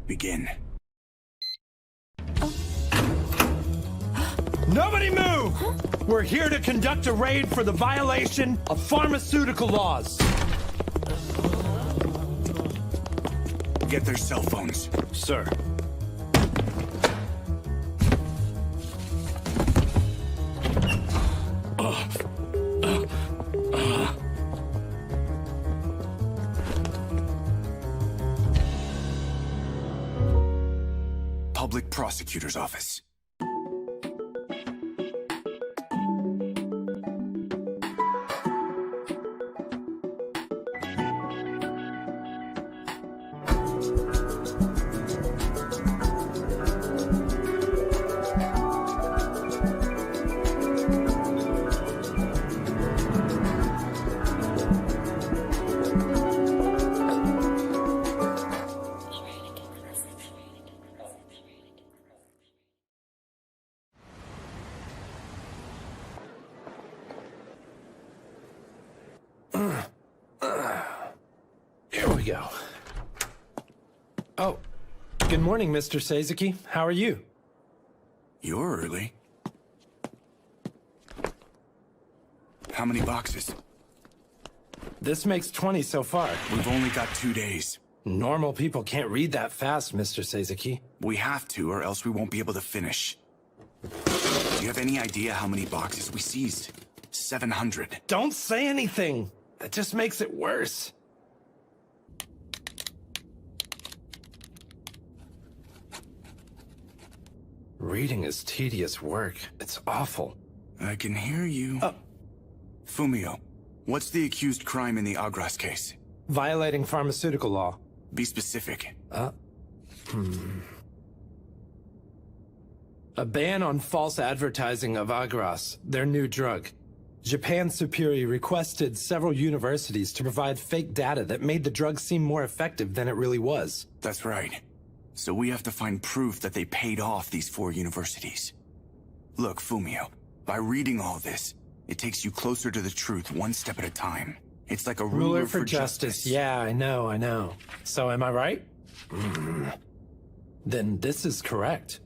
Begin. Nobody move! We're here to conduct a raid for the violation of pharmaceutical laws. Get their cell phones. Sir. Public Prosecutor's Office. Here we go. Oh, good morning, Mr. Sazaki. How are you? You're early. How many boxes? This makes 20 so far. We've only got 2 days. Normal people can't read that fast, Mr. Sazaki. We have to, or else we won't be able to finish. Do you have any idea how many boxes we seized? 700. Don't say anything. That just makes it worse. Reading is tedious work. It's awful. I can hear you. Fumio, what's the accused crime in the Agras case? Violating pharmaceutical law. Be specific. A ban on false advertising of Agras, their new drug. Japan Superi requested several universities to provide fake data that made the drug seem more effective than it really was. That's right. So we have to find proof that they paid off these 4 universities. Look, Fumio, by reading all this, it takes you closer to the truth one step at a time. It's like a ruler for justice. Yeah, I know. So am I right? Then this is correct.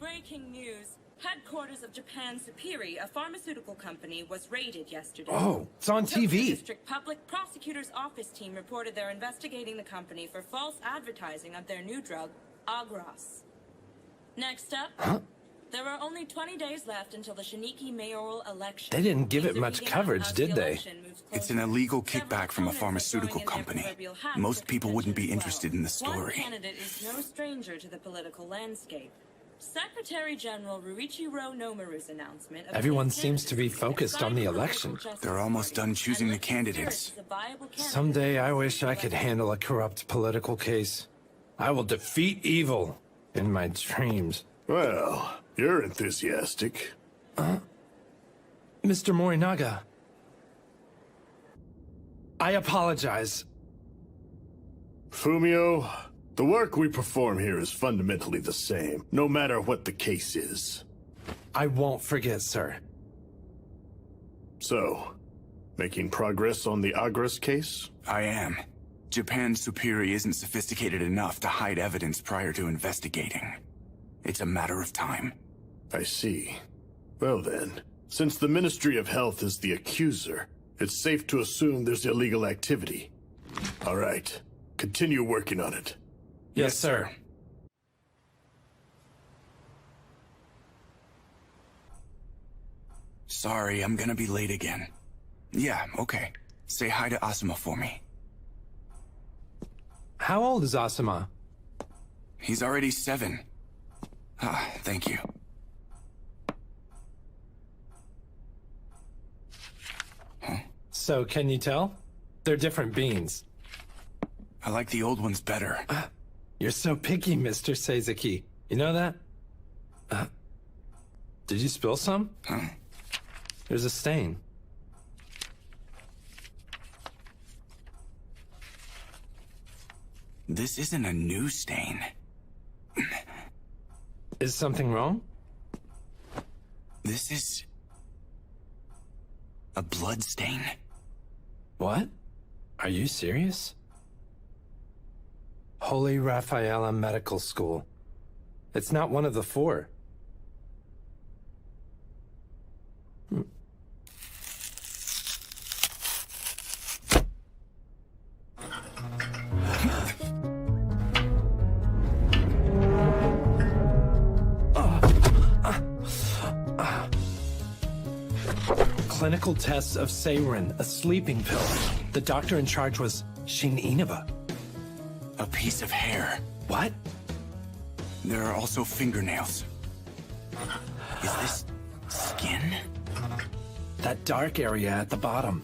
Breaking news. Headquarters of Japan Superi, a pharmaceutical company, was raided yesterday. Oh, it's on Tokyo TV. District Public Prosecutor's Office team reported they're investigating the company for false advertising of their new drug, Agras. Next up, there are only 20 days left until the Shiniki mayoral election. They didn't give it Things are much heating up coverage, as did the they? election moves It's closer. an illegal Several kickback from a opponents are pharmaceutical throwing in their company. proverbial hat Most for people wouldn't be contention as interested in the well. story. One candidate is no stranger to the political landscape. Secretary General Ruichiro Nomaru's announcement. Everyone seems to be focused on the election. They're almost done choosing the candidates. Someday I wish I could handle a corrupt political case. I will defeat evil in my dreams. Well, you're enthusiastic. Mr. Morinaga. I apologize. Fumio, the work we perform here is fundamentally the same, no matter what the case is. I won't forget, sir. So, making progress on the Agras case? I am. Japan Superi isn't sophisticated enough to hide evidence prior to investigating. It's a matter of time. I see. Well then, since the Ministry of Health is the accuser, it's safe to assume there's illegal activity. All right, continue working on it. Yes, sir. Sorry, I'm gonna be late again. Yeah, okay. Say hi to Asuma for me. How old is Asuma? He's already 7. Ah, thank you. So, can you tell? They're different beans. I like the old ones better. You're so picky, Mr. Sazaki. You know that? Did you spill some? Huh? There's a stain. This isn't a new stain. Is something wrong? This is... a blood stain. What? Are you serious? Holy Rafaela Medical School. It's not one of the four. Clinical tests of Seirin, a sleeping pill. The doctor in charge was Shin Inaba. A piece of hair. What? There are also fingernails. Is this skin? That dark area at the bottom.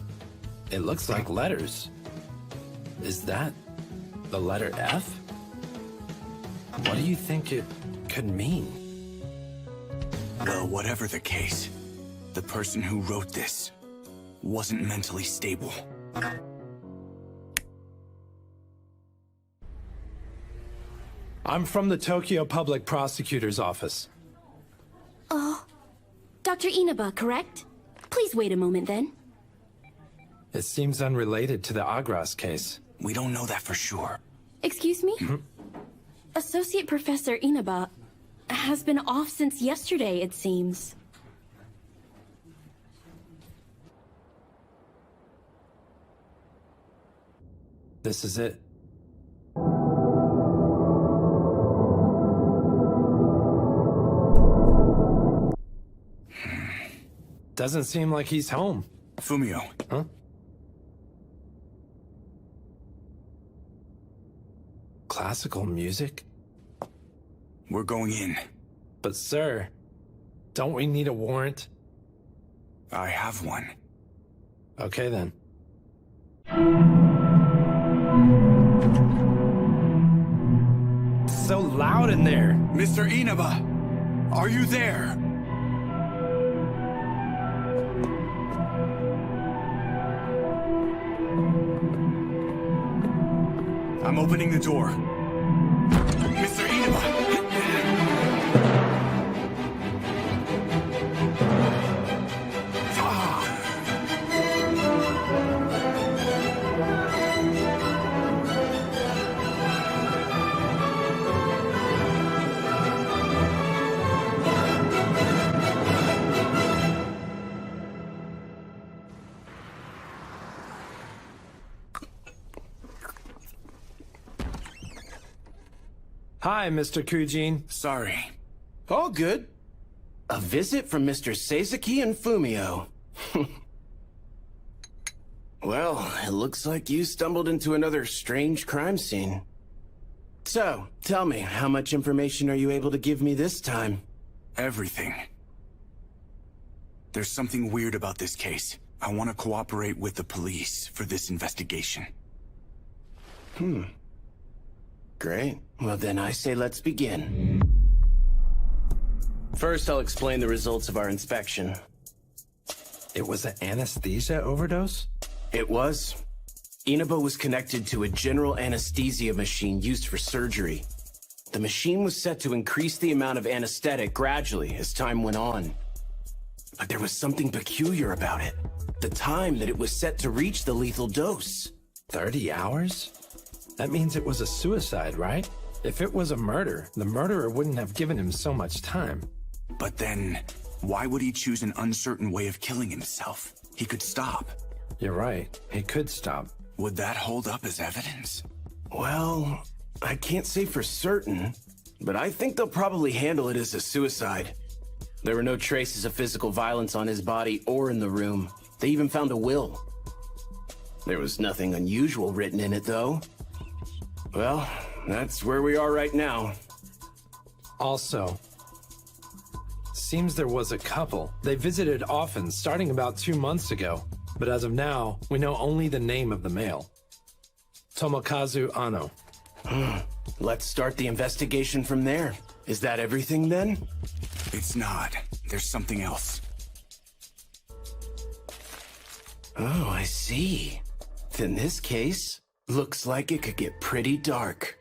It looks like letters. Is that the letter F? What do you think it could mean? Well, whatever the case, the person who wrote this wasn't mentally stable. I'm from the Tokyo Public Prosecutor's Office. Oh, Dr. Inaba, correct? Please wait a moment then. It seems unrelated to the Agras case. We don't know that for sure. Excuse me? Associate Professor Inaba has been off since yesterday, it seems. This is it. Doesn't seem like he's home. Fumio. Huh? Classical music? We're going in. But sir, don't we need a warrant? I have one. Okay then. It's so loud in there. Mr. Inaba! Are you there? I'm opening the door. Mr. Inaba! Hi, Mr. Kujin. Sorry. All good. A visit from Mr. Seisaki and Fumio. Well, it looks like you stumbled into another strange crime scene. So, tell me, how much information are you able to give me this time? Everything. There's something weird about this case. I want to cooperate with the police for this investigation. Great. Well then I say let's begin. First, I'll explain the results of our inspection. It was an anesthesia overdose? It was. Inaba was connected to a general anesthesia machine used for surgery. The machine was set to increase the amount of anesthetic gradually as time went on. But there was something peculiar about it. The time that it was set to reach the lethal dose. 30 hours? That means it was a suicide, right? If it was a murder, the murderer wouldn't have given him so much time. But then, why would he choose an uncertain way of killing himself? He could stop. You're right. He could stop. Would that hold up as evidence? Well, I can't say for certain, but I think they'll probably handle it as a suicide. There were no traces of physical violence on his body or in the room. They even found a will. There was nothing unusual written in it, though. Well, that's where we are right now. Also, seems there was a couple. They visited often, starting about 2 months ago. But as of now, we know only the name of the male. Tomokazu Ano. Let's start the investigation from there. Is that everything, then? It's not. There's something else. Oh, I see. In this case, looks like it could get pretty dark.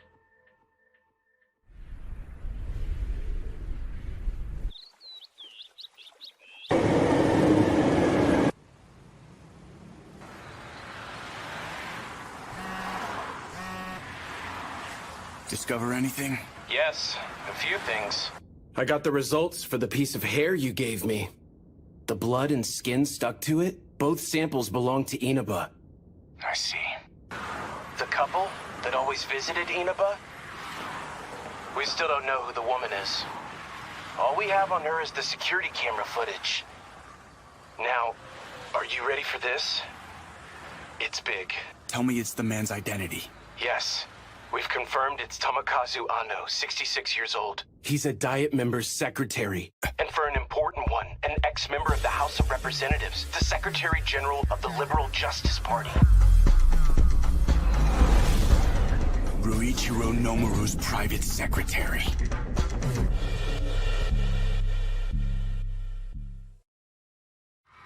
Discover anything? Yes, a few things. I got the results for the piece of hair you gave me. The blood and skin stuck to it. Both samples belong to Inaba. I see. The couple that always visited Inaba? We still don't know who the woman is. All we have on her is the security camera footage. Now, are you ready for this? It's big. Tell me it's the man's identity. Yes. We've confirmed it's Tomokazu Ano, 66 years old. He's a Diet member's secretary. And for an important one, an ex-member of the House of Representatives, the Secretary General of the Liberal Justice Party. Ruichiro Nomaru's private secretary.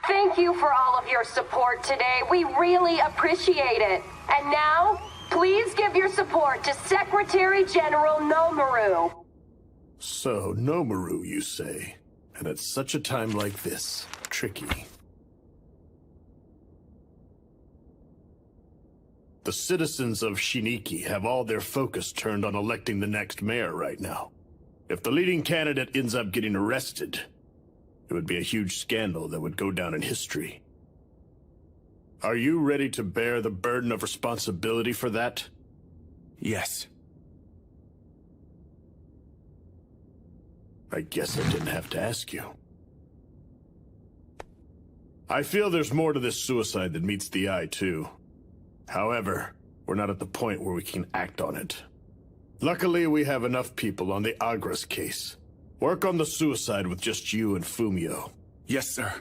Thank you for all of your support today. We really appreciate it. And now, please give your support to Secretary General Nomaru. So, Nomaru, you say? And at such a time like this, tricky. The citizens of Shiniki have all their focus turned on electing the next mayor right now. If the leading candidate ends up getting arrested, it would be a huge scandal that would go down in history. Are you ready to bear the burden of responsibility for that? Yes. I guess I didn't have to ask you. I feel there's more to this suicide than meets the eye, too. However, we're not at the point where we can act on it. Luckily, we have enough people on the Agras case. Work on the suicide with just you and Fumio. Yes, sir.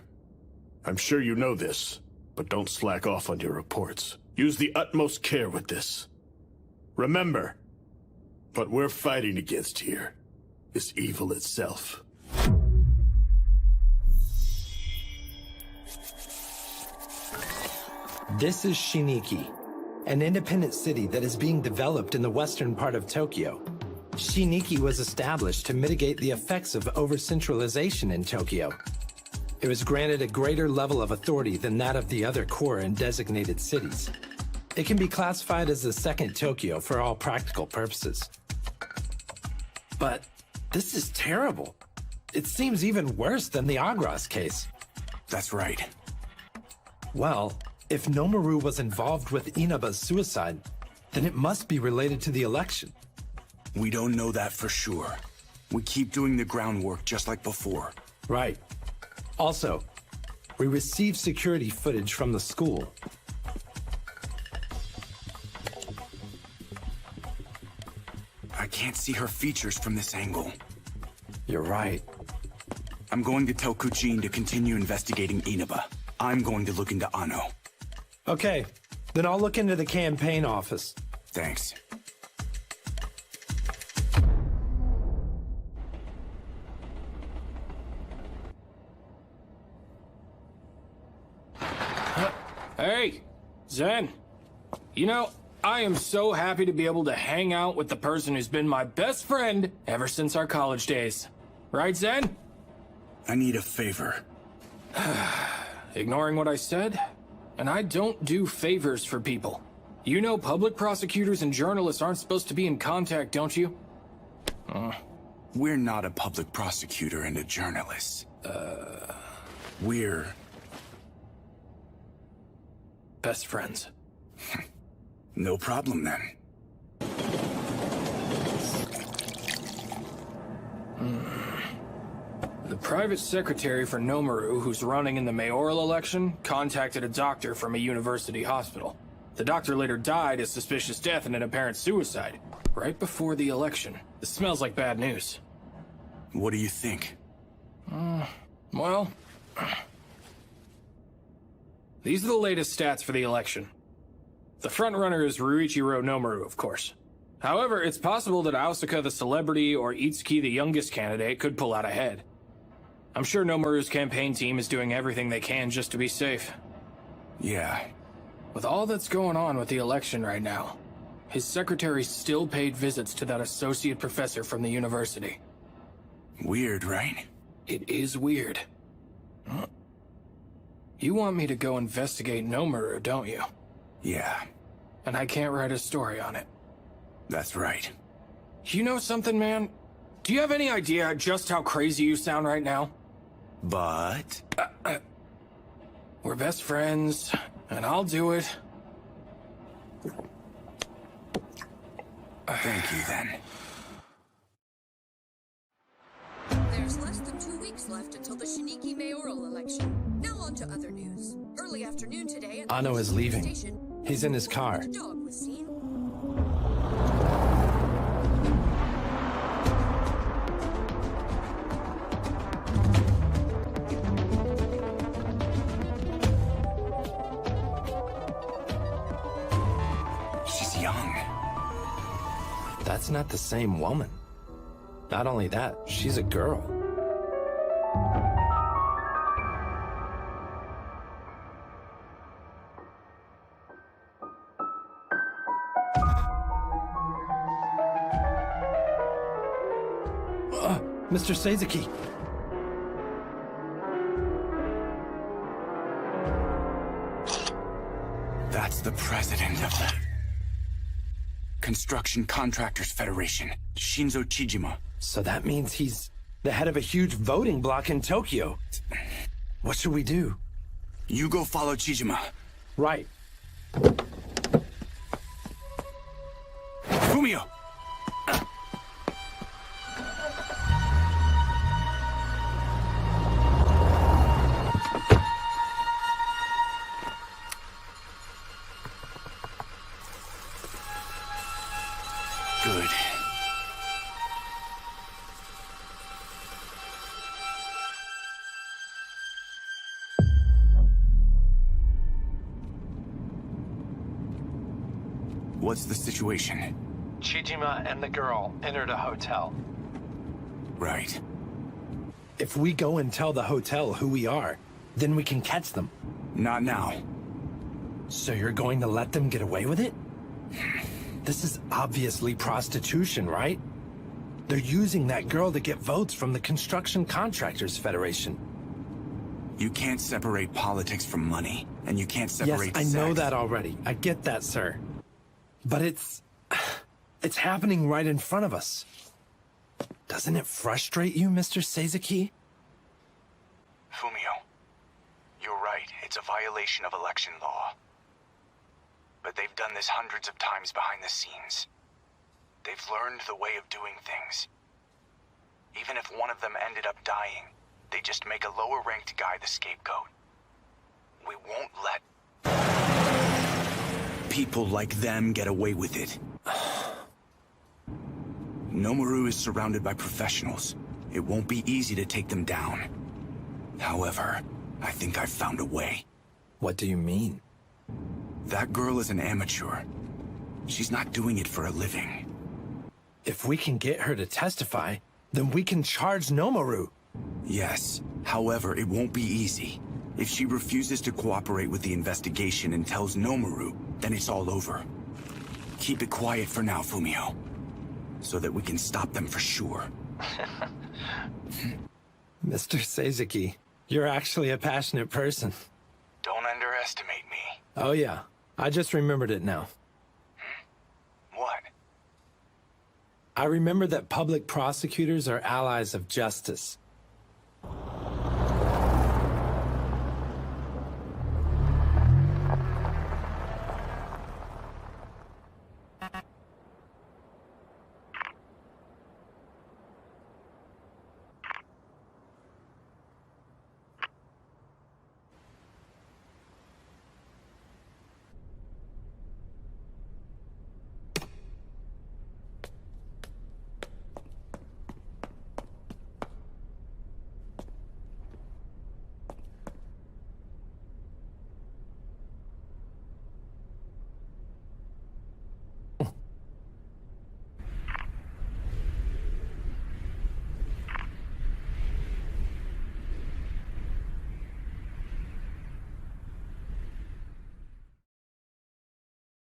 I'm sure you know this, but don't slack off on your reports. Use the utmost care with this. Remember, what we're fighting against here is evil itself. This is Shiniki, an independent city that is being developed in the western part of Tokyo. Shiniki was established to mitigate the effects of over-centralization in Tokyo. It was granted a greater level of authority than that of the other core and designated cities. It can be classified as the second Tokyo for all practical purposes. But this is terrible. It seems even worse than the Agras case. That's right. Well, if Nomaru was involved with Inaba's suicide, then it must be related to the election. We don't know that for sure. We keep doing the groundwork just like before. Right. Also, we received security footage from the school. I can't see her features from this angle. You're right. I'm going to tell Kujin to continue investigating Inaba. I'm going to look into Ano. Okay, then I'll look into the campaign office. Thanks. Hey, Zen. You know, I am so happy to be able to hang out with the person who's been my best friend ever since our college days. Right, Zen? I need a favor. Ignoring what I said? And I don't do favors for people. You know public prosecutors and journalists aren't supposed to be in contact, don't you? We're not a public prosecutor and a journalist. We're... best friends. No problem then. The private secretary for Nomaru, who's running in the mayoral election, contacted a doctor from a university hospital. The doctor later died a suspicious death and an apparent suicide, right before the election. This smells like bad news. What do you think? Well, these are the latest stats for the election. The frontrunner is Ruichiro Nomaru, of course. However, it's possible that Aosaka the celebrity or Itsuki the youngest candidate could pull out ahead. I'm sure Nomaru's campaign team is doing everything they can just to be safe. Yeah. With all that's going on with the election right now, his secretary still paid visits to that associate professor from the university. Weird, right? It is weird. You want me to go investigate Nomaru, don't you? Yeah, And I can't write a story on it. that's right. You know something, man? Do you have any idea just how crazy you sound right now? But... We're best friends, and I'll do it. Thank you, then. There's less than 2 weeks left until the Shiniki mayoral election. Now on to other news. Early afternoon today at the Ano is leaving. station, He's in his car. a dog was seen. She's young. That's not the same woman. Not only that, she's a girl. Mr. Sazaki. That's the president of the Construction Contractors Federation, Shinzo Chijima. So that means he's the head of a huge voting bloc in Tokyo. What should we do? You go follow Chijima. Right. Fumio! Good. What's the situation? Chijima and the girl entered a hotel. Right. If we go and tell the hotel who we are, then we can catch them. Not now. So you're going to let them get away with it? This is obviously prostitution, right? They're using that girl to get votes from the Construction Contractors Federation. You can't separate politics from money, and you can't separate Yes, I know sex. that already. I get that, sir. But it's happening right in front of us. Doesn't it frustrate you, Mr. Sazaki? Fumio, you're right. It's a violation of election law. But they've done this hundreds of times behind the scenes. They've learned the way of doing things. Even if one of them ended up dying, they just make a lower-ranked guy the scapegoat. We won't let people like them get away with it. Nomaru is surrounded by professionals. It won't be easy to take them down. However, I think I've found a way. What do you mean? That girl is an amateur. She's not doing it for a living. If we can get her to testify, then we can charge Nomaru. Yes, however, it won't be easy. If she refuses to cooperate with the investigation and tells Nomaru, then it's all over. Keep it quiet for now, Fumio. So that we can stop them for sure. Mr. Sazaki, you're actually a passionate person. Don't underestimate me. Oh yeah, I just remembered it now. What? I remember that public prosecutors are allies of justice.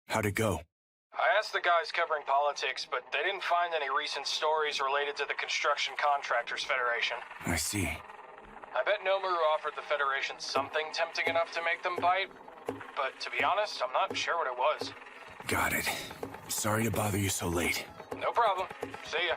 How'd it go? I asked the guys covering politics, but they didn't find any recent stories related to the Construction Contractors Federation. I see. I bet Nomaru offered the Federation something tempting enough to make them bite, but to be honest, I'm not sure what it was. Got it. Sorry to bother you so late. No problem. See ya.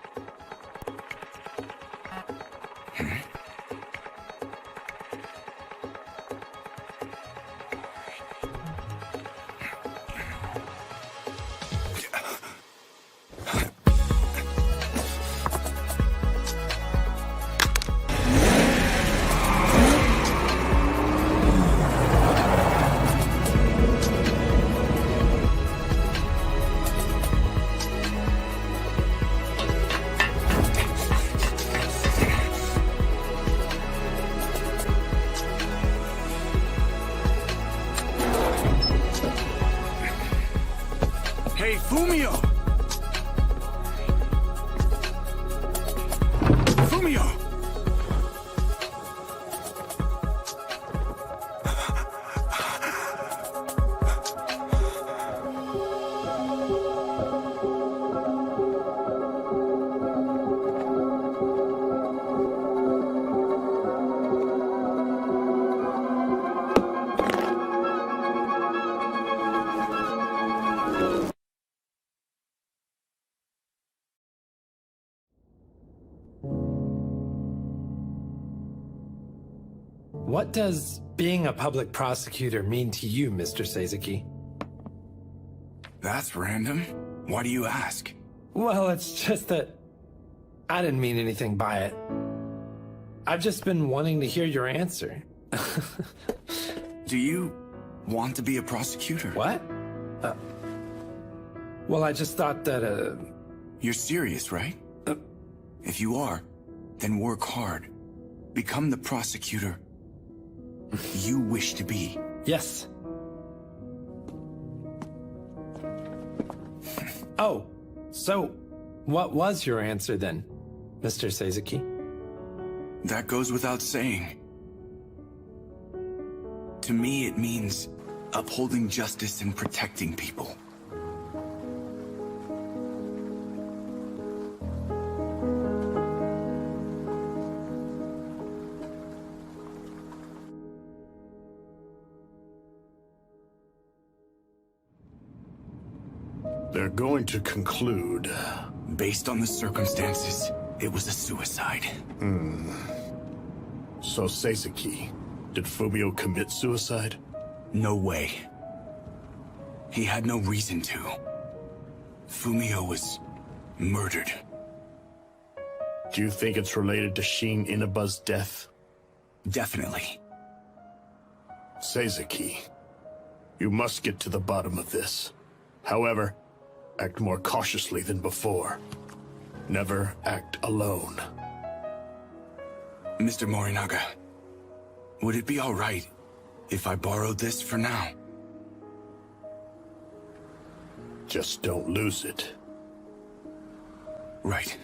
Hey, Fumio! Fumio! What does being a public prosecutor mean to you, Mr. Sazaki? That's random. Why do you ask? Well, it's just that I didn't mean anything by it. I've just been wanting to hear your answer. Do you want to be a prosecutor? What? Well, I just thought that, You're serious, right? If you are, then work hard. Become the prosecutor you wish to be. Yes. Oh, so what was your answer then, Mr. Sazaki? That goes without saying. To me, it means upholding justice and protecting people. They're going to conclude. Based on the circumstances, it was a suicide. So, Sazaki, did Fumio commit suicide? No way. He had no reason to. Fumio was murdered. Do you think it's related to Shin Inaba's death? Definitely. Sazaki, you must get to the bottom of this. However, act more cautiously than before. Never act alone. Mr. Morinaga, would it be all right if I borrowed this for now? Just don't lose it. Right.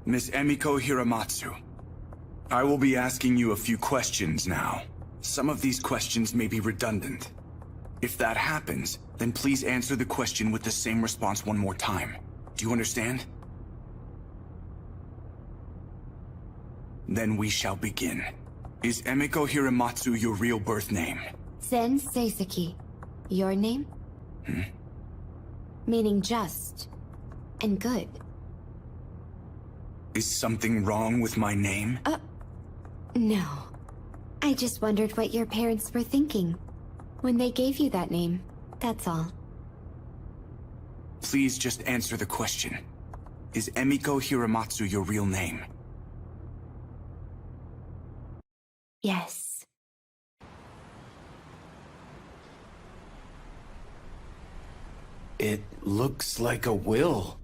Miss Emiko Hiramatsu, I will be asking you a few questions now. Some of these questions may be redundant. If that happens, then please answer the question with the same response one more time. Do you understand? Then we shall begin. Is Emiko Hiramatsu your real birth name? Zen Seisaki. Your name? Meaning just and good. Is something wrong with my name? No. I just wondered what your parents were thinking when they gave you that name. That's all. Please just answer the question. Is Emiko Hiramatsu your real name? Yes. It looks like a will.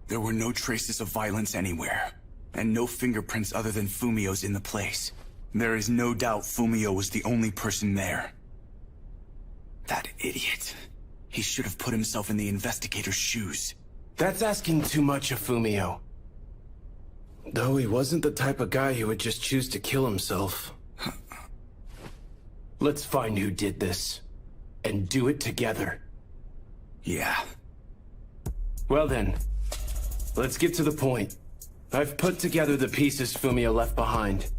There were no traces of violence anywhere, and no fingerprints other than Fumio's in the place. There is no doubt Fumio was the only person there. That idiot. He should have put himself in the investigator's shoes. That's asking too much of Fumio. Though he wasn't the type of guy who would just choose to kill himself. Let's find who did this. And do it together. Yeah. Well then, let's get to the point. I've put together the pieces Fumio left behind.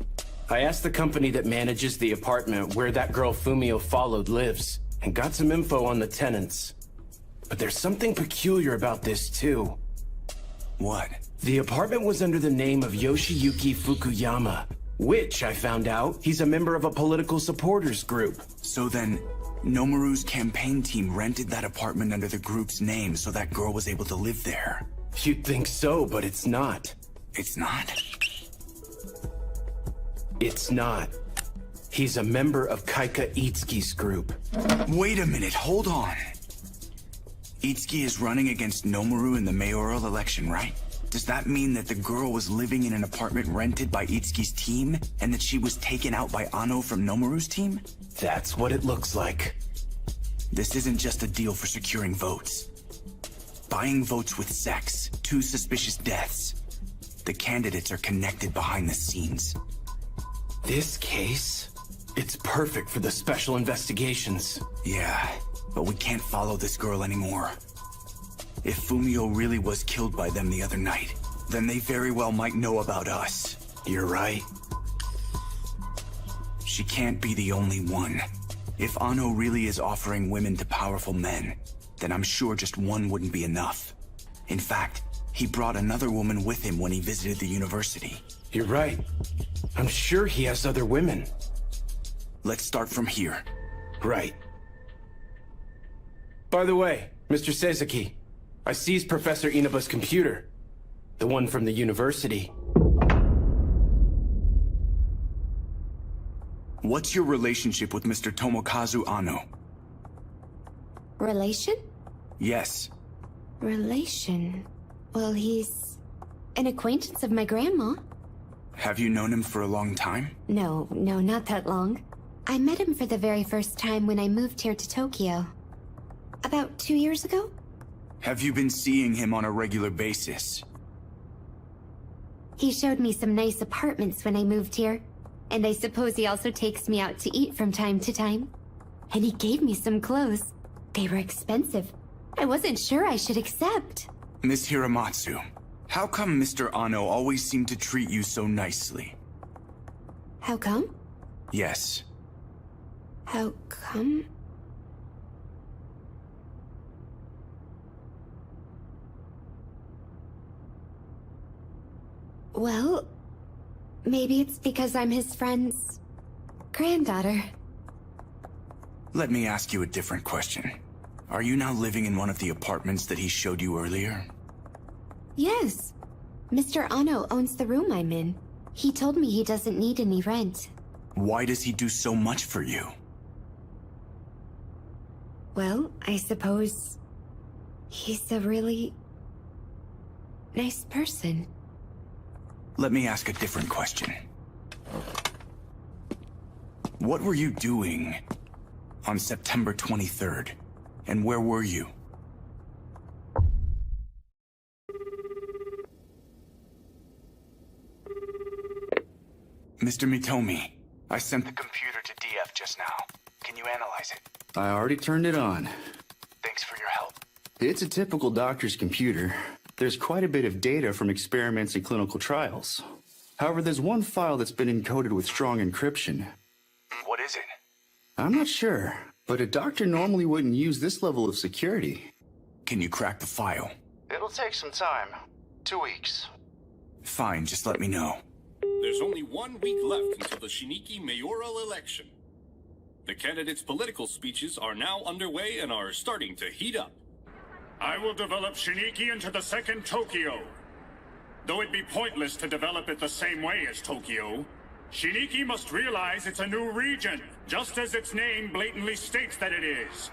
I asked the company that manages the apartment where that girl Fumio followed lives, and got some info on the tenants. But there's something peculiar about this too. What? The apartment was under the name of Yoshiyuki Fukuyama, which, I found out, he's a member of a political supporters group. So then, Nomaru's campaign team rented that apartment under the group's name so that girl was able to live there. You'd think so, but it's not. It's not? It's not. He's a member of Kaika Itsuki's group. Wait a minute, hold on. Itsuki is running against Nomaru in the mayoral election, right? Does that mean that the girl was living in an apartment rented by Itsuki's team, and that she was taken out by Ano from Nomaru's team? That's what it looks like. This isn't just a deal for securing votes. Buying votes with sex, 2 suspicious deaths. The candidates are connected behind the scenes. This case? It's perfect for the special investigations. Yeah, but we can't follow this girl anymore. If Fumio really was killed by them the other night, then they very well might know about us. You're right. She can't be the only one. If Ano really is offering women to powerful men, then I'm sure just one wouldn't be enough. In fact, he brought another woman with him when he visited the university. You're right. I'm sure he has other women. Let's start from here. Right. By the way, Mr. Sezaki, I seized Professor Inaba's computer. The one from the university. What's your relationship with Mr. Tomokazu Ano? Relation? Yes. Relation? Well, he's an acquaintance of my grandma. Have you known him for a long time? No, not that long. I met him for the very first time when I moved here to Tokyo. About 2 years ago? Have you been seeing him on a regular basis? He showed me some nice apartments when I moved here, and I suppose he also takes me out to eat from time to time. And he gave me some clothes. They were expensive. I wasn't sure I should accept. Miss Hiramatsu, how come Mr. Ano always seemed to treat you so nicely? How come? Yes. How come? Well, maybe it's because I'm his friend's granddaughter. Let me ask you a different question. Are you now living in one of the apartments that he showed you earlier? Yes. Mr. Ano owns the room I'm in. He told me he doesn't need any rent. Why does he do so much for you? Well, I suppose he's a really nice person. Let me ask a different question. What were you doing on September 23rd? And where were you? Mr. Mitomi, I sent the computer to DF just now. Can you analyze it? I already turned it on. Thanks for your help. It's a typical doctor's computer. There's quite a bit of data from experiments and clinical trials. However, there's one file that's been encoded with strong encryption. What is it? I'm not sure, but a doctor normally wouldn't use this level of security. Can you crack the file? It'll take some time. 2 weeks. Fine, just let me know. There's only 1 week left until the Shiniki mayoral election. The candidates' political speeches are now underway and are starting to heat up. I will develop Shiniki into the second Tokyo. Though it be pointless to develop it the same way as Tokyo, Shiniki must realize it's a new region, just as its name blatantly states that it is.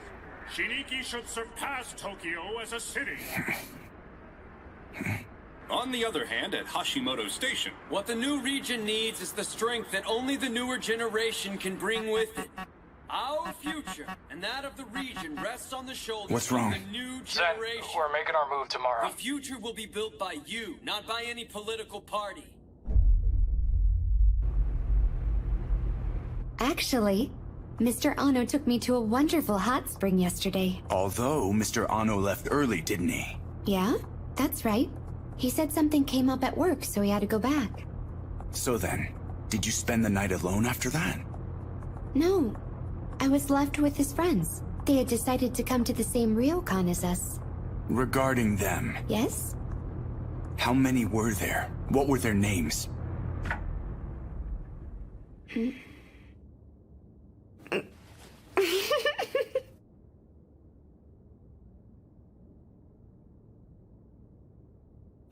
Shiniki should surpass Tokyo as a city. On the other hand, at Hashimoto Station, what the new region needs is the strength that only the newer generation can bring with it. Our future and that of the region rests on the shoulders What's of wrong? the new Zed, generation. we're making our move tomorrow. The future will be built by you, not by any political party. Actually, Mr. Ano took me to a wonderful hot spring yesterday. Although Mr. Ano left early, didn't he? Yeah, that's right. He said something came up at work, so he had to go back. So then, did you spend the night alone after that? No, I was left with his friends. They had decided to come to the same Ryokon as us. Regarding them, Yes? how many were there? What were their names?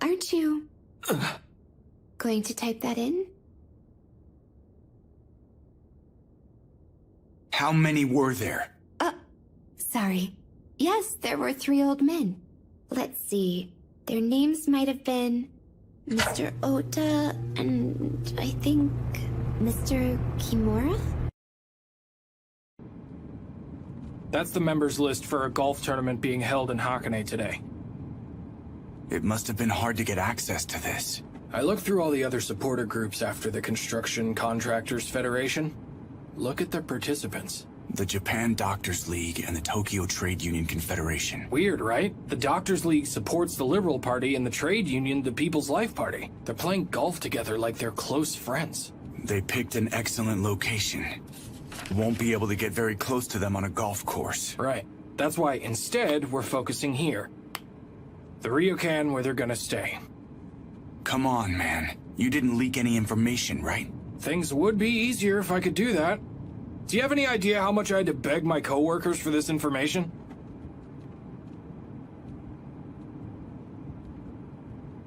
Aren't you going to type that in? How many were there? Sorry. Yes, there were 3 old men. Let's see. Their names might have been Mr. Ota and I think Mr. Kimura? That's the members list for a golf tournament being held in Hakone today. It must have been hard to get access to this. I looked through all the other supporter groups after the Construction Contractors Federation. Look at the participants. The Japan Doctors League and the Tokyo Trade Union Confederation. Weird, right? The Doctors League supports the Liberal Party and the Trade Union the People's Life Party. They're playing golf together like they're close friends. They picked an excellent location. Won't be able to get very close to them on a golf course. Right. That's why instead we're focusing here. The Ryokan where they're gonna stay. Come on, man. You didn't leak any information, right? Things would be easier if I could do that. Do you have any idea how much I had to beg my coworkers for this information?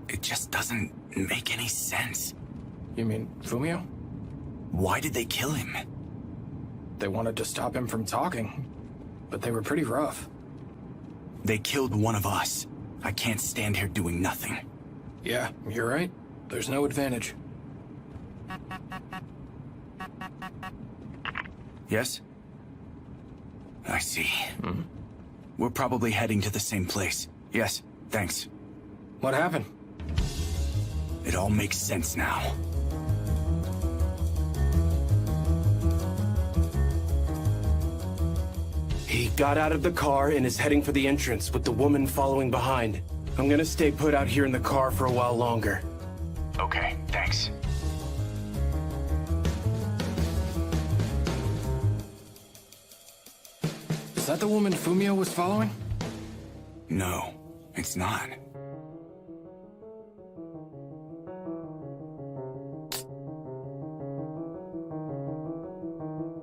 It just doesn't make any sense. You mean Fumio? Why did they kill him? They wanted to stop him from talking, but they were pretty rough. They killed one of us. I can't stand here doing nothing. Yeah, you're right. There's no advantage. Yes? I see. We're probably heading to the same place. Yes, thanks. What happened? It all makes sense now. He got out of the car and is heading for the entrance with the woman following behind. I'm gonna stay put out here in the car for a while longer. Okay, thanks. Is that the woman Fumio was following? No, it's not.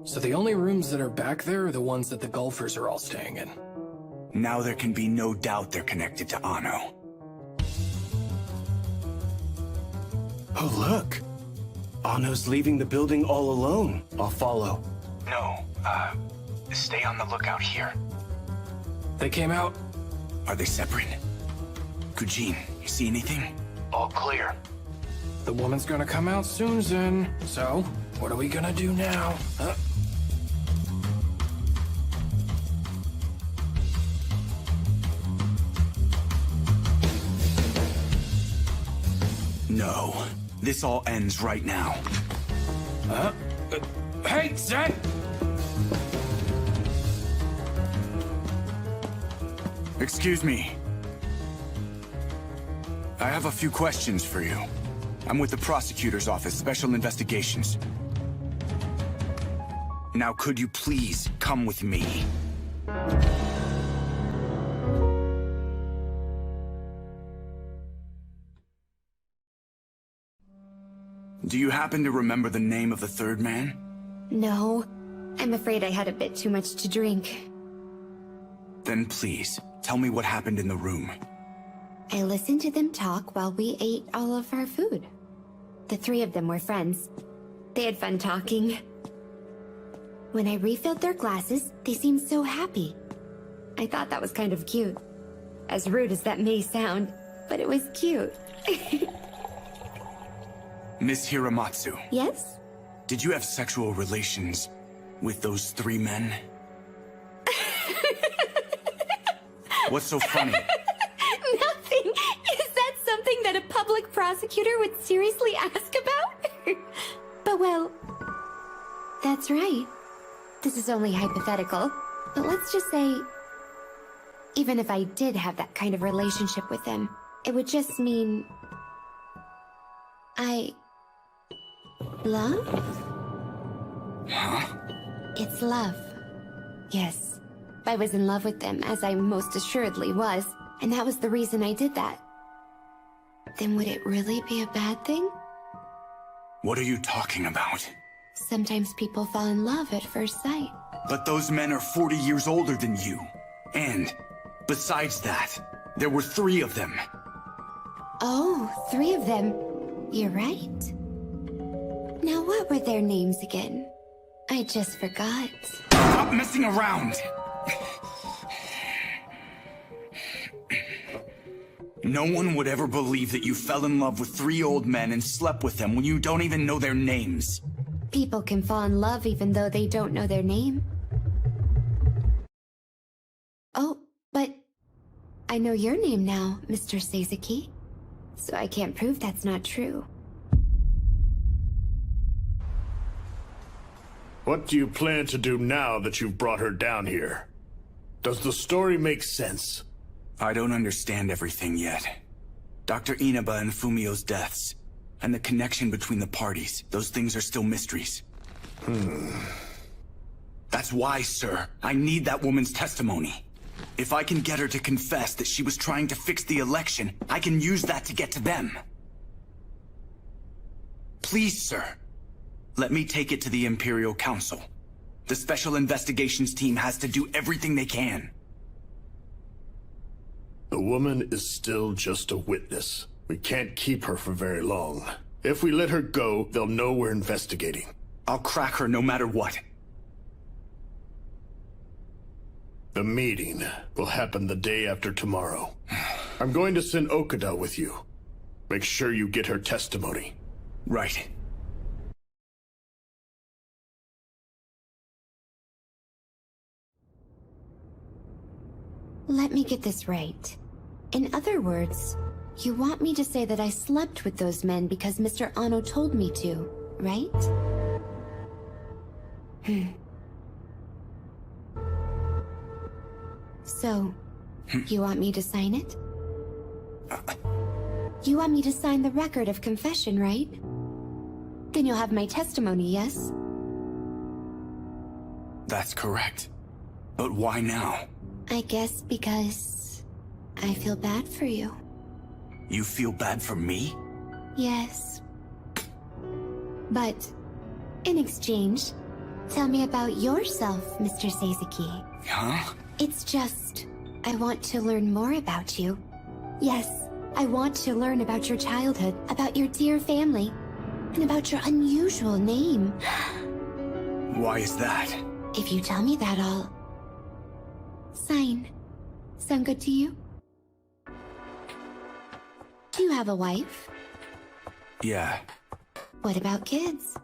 So the only rooms that are back there are the ones that the golfers are all staying in. Now there can be no doubt they're connected to Ano. Oh, look. Ano's leaving the building all alone. I'll follow. No, stay on the lookout here. They came out. Are they separate? Kujin, you see anything? All clear. The woman's gonna come out soon, Zen. So, what are we gonna do now? No. This all ends right now. Hey, Zen! Excuse me. I have a few questions for you. I'm with the prosecutor's office, Special Investigations. Now, could you please come with me? Do you happen to remember the name of the third man? No. I'm afraid I had a bit too much to drink. Then please, tell me what happened in the room. I listened to them talk while we ate all of our food. The 3 of them were friends. They had fun talking. When I refilled their glasses, they seemed so happy. I thought that was kind of cute. As rude as that may sound, but it was cute. Miss Hiramatsu, Yes? did you have sexual relations With those 3 men? What's so funny? Nothing. Is that something that a public prosecutor would seriously ask about? But well, that's right. This is only hypothetical. But let's just say, even if I did have that kind of relationship with them, it would just mean love? Huh? It's love. Yes. I was in love with them, as I most assuredly was, and that was the reason I did that. Then would it really be a bad thing? What are you talking about? Sometimes people fall in love at first sight. But those men are 40 years older than you. And, besides that, there were 3 of them. Oh, 3 of them. You're right. Now what were their names again? I just forgot. Stop messing around! No one would ever believe that you fell in love with 3 old men and slept with them when you don't even know their names. People can fall in love even though they don't know their name. Oh, but I know your name now, Mr. Seizuki. So I can't prove that's not true. What do you plan to do now that you've brought her down here? Does the story make sense? I don't understand everything yet. Dr. Inaba and Fumio's deaths, and the connection between the parties, those things are still mysteries. That's why, sir, I need that woman's testimony. If I can get her to confess that she was trying to fix the election, I can use that to get to them. Please, sir, let me take it to the Imperial Council. The Special Investigations team has to do everything they can. The woman is still just a witness. We can't keep her for very long. If we let her go, they'll know we're investigating. I'll crack her no matter what. The meeting will happen the day after tomorrow. I'm going to send Okada with you. Make sure you get her testimony. Right. Let me get this right. In other words, you want me to say that I slept with those men because Mr. Ano told me to, right? So, you want me to sign it? You want me to sign the record of confession, right? Then you'll have my testimony, yes? That's correct. But why now? I guess because I feel bad for you. You feel bad for me? Yes. But, in exchange, tell me about yourself, Mr. Seizuki. Huh? It's just, I want to learn more about you. Yes, I want to learn about your childhood, about your dear family, and about your unusual name. Why is that? If you tell me that, I'll sign. Sound good to you? Do you have a wife? Yeah, What about kids?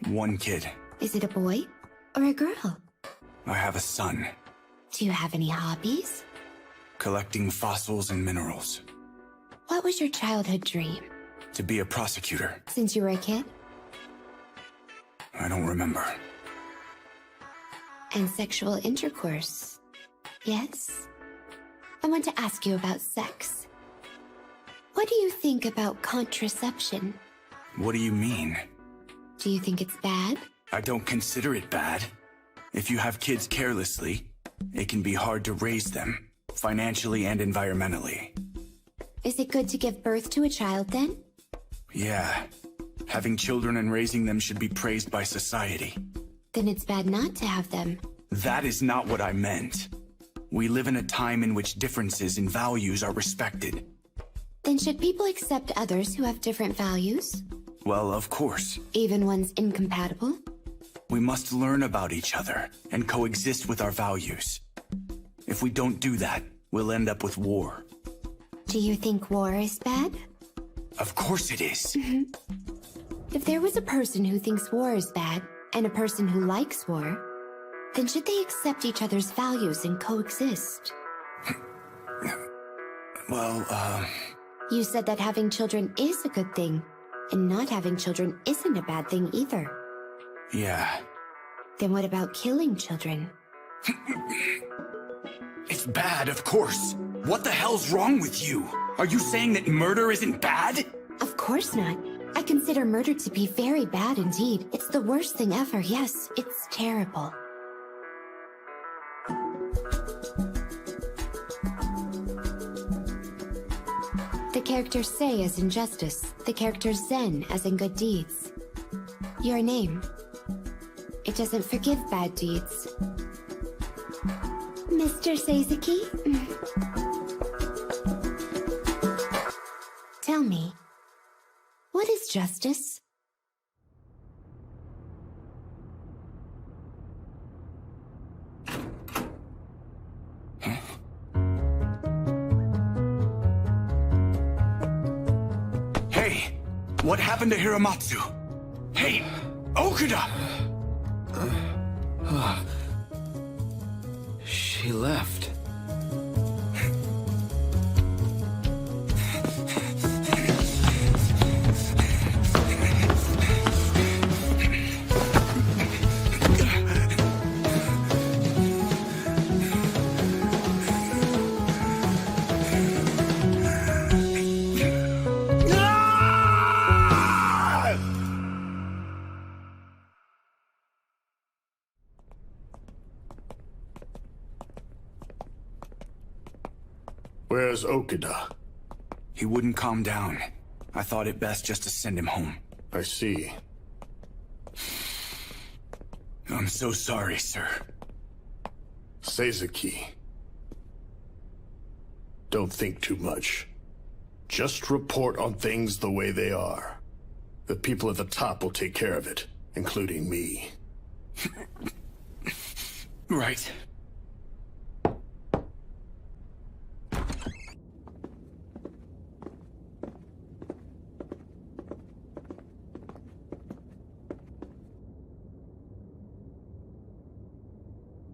1 kid. Is it a boy or a girl? I have a son. Do you have any hobbies? Collecting fossils and minerals. What was your childhood dream? To be a prosecutor. Since you were a kid? I don't remember. And sexual intercourse. Yes? I want to ask you about sex. What do you think about contraception? What do you mean? Do you think it's bad? I don't consider it bad. If you have kids carelessly, it can be hard to raise them, financially and environmentally. Is it good to give birth to a child then? Yeah. Having children and raising them should be praised by society. Then it's bad not to have them. That is not what I meant. We live in a time in which differences in values are respected. Then should people accept others who have different values? Well, of course. Even ones incompatible? We must learn about each other and coexist with our values. If we don't do that, we'll end up with war. Do you think war is bad? Of course it is. If there was a person who thinks war is bad, and a person who likes war, then should they accept each other's values and coexist? Well, You said that having children is a good thing, and not having children isn't a bad thing either. yeah. Then what about killing children? It's bad, of course. What the hell's wrong with you? Are you saying that murder isn't bad? Of course not. I consider murder to be very bad indeed. It's the worst thing ever, yes. It's terrible. The characters say as in justice, the characters zen as in good deeds. Your name. It doesn't forgive bad deeds. Mr. Sazaki? Tell me, what is justice? Hey, what happened to Hiramatsu? Hey, Okuda! She left. Where's Okuda? He wouldn't calm down. I thought it best just to send him home. I see. I'm so sorry, sir. Sazaki. Don't think too much. Just report on things the way they are. The people at the top will take care of it, including me. Right.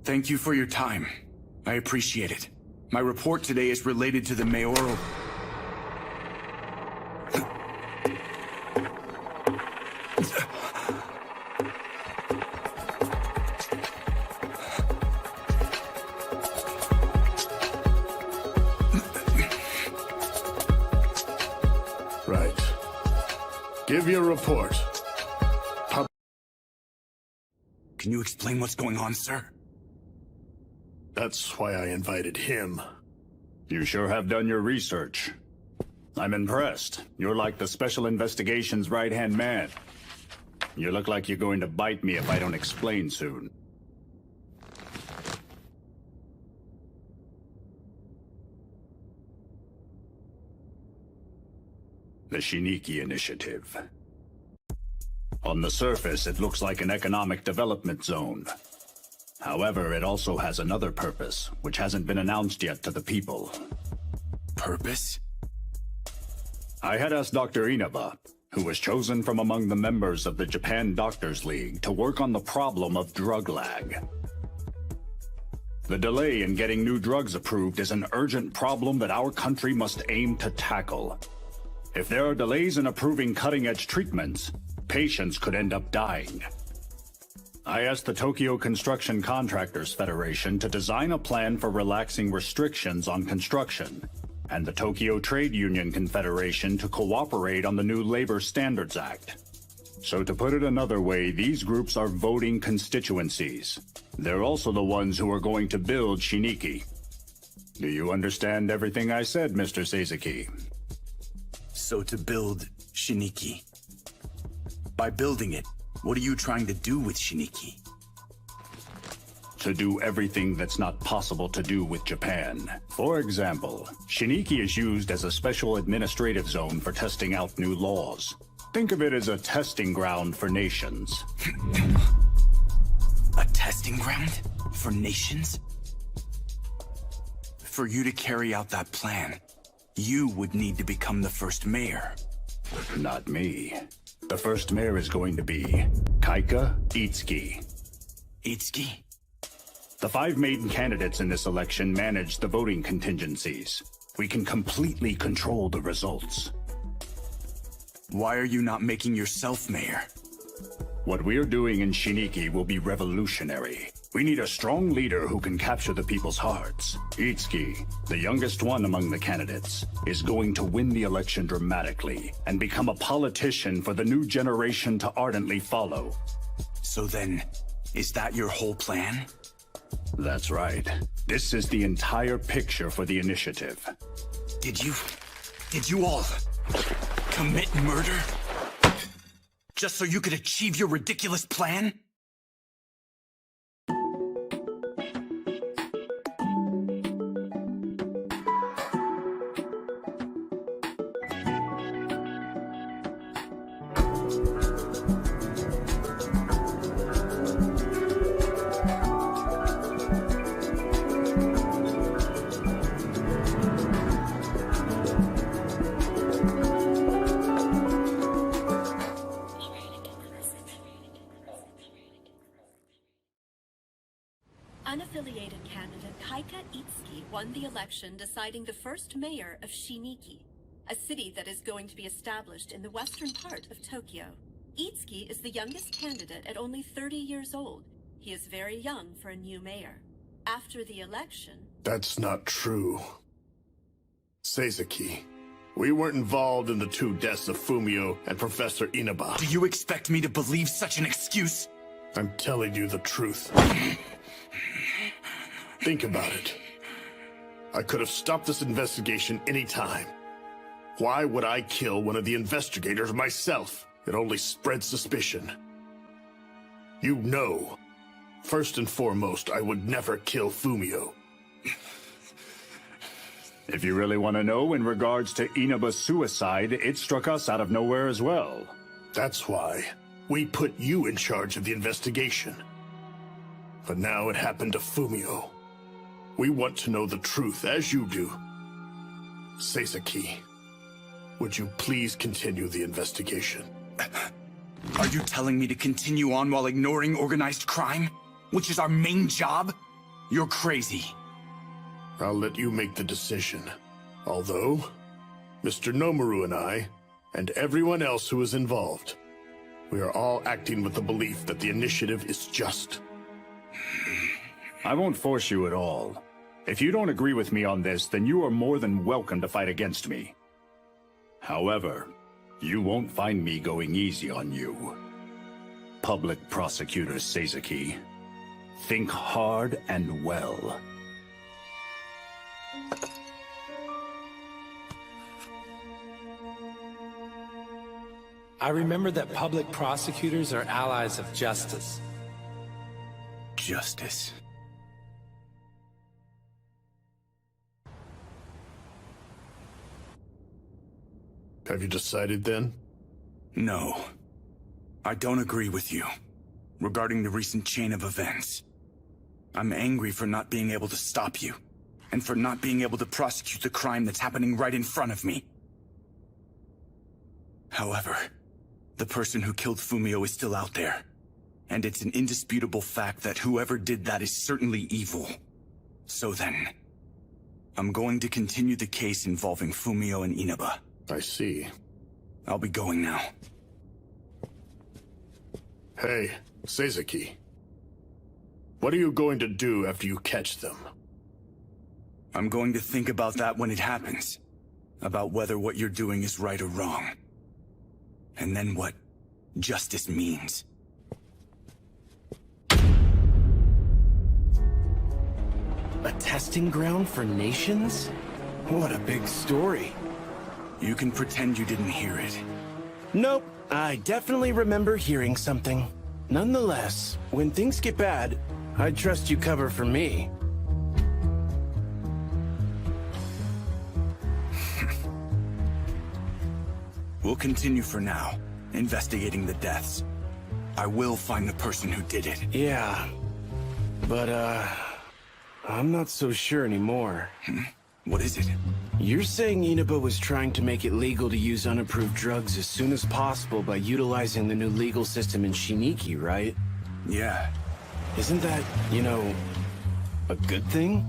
Thank you for your time. I appreciate it. My report today is related to the mayoral... Right. Give your report. Can you explain what's going on, sir? That's why I invited him. You sure have done your research. I'm impressed. You're like the Special Investigations right-hand man. You look like you're going to bite me if I don't explain soon. The Shiniki Initiative. On the surface, it looks like an economic development zone. However, it also has another purpose, which hasn't been announced yet to the people. Purpose? I had asked Dr. Inaba, who was chosen from among the members of the Japan Doctors League, to work on the problem of drug lag. The delay in getting new drugs approved is an urgent problem that our country must aim to tackle. If there are delays in approving cutting-edge treatments, patients could end up dying. I asked the Tokyo Construction Contractors Federation to design a plan for relaxing restrictions on construction, and the Tokyo Trade Union Confederation to cooperate on the new Labor Standards Act. So to put it another way, these groups are voting constituencies. They're also the ones who are going to build Shiniki. Do you understand everything I said, Mr. Sazaki? So to build Shiniki. By building it, what are you trying to do with Shiniki? To do everything that's not possible to do with Japan. For example, Shiniki is used as a special administrative zone for testing out new laws. Think of it as a testing ground for nations. A testing ground? For nations? For you to carry out that plan, you would need to become the first mayor. Not me. The first mayor is going to be Kaika Itsuki. Itsuki? The 5 main candidates in this election manage the voting contingencies. We can completely control the results. Why are you not making yourself mayor? What we're doing in Shiniki will be revolutionary. We need a strong leader who can capture the people's hearts. Itsuki, the youngest one among the candidates, is going to win the election dramatically and become a politician for the new generation to ardently follow. So then, is that your whole plan? That's right. This is the entire picture for the initiative. Did you all commit murder? Just so you could achieve your ridiculous plan? Unaffiliated candidate Kaika Itsuki won the election, deciding the first mayor of Shiniki, a city that is going to be established in the western part of Tokyo. Itsuki is the youngest candidate at only 30 years old. He is very young for a new mayor. After the election... That's not true. Seizuki, we weren't involved in the 2 deaths of Fumio and Professor Inaba. Do you expect me to believe such an excuse? I'm telling you the truth. Think about it. I could have stopped this investigation any time. Why would I kill one of the investigators myself? It only spreads suspicion. You know, first and foremost, I would never kill Fumio. If you really want to know, in regards to Inaba's suicide, it struck us out of nowhere as well. That's why we put you in charge of the investigation. But now it happened to Fumio. We want to know the truth, as you do. Seizuki, would you please continue the investigation? Are you telling me to continue on while ignoring organized crime? Which is our main job? You're crazy. I'll let you make the decision. Although, Mr. Nomaru and I, and everyone else who is involved, we are all acting with the belief that the initiative is just. I won't force you at all. If you don't agree with me on this, then you are more than welcome to fight against me. However, you won't find me going easy on you. Public Prosecutor Seizuki, think hard and well. I remember that public prosecutors are allies of justice. Justice. Have you decided then? No. I don't agree with you regarding the recent chain of events. I'm angry for not being able to stop you, and for not being able to prosecute the crime that's happening right in front of me. However, the person who killed Fumio is still out there, and it's an indisputable fact that whoever did that is certainly evil. So then, I'm going to continue the case involving Fumio and Inaba. I see. I'll be going now. Hey, Seizuki. What are you going to do after you catch them? I'm going to think about that when it happens. About whether what you're doing is right or wrong. And then what justice means. A testing ground for nations? What a big story. You can pretend you didn't hear it. Nope, I definitely remember hearing something. Nonetheless, when things get bad, I'd trust you cover for me. We'll continue for now, investigating the deaths. I will find the person who did it. Yeah, but I'm not so sure anymore. What is it? You're saying Inaba was trying to make it legal to use unapproved drugs as soon as possible by utilizing the new legal system in Shiniki, right? Yeah. Isn't that, a good thing?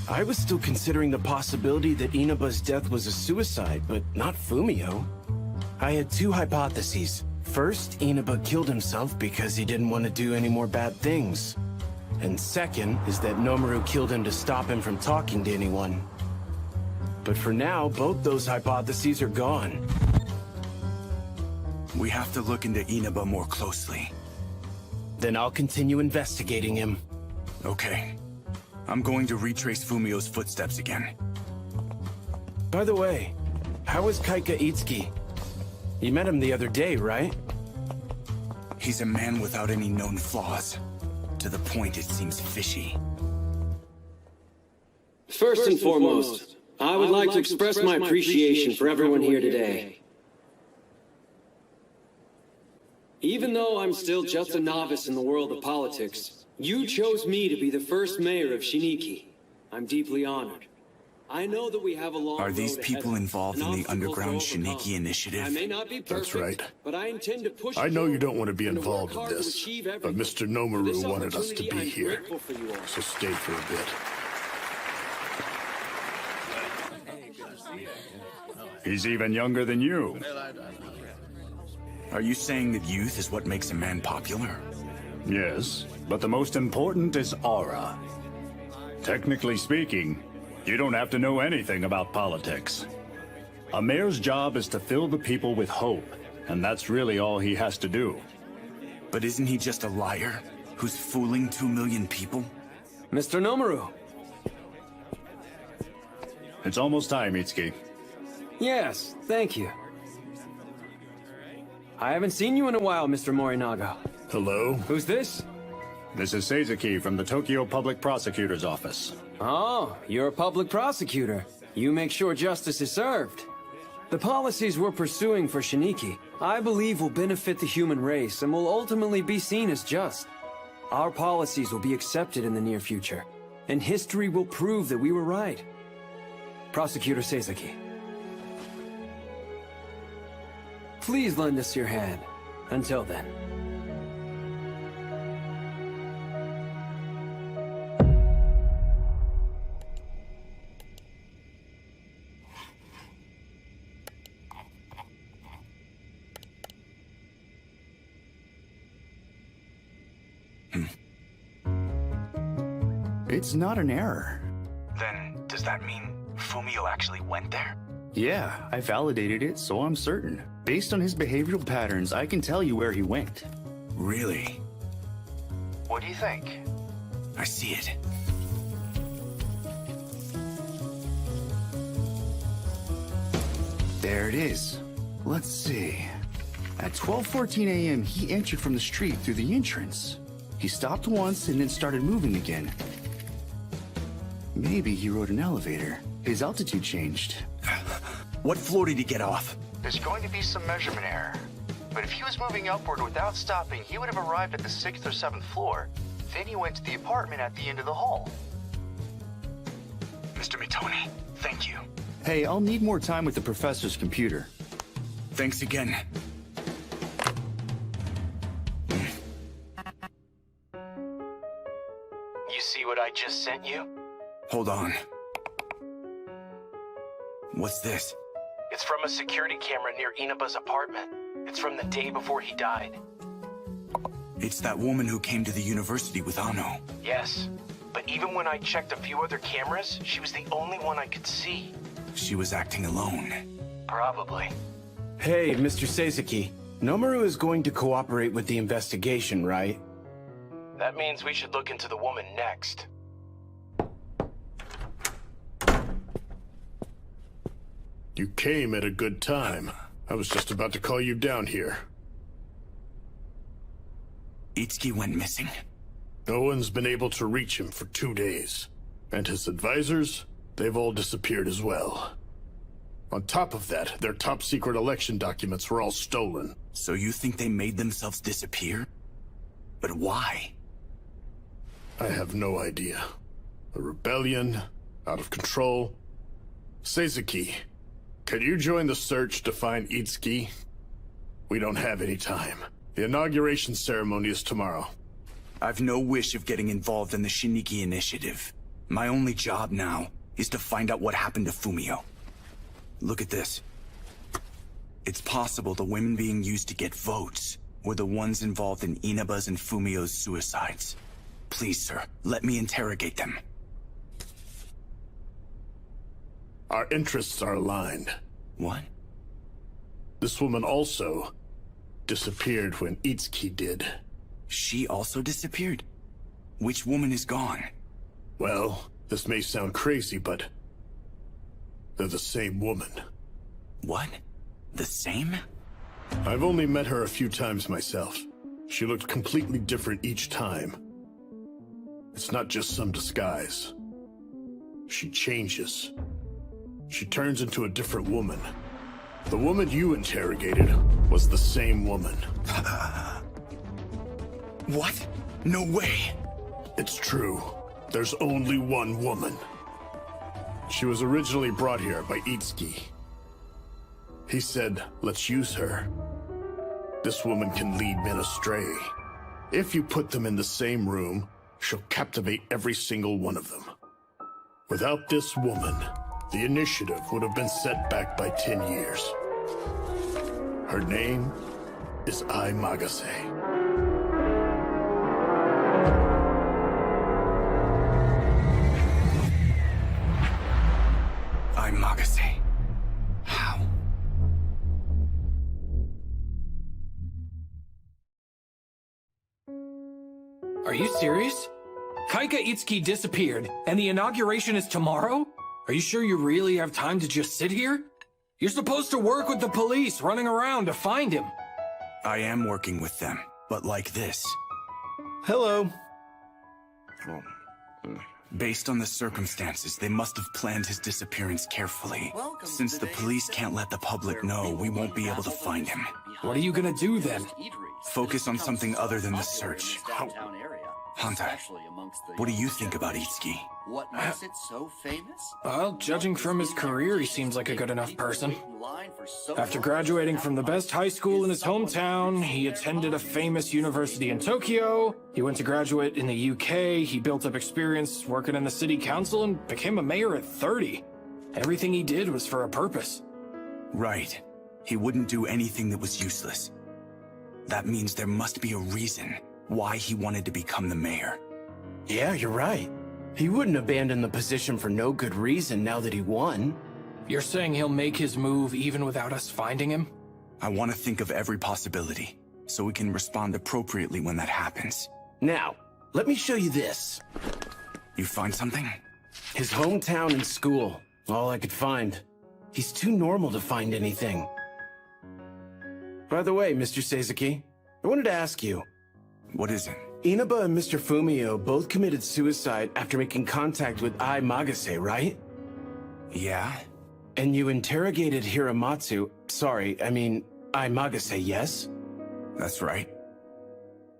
I was still considering the possibility that Inaba's death was a suicide, but not Fumio. I had two hypotheses. First, Inaba killed himself because he didn't want to do any more bad things. And second is that Nomaru killed him to stop him from talking to anyone. But for now, both those hypotheses are gone. We have to look into Inaba more closely. Then I'll continue investigating him. Okay. I'm going to retrace Fumio's footsteps again. By the way, how is Kaika Itsuki? You met him the other day, right? He's a man without any known flaws. To the point it seems fishy. First and foremost, I would like to express my appreciation for everyone here today. Even though I'm still just a novice in the world of politics, you chose me to be the first mayor of Shiniki. I'm deeply honored. I know that we have a long Are these road people ahead, involved and in the obstacles to underground overcome. Shiniki initiative? I may not be perfect, That's right. but I intend to push I know you don't forward want to be and involved work in hard to this, achieve but everything. Mr. For Nomaru this wanted us to opportunity, be I'm here. grateful for you all. So stay for a bit. He's even younger than you. Are you saying that youth is what makes a man popular? Yes, but the most important is aura. Technically speaking, you don't have to know anything about politics. A mayor's job is to fill the people with hope, and that's really all he has to do. But isn't he just a liar who's fooling 2 million people? Mr. Nomaru. It's almost time, Itsuki. Yes, thank you. I haven't seen you in a while, Mr. Morinaga. Hello? Who's this? This is Seizuki from the Tokyo Public Prosecutor's Office. Oh, you're a public prosecutor. You make sure justice is served. The policies we're pursuing for Shiniki, I believe, will benefit the human race and will ultimately be seen as just. Our policies will be accepted in the near future, and history will prove that we were right. Prosecutor Seizuki. Please lend us your hand. Until then. It's not an error. Then, does that mean Fumio actually went there? Yeah, I validated it, so I'm certain. Based on his behavioral patterns, I can tell you where he went. Really? What do you think? I see it. There it is. Let's see. At 12:14 a.m., he entered from the street through the entrance. He stopped once and then started moving again. Maybe he rode an elevator. His altitude changed. What floor did he get off? There's going to be some measurement error. But if he was moving upward without stopping, he would have arrived at the 6th or 7th floor. Then he went to the apartment at the end of the hall. Mr. Mitoni, thank you. Hey, I'll need more time with the professor's computer. Thanks again. You see what I just sent you? Hold on. What's this? It's from a security camera near Inaba's apartment. It's from the day before he died. It's that woman who came to the university with Ano. Yes, but even when I checked a few other cameras, she was the only one I could see. She was acting alone. Probably. Hey, Mr. Seizuki. Nomaru is going to cooperate with the investigation, right? That means we should look into the woman next. You came at a good time. I was just about to call you down here. Itsuki went missing. No one's been able to reach him for 2 days. And his advisors, they've all disappeared as well. On top of that, their top-secret election documents were all stolen. So you think they made themselves disappear? But why? I have no idea. A rebellion, Out of control. Seizuki, could you join the search to find Itsuki? We don't have any time. The inauguration ceremony is tomorrow. I've no wish of getting involved in the Shiniki Initiative. My only job now is to find out what happened to Fumio. Look at this. It's possible the women being used to get votes were the ones involved in Inaba's and Fumio's suicides. Please, sir, let me interrogate them. Our interests are aligned. What? This woman also disappeared when Itsuki did. She also disappeared? Which woman is gone? Well, this may sound crazy, but they're the same woman. What? The same? I've only met her a few times myself. She looked completely different each time. It's not just some disguise. She changes. She turns into a different woman. The woman you interrogated was the same woman. What? No way! It's true. There's only one woman. She was originally brought here by Itsuki. He said, let's use her. This woman can lead men astray. If you put them in the same room, she'll captivate every single one of them. Without this woman, the initiative would have been set back by 10 years. Her name is Ai Magase. Ai Magase. How? Are you serious? Kaika Itsuki disappeared, and the inauguration is tomorrow? Are you sure you really have time to just sit here? You're supposed to work with the police, running around to find him. I am working with them, but like this. Hello. Based on the circumstances, they must have planned his disappearance carefully. Since the police can't let the public know, we won't be able to find him. What are you gonna do then? Focus on something other than the search. Hunter, what do you think about Itsuki? What makes it so famous? Well, judging from his career, he seems like a good enough person. After graduating from the best high school in his hometown, he attended a famous university in Tokyo. He went to graduate in the UK. He built up experience working in the city council and became a mayor at 30. Everything he did was for a purpose. Right. He wouldn't do anything that was useless. That means there must be a reason why he wanted to become the mayor. Yeah, you're right. He wouldn't abandon the position for no good reason now that he won. You're saying he'll make his move even without us finding him? I want to think of every possibility, so we can respond appropriately when that happens. Now, let me show you this. You find something? His hometown and school. All I could find. He's too normal to find anything. By the way, Mr. Seizuki, I wanted to ask you. What is it? Inaba and Mr. Fumio both committed suicide after making contact with Ai Magase, right? Yeah? And you interrogated Hiramatsu, Ai Magase, yes? That's right.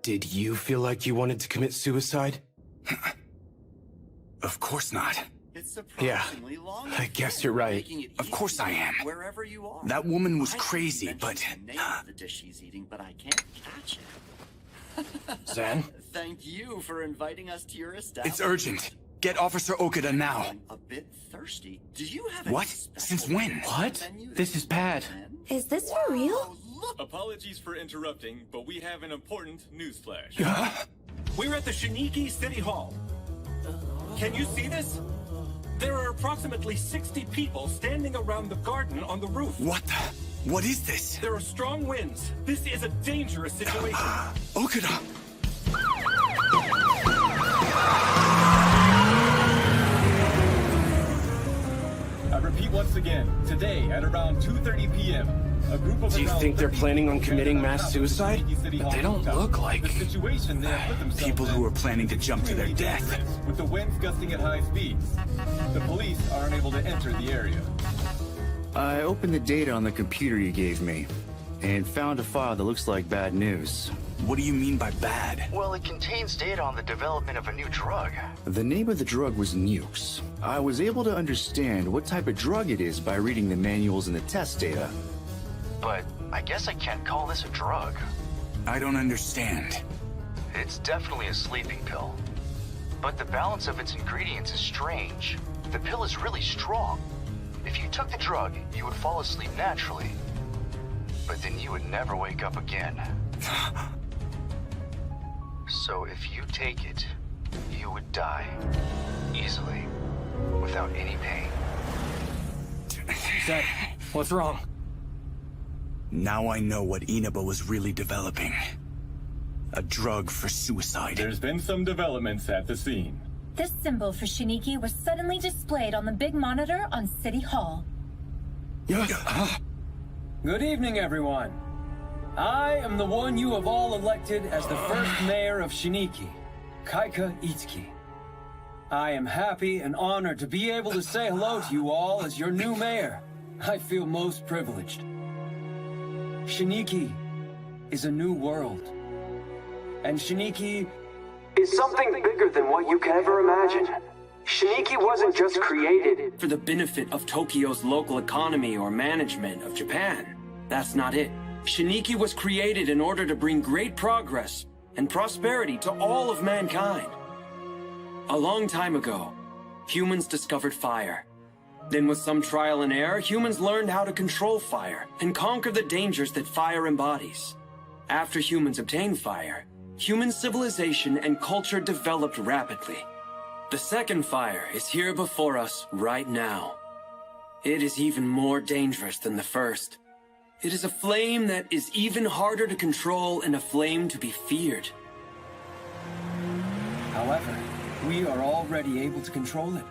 Did you feel like you wanted to commit suicide? Of course not. Yeah, I guess you're right. Of course I am. Wherever you are. That woman was crazy, but... The name of the dish she's eating, but I can't catch it. Zen? Thank you for inviting us to your establishment. It's urgent. Get Officer Okada now. I'm a bit thirsty. Do you have What? Since when? What? This is bad. Is this for real? Apologies for interrupting, but we have an important newsflash. We're at the Shiniki City Hall. Can you see this? There are approximately 60 people standing around the garden on the roof. What the? What is this? There are strong winds. This is a dangerous situation. Okada! I repeat once again, today at around 2:30 p.m., a group of Do you think they're planning on committing mass suicide? But they don't look like... people who are planning to jump to their death. With the winds gusting at high speeds, the police are unable to enter the area. I opened the data on the computer you gave me, and found a file that looks like bad news. What do you mean by bad? Well, it contains data on the development of a new drug. The name of the drug was Nukes. I was able to understand what type of drug it is by reading the manuals and the test data. But I guess I can't call this a drug. I don't understand. It's definitely a sleeping pill. But the balance of its ingredients is strange. The pill is really strong. If you took the drug, you would fall asleep naturally. But then you would never wake up again. So if you take it, you would die. Easily. Without any pain. Zed, what's wrong? Now I know what Inaba was really developing. A drug for suicide. There's been some developments at the scene. This symbol for Shiniki was suddenly displayed on the big monitor on City Hall. Good evening, everyone. I am the one you have all elected as the first mayor of Shiniki, Kaika Itsuki. I am happy and honored to be able to say hello to you all as your new mayor. I feel most privileged. Shiniki is a new world. And Shiniki is something bigger than what you can ever imagine. Shiniki wasn't just created for the benefit of Tokyo's local economy or management of Japan. That's not it. Shiniki was created in order to bring great progress and prosperity to all of mankind. A long time ago, humans discovered fire. Then with some trial and error, humans learned how to control fire and conquer the dangers that fire embodies. After humans obtained fire, human civilization and culture developed rapidly. The second fire is here before us right now. It is even more dangerous than the first. It is a flame that is even harder to control and a flame to be feared. However, we are already able to control it.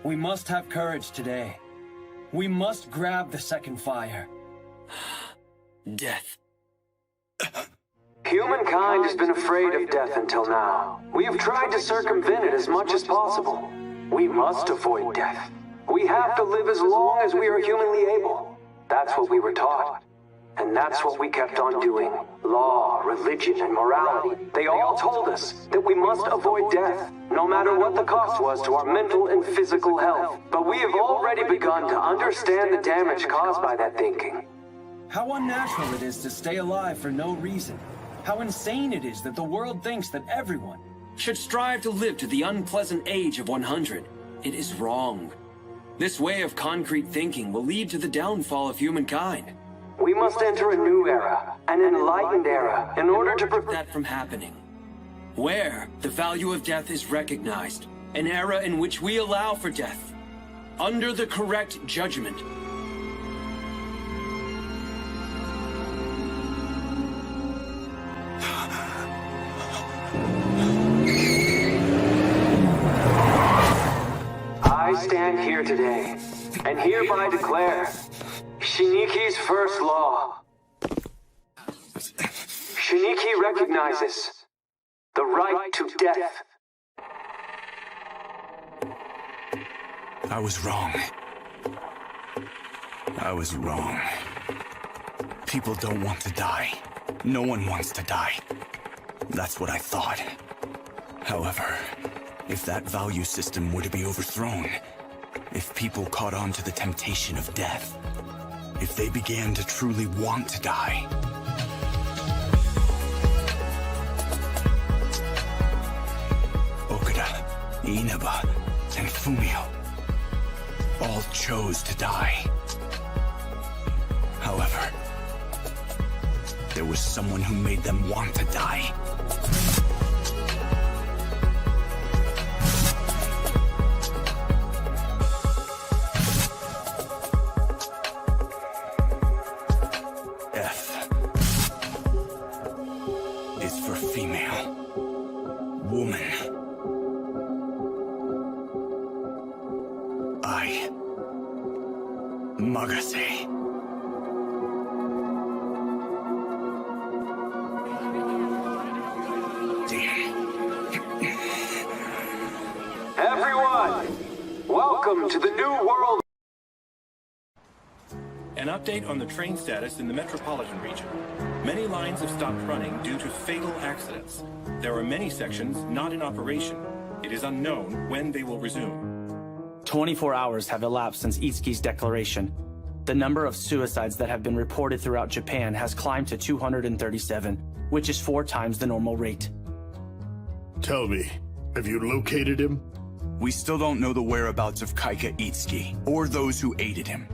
We must have courage today. We must grab the second fire. Death. Humankind has been afraid of death until now. We have tried to circumvent it as much as possible. We must avoid death. We have to live as long as we are humanly able. That's what we were taught. And that's what we kept on doing. Law, religion, and morality. They all told us that we must avoid death, no matter what the cost was to our mental and physical health. But we have already begun to understand the damage caused by that thinking. How unnatural it is to stay alive for no reason. How insane it is that the world thinks that everyone should strive to live to the unpleasant age of 100. It is wrong. This way of concrete thinking will lead to the downfall of humankind. We must enter a new era, an enlightened era, in order to prevent that from happening. Where the value of death is recognized, an era in which we allow for death, under the correct judgment. I stand here today, and hereby declare Shiniki's first law. Shiniki recognizes the right to death. I was wrong. I was wrong. People don't want to die. No one wants to die. That's what I thought. However, if that value system were to be overthrown, if people caught on to the temptation of death, if they began to truly want to die, Okuda, Inaba, and Fumio all chose to die. However, there was someone who made them want to die. F is for female. Woman. I. Magase. Everyone, welcome to the new world. An update on the train status in the metropolitan region. Many lines have stopped running due to fatal accidents. There are many sections not in operation. It is unknown when they will resume. 24 hours have elapsed since Itsuki's declaration. The number of suicides that have been reported throughout Japan has climbed to 237, which is 4 times the normal rate. Tell me, have you located him? We still don't know the whereabouts of Kaika Itsuki, or those who aided him.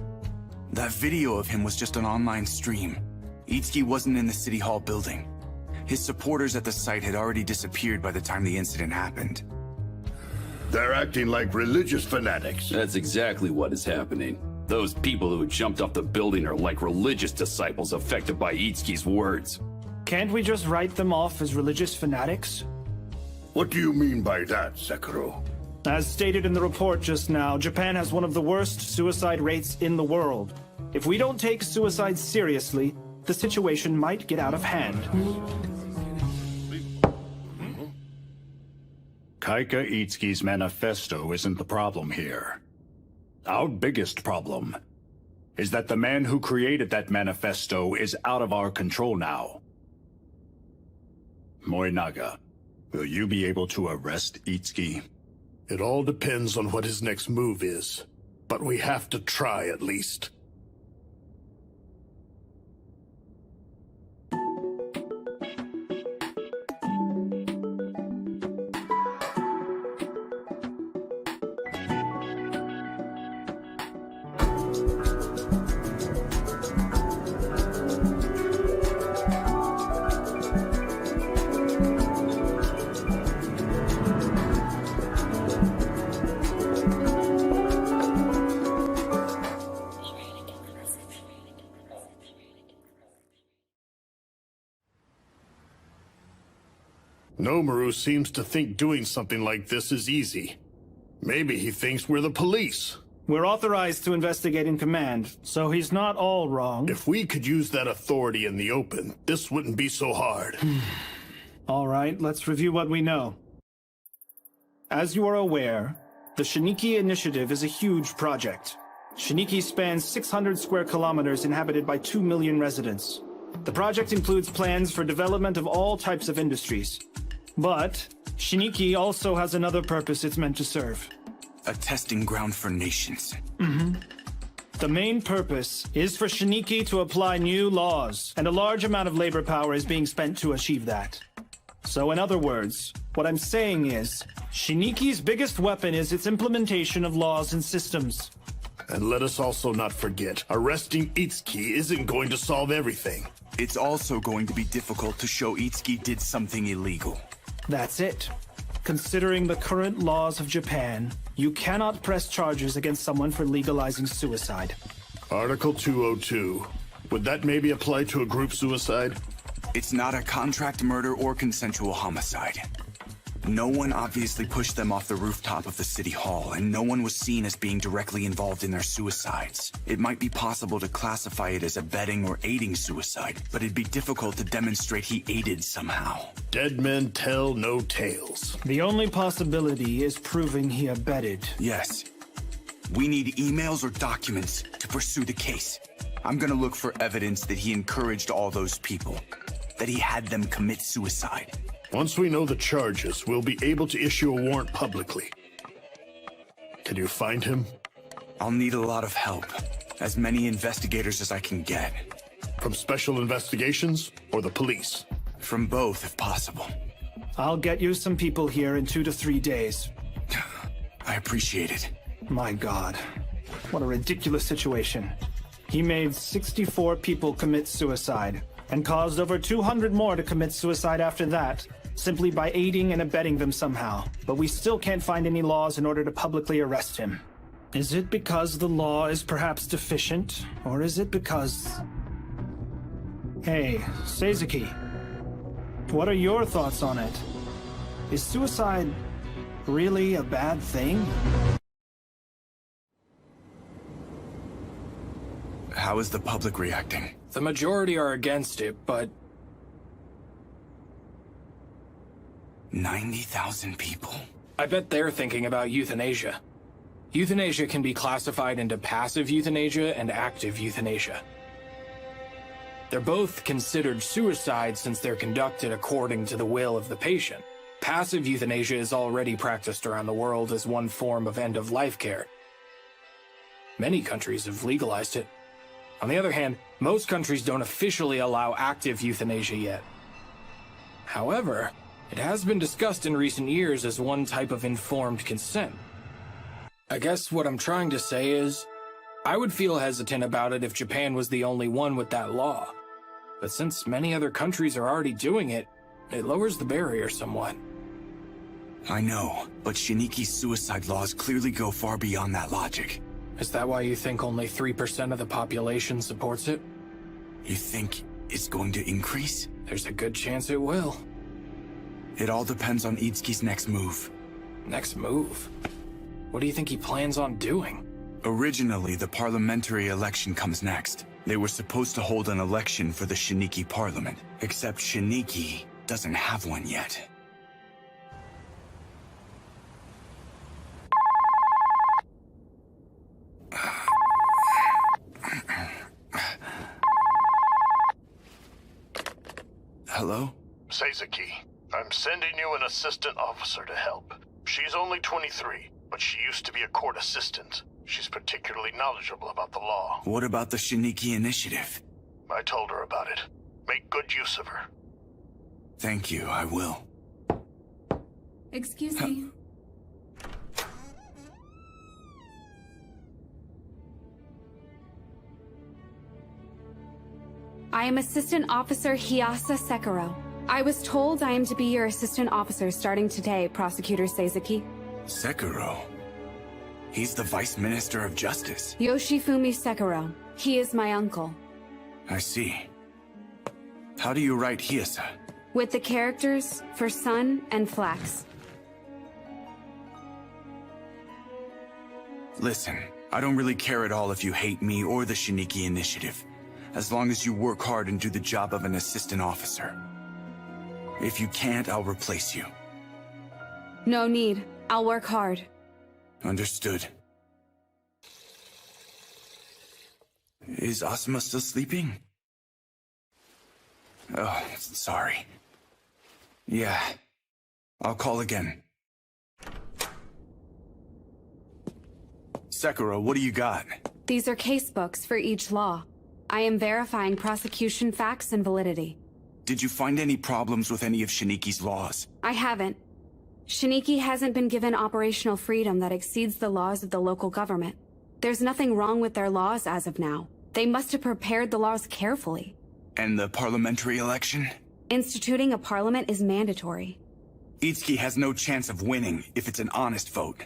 That video of him was just an online stream. Itsuki wasn't in the City Hall building. His supporters at the site had already disappeared by the time the incident happened. They're acting like religious fanatics. That's exactly what is happening. Those people who jumped off the building are like religious disciples affected by Itsuki's words. Can't we just write them off as religious fanatics? What do you mean by that, Sekiro? As stated in the report just now, Japan has one of the worst suicide rates in the world. If we don't take suicide seriously, the situation might get out of hand. Kaika Itsuki's manifesto isn't the problem here. Our biggest problem is that the man who created that manifesto is out of our control now. Morinaga, will you be able to arrest Itsuki? It all depends on what his next move is, but we have to try at least. Nomaru seems to think doing something like this is easy. Maybe he thinks we're the police. We're authorized to investigate in command, so he's not all wrong. If we could use that authority in the open, this wouldn't be so hard. All right, let's review what we know. As you are aware, the Shiniki Initiative is a huge project. Shiniki spans 600 square kilometers inhabited by 2 million residents. The project includes plans for development of all types of industries. But Shiniki also has another purpose it's meant to serve. A testing ground for nations. The main purpose is for Shiniki to apply new laws, and a large amount of labor power is being spent to achieve that. So in other words, what I'm saying is, Shiniki's biggest weapon is its implementation of laws and systems. And let us also not forget, arresting Itsuki isn't going to solve everything. It's also going to be difficult to show Itsuki did something illegal. That's it. Considering the current laws of Japan, you cannot press charges against someone for legalizing suicide. Article 202. Would that maybe apply to a group suicide? It's not a contract murder or consensual homicide. No one obviously pushed them off the rooftop of the City Hall, and no one was seen as being directly involved in their suicides. It might be possible to classify it as abetting or aiding suicide, but it'd be difficult to demonstrate he aided somehow. Dead men tell no tales. The only possibility is proving he abetted. Yes. We need emails or documents to pursue the case. I'm gonna look for evidence that he encouraged all those people, that he had them commit suicide. Once we know the charges, we'll be able to issue a warrant publicly. Can you find him? I'll need a lot of help. As many investigators as I can get. From Special Investigations or the police? From both, if possible. I'll get you some people here in 2 to 3 days. I appreciate it. My God. What a ridiculous situation. He made 64 people commit suicide, and caused over 200 more to commit suicide after that, simply by aiding and abetting them somehow. But we still can't find any laws in order to publicly arrest him. Is it because the law is perhaps deficient, or is it because... Hey, Seizuki. What are your thoughts on it? Is suicide really a bad thing? How is the public reacting? The majority are against it, but... 90,000 people. I bet they're thinking about euthanasia. Euthanasia can be classified into passive euthanasia and active euthanasia. They're both considered suicide since they're conducted according to the will of the patient. Passive euthanasia is already practiced around the world as one form of end-of-life care. Many countries have legalized it. On the other hand, most countries don't officially allow active euthanasia yet. However, it has been discussed in recent years as one type of informed consent. I guess what I'm trying to say is, I would feel hesitant about it if Japan was the only one with that law. But since many other countries are already doing it, it lowers the barrier somewhat. I know, but Shiniki's suicide laws clearly go far beyond that logic. Is that why you think only 3% of the population supports it? You think it's going to increase? There's a good chance it will. It all depends on Itsuki's next move. Next move? What do you think he plans on doing? Originally, the parliamentary election comes next. They were supposed to hold an election for the Shiniki parliament, except Shiniki doesn't have one yet. Hello? Seizuki, I'm sending you an assistant officer to help. She's only 23, but she used to be a court assistant. She's particularly knowledgeable about the law. What about the Shiniki Initiative? I told her about it. Make good use of her. Thank you, I will. Excuse me. I am Assistant Officer Hiyasa Sekiro. I was told I am to be your assistant officer starting today, Prosecutor Seizuki. Sekiro? He's the Vice Minister of Justice. Yoshifumi Sekiro. He is my uncle. I see. How do you write Hiyasa? With the characters for sun and flax. Listen, I don't really care at all if you hate me or the Shiniki Initiative, as long as you work hard and do the job of an assistant officer. If you can't, I'll replace you. No need. I'll work hard. Understood. Is Asuma still sleeping? Oh, sorry. Yeah. I'll call again. Sekiro, what do you got? These are case books for each law. I am verifying prosecution facts and validity. Did you find any problems with any of Shiniki's laws? I haven't. Shiniki hasn't been given operational freedom that exceeds the laws of the local government. There's nothing wrong with their laws as of now. They must have prepared the laws carefully. And the parliamentary election? Instituting a parliament is mandatory. Itsuki has no chance of winning if it's an honest vote.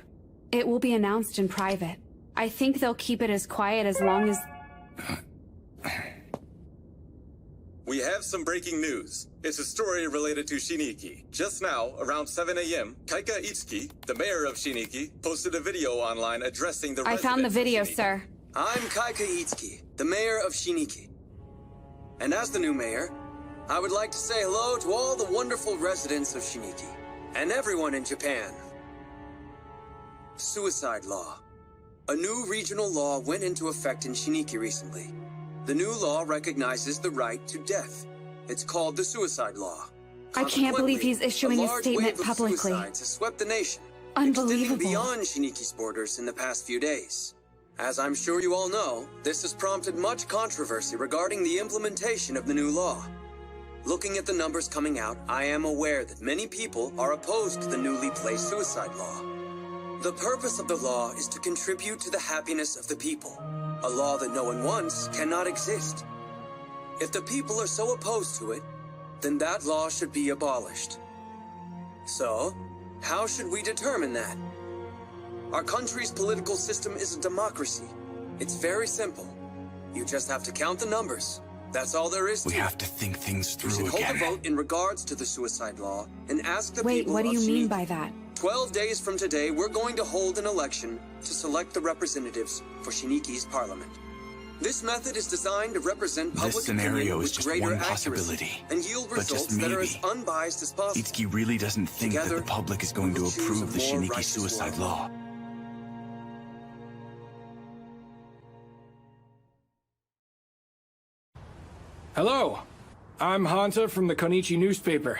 It will be announced in private. I think they'll keep it as quiet as long as... We have some breaking news. It's a story related to Shiniki. Just now, around 7 a.m., Kaika Itsuki, the mayor of Shiniki, posted a video online addressing the I found the video, sir. I'm Kaika Itsuki, the mayor of Shiniki. And as the new mayor, I would like to say hello to all the wonderful residents of Shiniki, and everyone in Japan. Suicide law. A new regional law went into effect in Shiniki recently. The new law recognizes the right to death. It's called the suicide law. I can't believe he's issuing a statement publicly. publicly. Suicides has swept the nation, Unbelievable. extending beyond Shiniki's borders in the past few days. As I'm sure you all know, this has prompted much controversy regarding the implementation of the new law. Looking at the numbers coming out, I am aware that many people are opposed to the newly placed suicide law. The purpose of the law is to contribute to the happiness of the people. A law that no one wants cannot exist. If the people are so opposed to it, then that law should be abolished. So, how should we determine that? Our country's political system is a democracy. It's very simple. You just have to count the numbers. That's all there is to it. We have to think things through We should again. hold a vote in regards to the suicide law and ask the Wait, people what do of you mean Shiniki. by that? 12 days from today, we're going to hold an election to select the representatives for Shiniki's parliament. This method is designed to represent public This scenario opinion is with just greater one accuracy possibility. and yield But just results that are as maybe, unbiased as possible. Itsuki really doesn't think that Together, the public is going to we will choose approve a the more Shiniki righteous suicide world. law. Hello. I'm Hanta from the Konichi newspaper.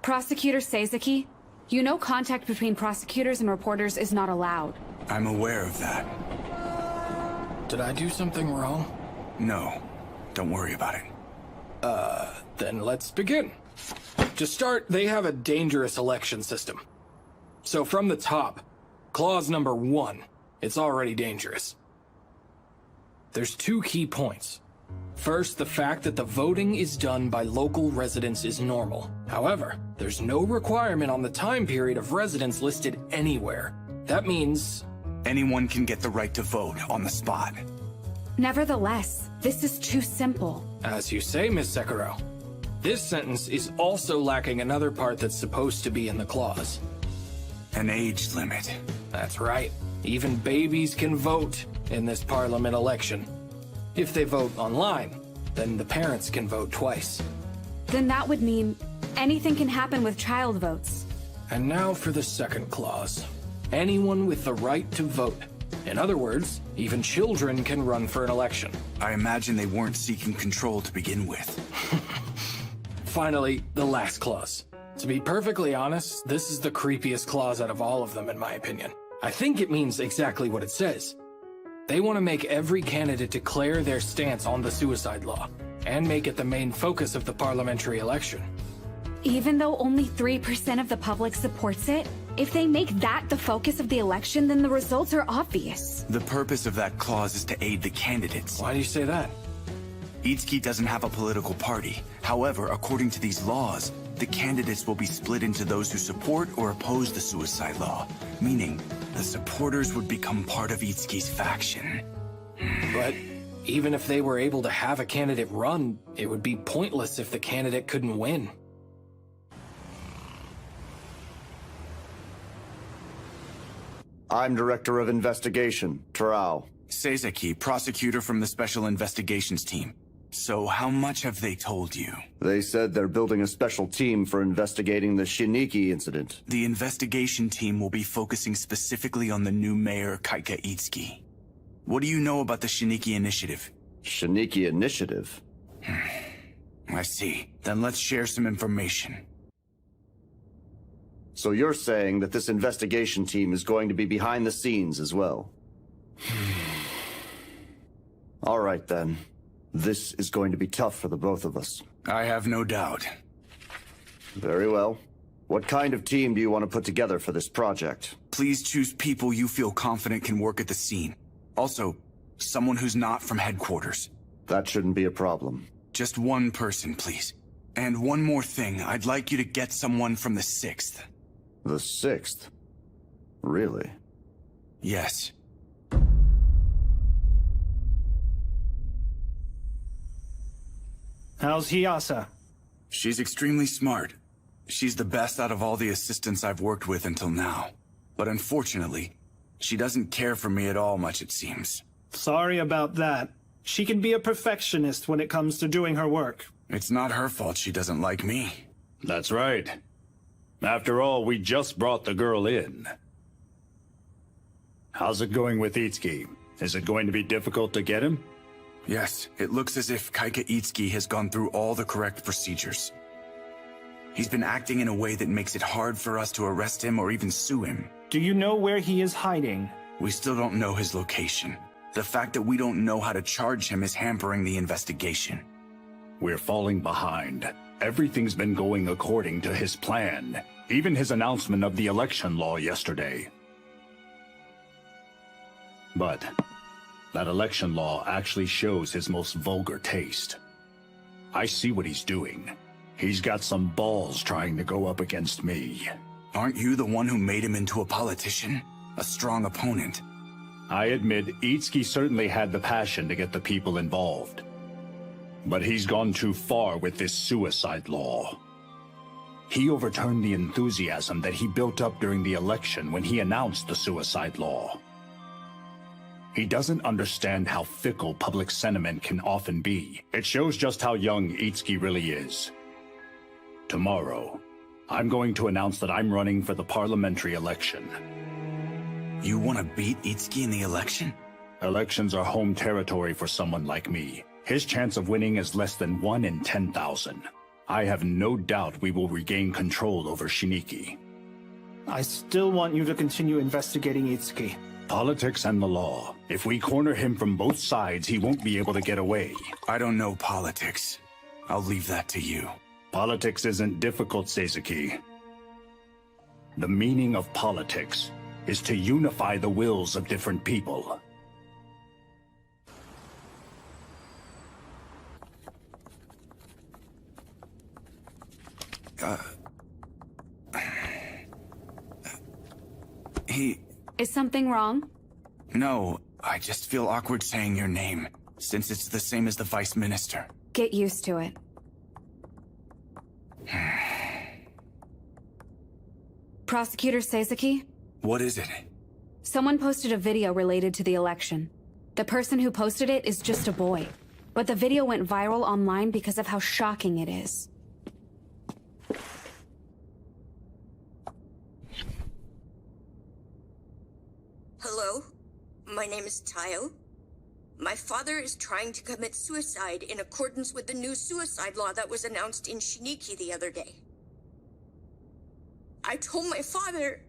Prosecutor Seizaki, you know contact between prosecutors and reporters is not allowed. I'm aware of that. Did I do something wrong? No. Don't worry about it. Then let's begin. To start, they have a dangerous election system. So from the top, clause number 1, it's already dangerous. There's 2 key points. First, the fact that the voting is done by local residents is normal. However, there's no requirement on the time period of residence listed anywhere. That means anyone can get the right to vote on the spot. Nevertheless, this is too simple. As you say, Miss Sekiro. This sentence is also lacking another part that's supposed to be in the clause. An age limit. That's right. Even babies can vote in this parliament election. If they vote online, then the parents can vote twice. Then that would mean anything can happen with child votes. And now for the second clause. Anyone with the right to vote. In other words, even children can run for an election. I imagine they weren't seeking control to begin with. Finally, the last clause. To be perfectly honest, this is the creepiest clause out of all of them, in my opinion. I think it means exactly what it says. They want to make every candidate declare their stance on the suicide law, and make it the main focus of the parliamentary election. Even though only 3% of the public supports it, if they make that the focus of the election, then the results are obvious. The purpose of that clause is to aid the candidates. Why do you say that? Itsuki doesn't have a political party. However, according to these laws, the candidates will be split into those who support or oppose the suicide law, meaning the supporters would become part of Itsuki's faction. But even if they were able to have a candidate run, it would be pointless if the candidate couldn't win. I'm Director of Investigation, Terao. Seizaki, prosecutor from the Special Investigations Team. So how much have they told you? They said they're building a special team for investigating the Shiniki incident. The investigation team will be focusing specifically on the new mayor, Kaika Itsuki. What do you know about the Shiniki Initiative? Shiniki Initiative? I see. Then let's share some information. So you're saying that this investigation team is going to be behind the scenes as well? All right then. This is going to be tough for the both of us. I have no doubt. Very well. What kind of team do you want to put together for this project? Please choose people you feel confident can work at the scene. Also, someone who's not from headquarters. That shouldn't be a problem. Just one person, please. And one more thing, I'd like you to get someone from the 6th. The 6th? Really? Yes. How's Hiyasa? She's extremely smart. She's the best out of all the assistants I've worked with until now. But unfortunately, she doesn't care for me at all much, it seems. Sorry about that. She can be a perfectionist when it comes to doing her work. It's not her fault she doesn't like me. That's right. After all, we just brought the girl in. How's it going with Itsuki? Is it going to be difficult to get him? Yes, it looks as if Kaika Itsuki has gone through all the correct procedures. He's been acting in a way that makes it hard for us to arrest him or even sue him. Do you know where he is hiding? We still don't know his location. The fact that we don't know how to charge him is hampering the investigation. We're falling behind. Everything's been going according to his plan. Even his announcement of the election law yesterday. But that election law actually shows his most vulgar taste. I see what he's doing. He's got some balls trying to go up against me. Aren't you the one who made him into a politician? A strong opponent? I admit, Itsuki certainly had the passion to get the people involved. But he's gone too far with this suicide law. He overturned the enthusiasm that he built up during the election when he announced the suicide law. He doesn't understand how fickle public sentiment can often be. It shows just how young Itsuki really is. Tomorrow, I'm going to announce that I'm running for the parliamentary election. You want to beat Itsuki in the election? Elections are home territory for someone like me. His chance of winning is less than 1 in 10,000. I have no doubt we will regain control over Shiniki. I still want you to continue investigating Itsuki. Politics and the law. If we corner him from both sides, he won't be able to get away. I don't know politics. I'll leave that to you. Politics isn't difficult, Seizuki. The meaning of politics is to unify the wills of different people. Is something wrong? No, I just feel awkward saying your name, since it's the same as the Vice Minister. Get used to it. Prosecutor Seizuki? What is it? Someone posted a video related to the election. The person who posted it is just a boy, but the video went viral online because of how shocking it is. Hello, my name is Tayo. My father is trying to commit suicide in accordance with the new suicide law that was announced in Shiniki the other day. I told my father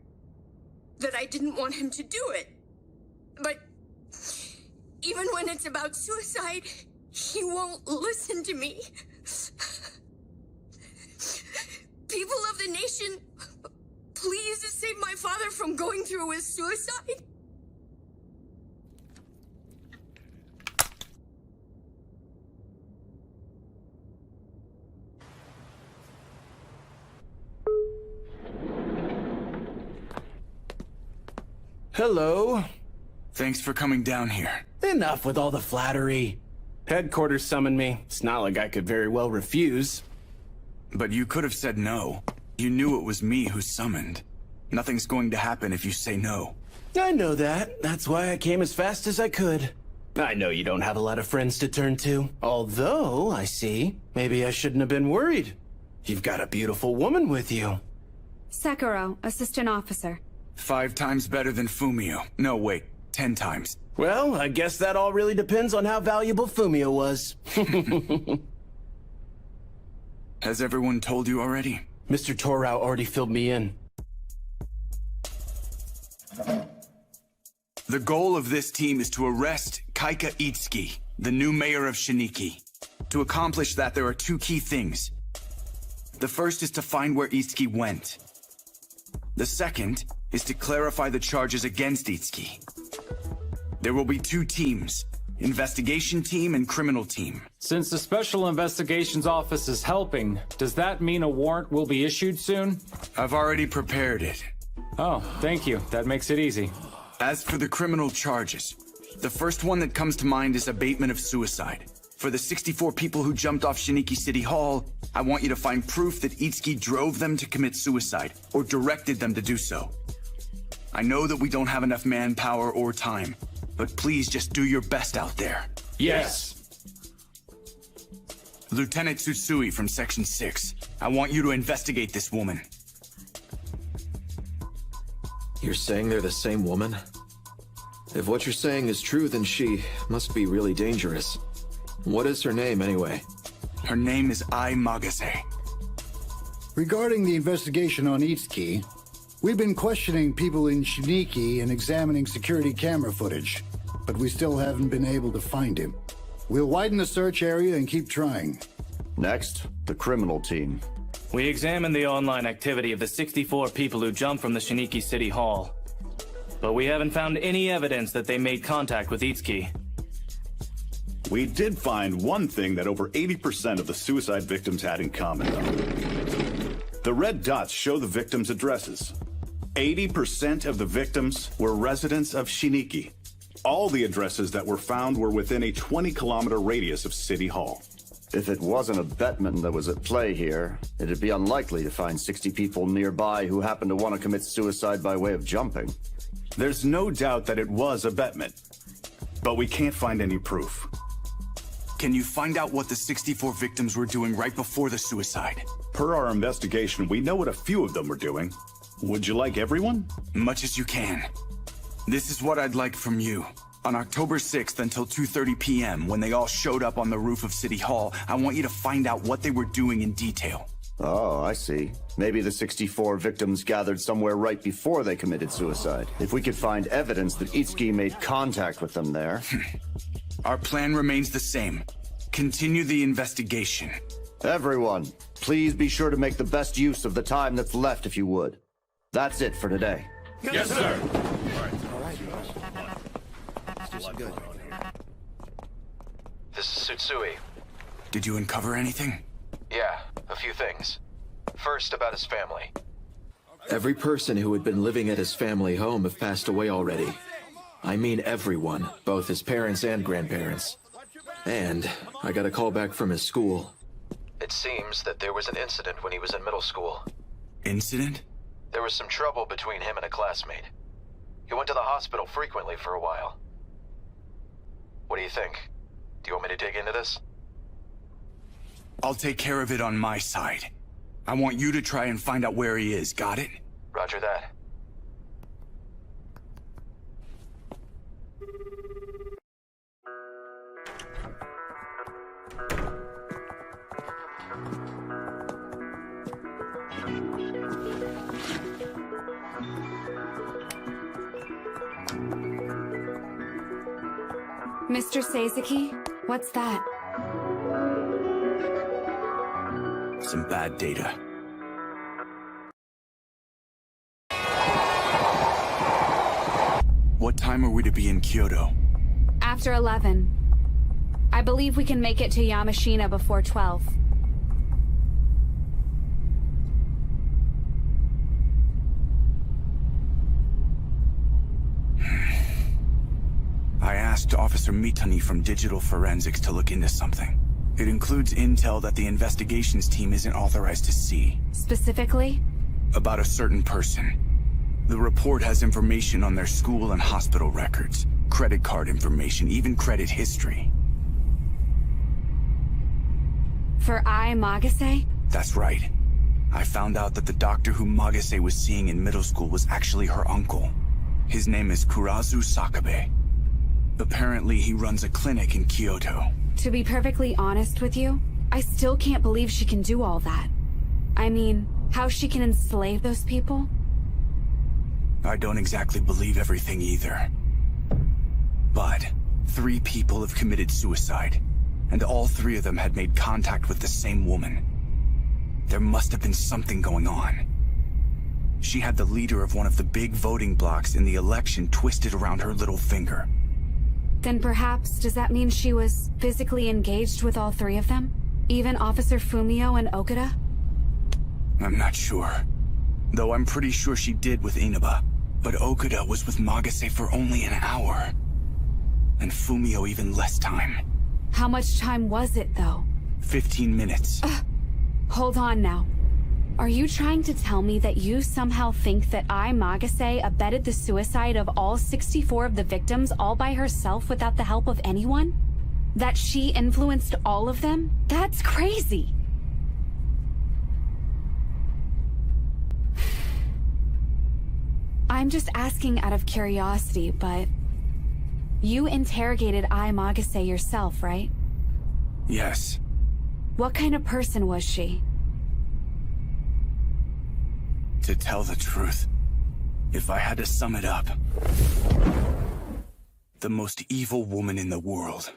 that I didn't want him to do it. But even when it's about suicide, he won't listen to me. People of the nation, please save my father from going through his suicide. Hello. Thanks for coming down here. Enough with all the flattery. Headquarters summoned me. It's not like I could very well refuse. But you could have said no. You knew it was me who summoned. Nothing's going to happen if you say no. I know that. That's why I came as fast as I could. I know you don't have a lot of friends to turn to. Although, I see, maybe I shouldn't have been worried. You've got a beautiful woman with you. Sekiro, assistant officer. 5 times better than Fumio. No, wait, 10 times. Well, I guess that all really depends on how valuable Fumio was. Has everyone told you already? Mr. Torao already filled me in. The goal of this team is to arrest Kaika Itsuki, the new mayor of Shiniki. To accomplish that, there are 2 key things. The first is to find where Itsuki went. The second is to clarify the charges against Itsuki. There will be 2 teams, investigation team and criminal team. Since the Special Investigations Office is helping, does that mean a warrant will be issued soon? I've already prepared it. Oh, thank you. That makes it easy. As for the criminal charges, the first one that comes to mind is abatement of suicide. For the 64 people who jumped off Shiniki City Hall, I want you to find proof that Itsuki drove them to commit suicide, or directed them to do so. I know that we don't have enough manpower or time, but please just do your best out there. Yes. Lieutenant Tsutsui from Section 6, I want you to investigate this woman. You're saying they're the same woman? If what you're saying is true, then she must be really dangerous. What is her name, anyway? Her name is Ai Magase. Regarding the investigation on Itsuki, we've been questioning people in Shiniki and examining security camera footage, but we still haven't been able to find him. We'll widen the search area and keep trying. Next, the criminal team. We examined the online activity of the 64 people who jumped from the Shiniki City Hall, but we haven't found any evidence that they made contact with Itsuki. We did find one thing that over 80% of the suicide victims had in common, though. The red dots show the victims' addresses. 80% of the victims were residents of Shiniki. All the addresses that were found were within a 20-kilometer radius of City Hall. If it wasn't a Batman that was at play here, it'd be unlikely to find 60 people nearby who happen to want to commit suicide by way of jumping. There's no doubt that it was a Batman, but we can't find any proof. Can you find out what the 64 victims were doing right before the suicide? Per our investigation, we know what a few of them were doing. Would you like everyone? Much as you can. This is what I'd like from you. On October 6th until 2:30 p.m., when they all showed up on the roof of City Hall, I want you to find out what they were doing in detail. Oh, I see. Maybe the 64 victims gathered somewhere right before they committed suicide. If we could find evidence that Itsuki made contact with them there. Our plan remains the same. Continue the investigation. Everyone, please be sure to make the best use of the time that's left if you would. That's it for today. Yes, sir. This is Tsutsui. Did you uncover anything? Yeah, a few things. First, about his family. Every person who had been living at his family home have passed away already. I mean everyone, both his parents and grandparents. And I got a call back from his school. It seems that there was an incident when he was in middle school. Incident? There was some trouble between him and a classmate. He went to the hospital frequently for a while. What do you think? Do you want me to dig into this? I'll take care of it on my side. I want you to try and find out where he is, got it? Roger that. Mr. Sasaki, what's that? Some bad data. What time are we to be in Kyoto? After 11. I believe we can make it to Yamashina before 12. I asked Officer Mitani from Digital Forensics to look into something. It includes intel that the investigations team isn't authorized to see. Specifically? About a certain person. The report has information on their school and hospital records, credit card information, even credit history. For Ai Magase? That's right. I found out that the doctor who Magase was seeing in middle school was actually her uncle. His name is Kurazu Sakabe. Apparently, he runs a clinic in Kyoto. To be perfectly honest with you, I still can't believe she can do all that. I mean, how she can enslave those people? I don't exactly believe everything either. But 3 people have committed suicide, and all 3 of them had made contact with the same woman. There must have been something going on. She had the leader of one of the big voting blocks in the election twisted around her little finger. Then perhaps, does that mean she was physically engaged with all 3 of them? Even Officer Fumio and Okuda? I'm not sure. Though I'm pretty sure she did with Inaba. But Okuda was with Magase for only an hour. And Fumio even less time. How much time was it, though? 15 minutes. Hold on now. Are you trying to tell me that you somehow think that Ai Magase abetted the suicide of all 64 of the victims all by herself without the help of anyone? That she influenced all of them? That's crazy! I'm just asking out of curiosity, but... You interrogated Ai Magase yourself, right? Yes. What kind of person was she? To tell the truth, if I had to sum it up, the most evil woman in the world.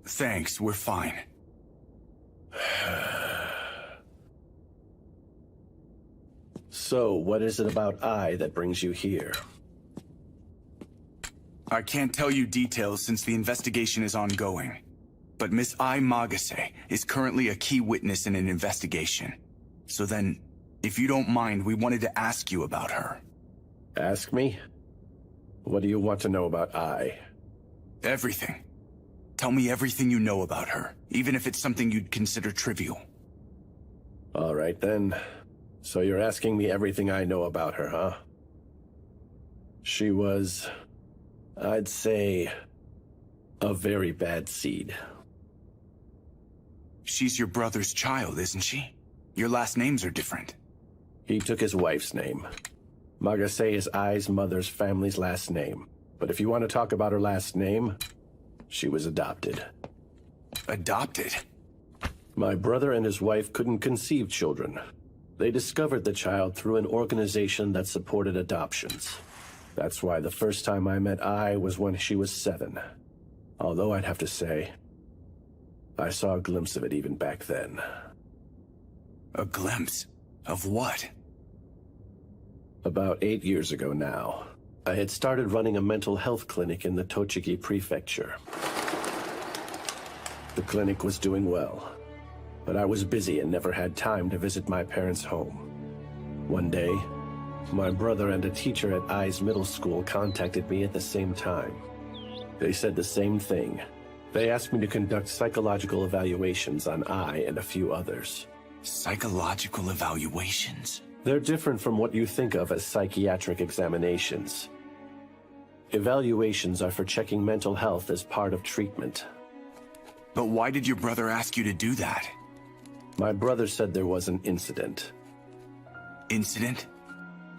Thanks, we're fine. So, what is it about I that brings you here? I can't tell you details since the investigation is ongoing. But Miss Ai Magase is currently a key witness in an investigation. So then, if you don't mind, we wanted to ask you about her. Ask me? What do you want to know about Ai? Everything. Tell me everything you know about her, even if it's something you'd consider trivial. All right then. So you're asking me everything I know about her, huh? She was, I'd say, a very bad seed. She's your brother's child, isn't she? Your last names are different. He took his wife's name. Magase is Ai's mother's family's last name. But if you want to talk about her last name, she was adopted. Adopted? My brother and his wife couldn't conceive children. They discovered the child through an organization that supported adoptions. That's why the first time I met Ai was when she was 7. Although I'd have to say, I saw a glimpse of it even back then. A glimpse? Of what? About 8 years ago now, I had started running a mental health clinic in the Tochigi Prefecture. The clinic was doing well, but I was busy and never had time to visit my parents' home. One day, my brother and a teacher at Ai's middle school contacted me at the same time. They said the same thing. They asked me to conduct psychological evaluations on Ai and a few others. Psychological evaluations? They're different from what you think of as psychiatric examinations. Evaluations are for checking mental health as part of treatment. But why did your brother ask you to do that? My brother said there was an incident. Incident?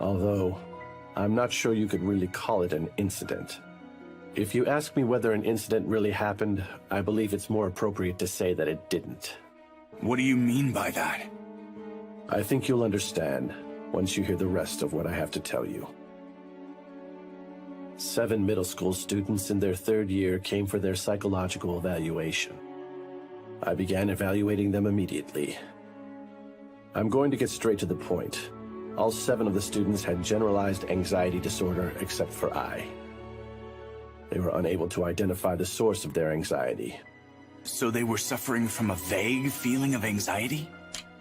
Although, I'm not sure you could really call it an incident. If you ask me whether an incident really happened, I believe it's more appropriate to say that it didn't. What do you mean by that? I think you'll understand once you hear the rest of what I have to tell you. 7 middle school students in their 3rd year came for their psychological evaluation. I began evaluating them immediately. I'm going to get straight to the point. All 7 of the students had generalized anxiety disorder except for Ai. They were unable to identify the source of their anxiety. So they were suffering from a vague feeling of anxiety?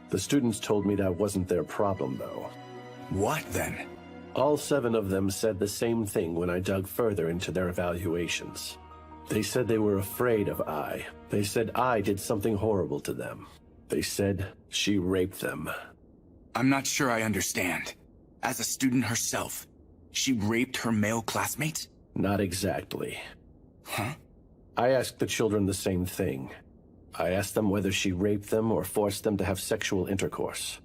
The students told me that wasn't their problem, though. What then? All 7 of them said the same thing when I dug further into their evaluations. They said they were afraid of Ai. They said Ai did something horrible to them. They said she raped them. I'm not sure I understand. As a student herself, she raped her male classmates? Not exactly. Huh? I asked the children the same thing. I asked them whether she raped them or forced them to have sexual intercourse.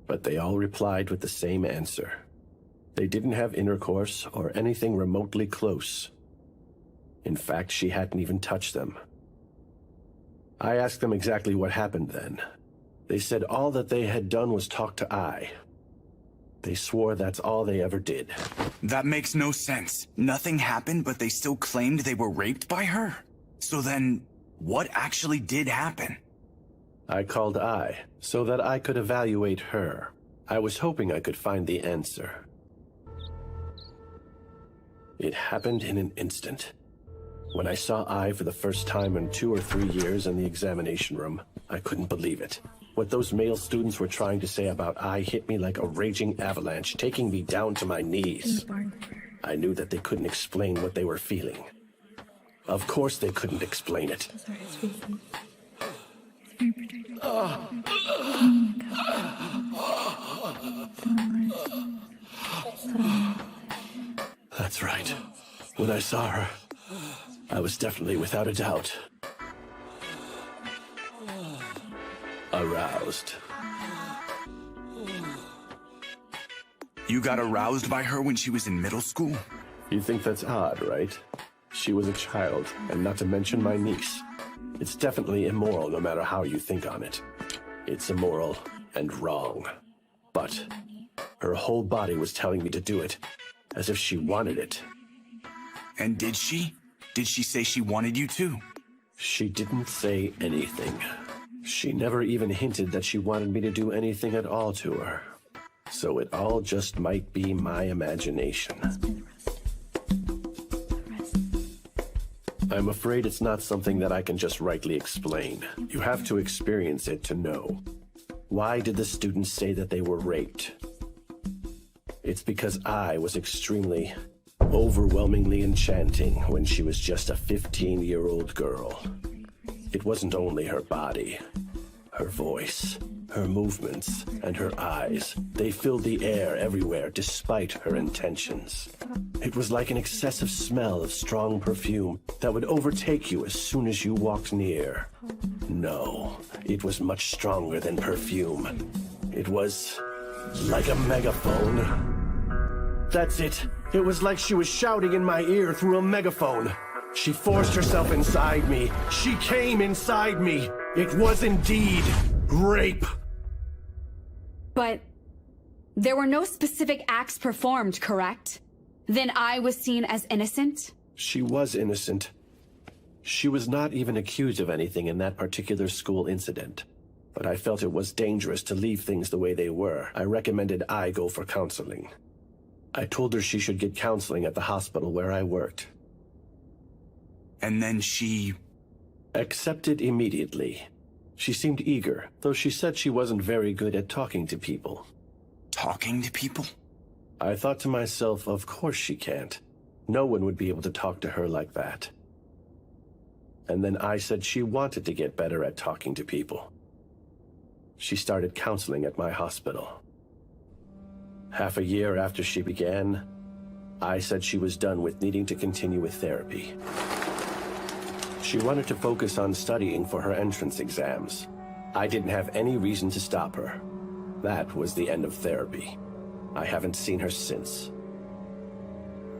But they all replied with the same answer. They didn't have intercourse or anything remotely close. In fact, she hadn't even touched them. I asked them exactly what happened then. They said all that they had done was talk to Ai. They swore that's all they ever did. That makes no sense. Nothing happened, but they still claimed they were raped by her? So then, what actually did happen? I called Ai so that I could evaluate her. I was hoping I could find the answer. It happened in an instant. When I saw Ai for the first time in 2 or 3 years in the examination room, I couldn't believe it. What those male students were trying to say about Ai hit me like a raging avalanche, taking me down to my knees. I knew that they couldn't explain what they were feeling. Of course they couldn't explain it. That's right. When I saw her, I was definitely without a doubt aroused. You got aroused by her when she was in middle school? You think that's odd, right? She was a child, and not to mention my niece. It's definitely immoral no matter how you think on it. It's immoral and wrong. But her whole body was telling me to do it, as if she wanted it. And did she? Did she say she wanted you to? She didn't say anything. She never even hinted that she wanted me to do anything at all to her. So it all just might be my imagination. I'm afraid it's not something that I can just rightly explain. You have to experience it to know. Why did the students say that they were raped? It's because I was extremely, overwhelmingly enchanting when she was just a 15-year-old girl. It wasn't only her body, her voice, her movements, and her eyes. They filled the air everywhere despite her intentions. It was like an excessive smell of strong perfume that would overtake you as soon as you walked near. No, it was much stronger than perfume. It was like a megaphone. That's it. It was like she was shouting in my ear through a megaphone. She forced herself inside me. She came inside me. It was indeed rape. But there were no specific acts performed, correct? Then I was seen as innocent? She was innocent. She was not even accused of anything in that particular school incident. But I felt it was dangerous to leave things the way they were. I recommended I go for counseling. I told her she should get counseling at the hospital where I worked. And then she... accepted immediately. She seemed eager, though she said she wasn't very good at talking to people. Talking to people? I thought to myself, of course she can't. No one would be able to talk to her like that. And then I said she wanted to get better at talking to people. She started counseling at my hospital. Half a year after she began, I said she was done with needing to continue with therapy. She wanted to focus on studying for her entrance exams. I didn't have any reason to stop her. That was the end of therapy. I haven't seen her since.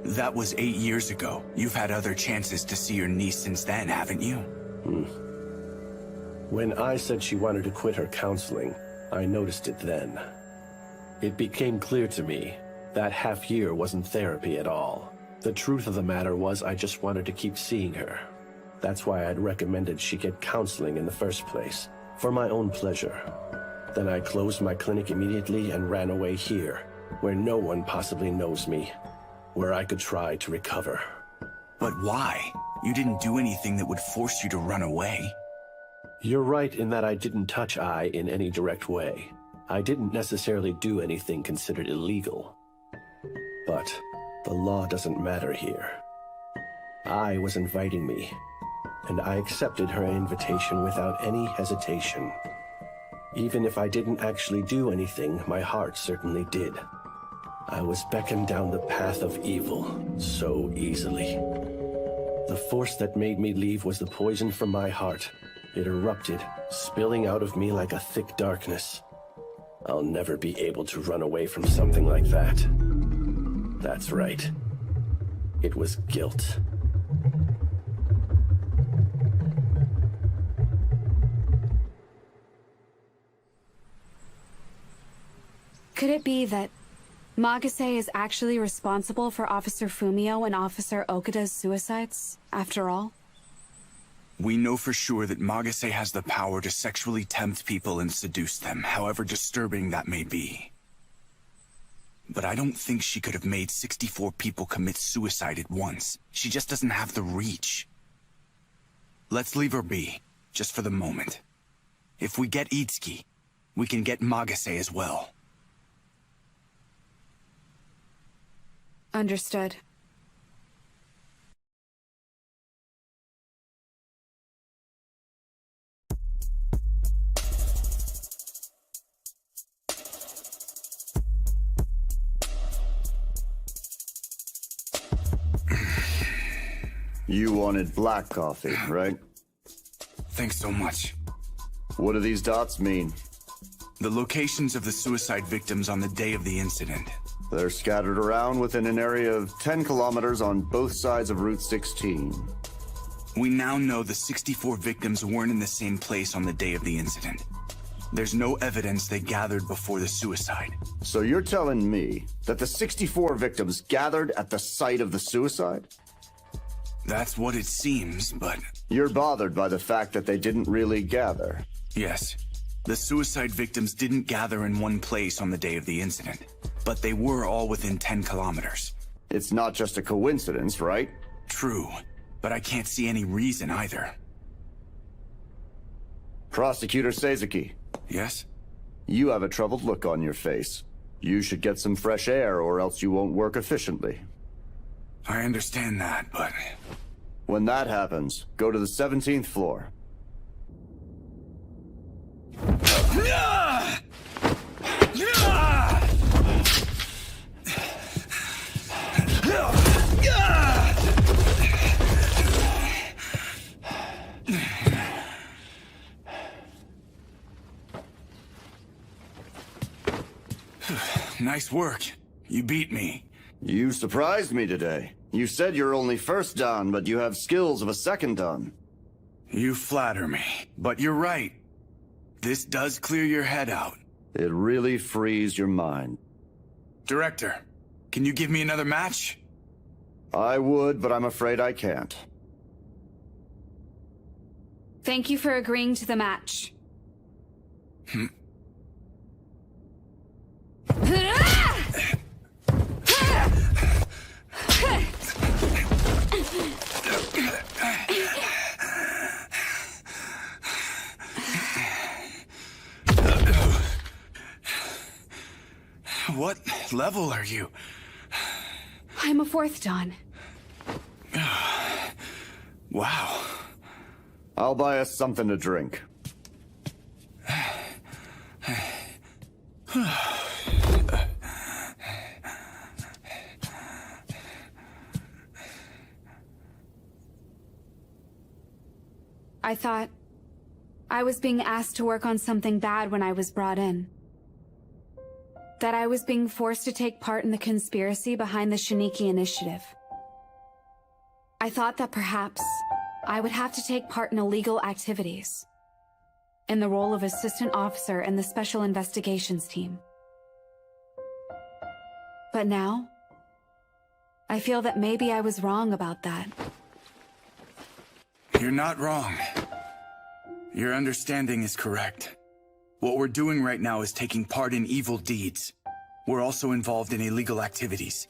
That was 8 years ago. You've had other chances to see your niece since then, haven't you? When I said she wanted to quit her counseling, I noticed it then. It became clear to me that half year wasn't therapy at all. The truth of the matter was I just wanted to keep seeing her. That's why I'd recommended she get counseling in the first place, for my own pleasure. Then I closed my clinic immediately and ran away here, where no one possibly knows me, where I could try to recover. But why? You didn't do anything that would force you to run away. You're right in that I didn't touch I in any direct way. I didn't necessarily do anything considered illegal. But the law doesn't matter here. I was inviting me, and I accepted her invitation without any hesitation. Even if I didn't actually do anything, my heart certainly did. I was beckoned down the path of evil so easily. The force that made me leave was the poison from my heart. It erupted, spilling out of me like a thick darkness. I'll never be able to run away from something like that. That's right. It was guilt. Could it be that Magase is actually responsible for Officer Fumio and Officer Okada's suicides, after all? We know for sure that Magase has the power to sexually tempt people and seduce them, however disturbing that may be. But I don't think she could have made 64 people commit suicide at once. She just doesn't have the reach. Let's leave her be, just for the moment. If we get Itsuki, we can get Magase as well. Understood. You wanted black coffee, right? Thanks so much. What do these dots mean? The locations of the suicide victims on the day of the incident. They're scattered around within an area of 10 kilometers on both sides of Route 16. We now know the 64 victims weren't in the same place on the day of the incident. There's no evidence they gathered before the suicide. So you're telling me that the 64 victims gathered at the site of the suicide? That's what it seems, but... You're bothered by the fact that they didn't really gather? Yes. The suicide victims didn't gather in one place on the day of the incident, but they were all within 10 kilometers. It's not just a coincidence, right? True. but I can't see any reason either. Prosecutor Seizuki. Yes? You have a troubled look on your face. You should get some fresh air, or else you won't work efficiently. I understand that, but... When that happens, go to the 17th floor. Nice work. You beat me. You surprised me today. You said you're only first dan, but you have skills of a second dan. You flatter me, but you're right. This does clear your head out. It really frees your mind. Director, can you give me another match? I would, but I'm afraid I can't. Thank you for agreeing to the match. What level are you? I'm a 4th dan. Wow. I'll buy us something to drink. I thought I was being asked to work on something bad when I was brought in. That I was being forced to take part in the conspiracy behind the Shiniki Initiative. I thought that perhaps I would have to take part in illegal activities, in the role of assistant officer in the Special Investigations Team. But now, I feel that maybe I was wrong about that. You're not wrong. Your understanding is correct. What we're doing right now is taking part in evil deeds. We're also involved in illegal activities.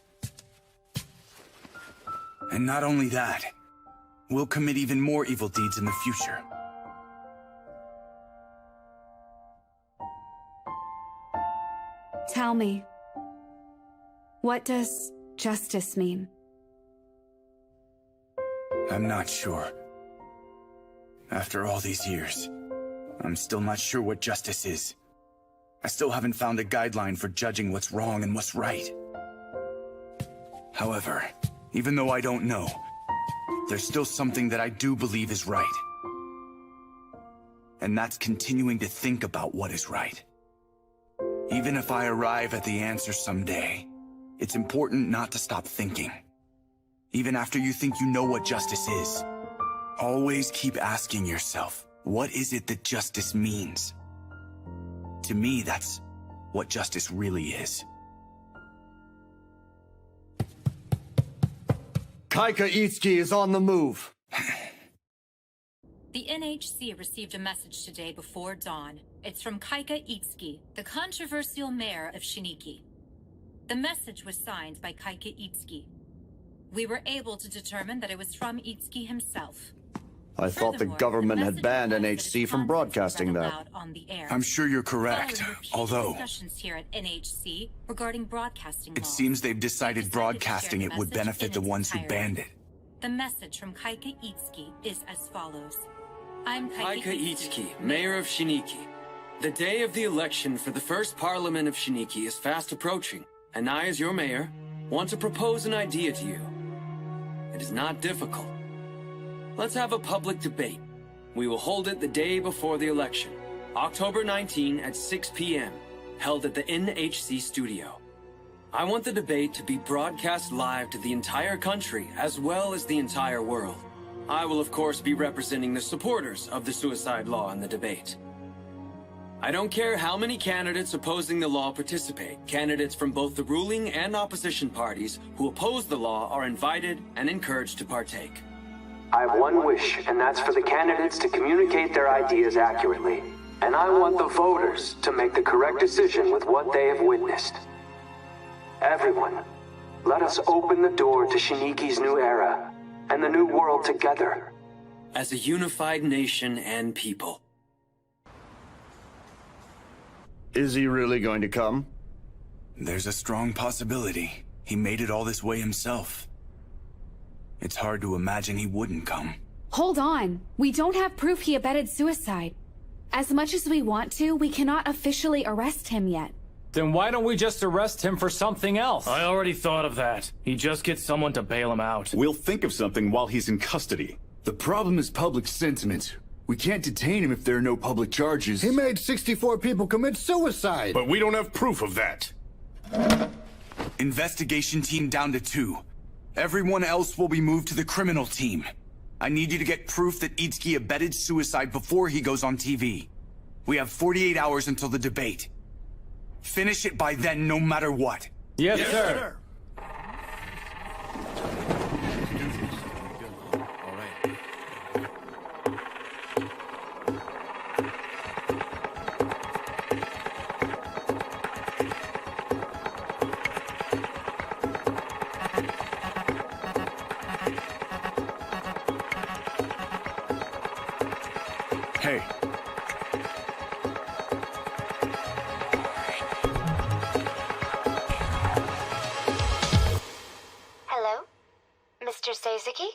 And not only that, we'll commit even more evil deeds in the future. Tell me, what does justice mean? I'm not sure. After all these years, I'm still not sure what justice is. I still haven't found a guideline for judging what's wrong and what's right. However, even though I don't know, there's still something that I do believe is right. And that's continuing to think about what is right. Even if I arrive at the answer someday, it's important not to stop thinking. Even after you think you know what justice is, always keep asking yourself, what is it that justice means? To me, that's what justice really is. Kaika Itsuki is on the move. The NHC received a message today before dawn. It's from Kaika Itsuki, the controversial mayor of Shiniki. The message was signed by Kaika Itsuki. We were able to determine that it was from Itsuki himself. I thought the government had banned NHC from broadcasting that. I'm sure you're correct, although Discussions here at NHC regarding broadcasting it laws. seems they've decided broadcasting it would benefit the ones who banned it. The message from Kaika Itsuki is as follows. I'm Kaika Itsuki, mayor of Shiniki. The day of the election for the first parliament of Shiniki is fast approaching, and I, as your mayor, want to propose an idea to you. It is not difficult. Let's have a public debate. We will hold it the day before the election, October 19 at 6 p.m., held at the NHC studio. I want the debate to be broadcast live to the entire country as well as the entire world. I will, of course, be representing the supporters of the suicide law in the debate. I don't care how many candidates opposing the law participate. Candidates from both the ruling and opposition parties who oppose the law are invited and encouraged to partake. I have one wish, and that's for the candidates to communicate their ideas accurately. And I want the voters to make the correct decision with what they have witnessed. Everyone, let us open the door to Shiniki's new era. and the new world together. As a unified nation and people. Is he really going to come? There's a strong possibility. He made it all this way himself. It's hard to imagine he wouldn't come. Hold on. We don't have proof he abetted suicide. As much as we want to, we cannot officially arrest him yet. Then why don't we just arrest him for something else? I already thought of that. He just gets someone to bail him out. We'll think of something while he's in custody. The problem is public sentiment. We can't detain him if there are no public charges. He made 64 people commit suicide. But we don't have proof of that. Investigation team down to 2. Everyone else will be moved to the criminal team. I need you to get proof that Itsuki abetted suicide before he goes on TV. We have 48 hours until the debate. Finish it by then, no matter what. Yes, sir. Hey. Hello? Mr. Seizuki?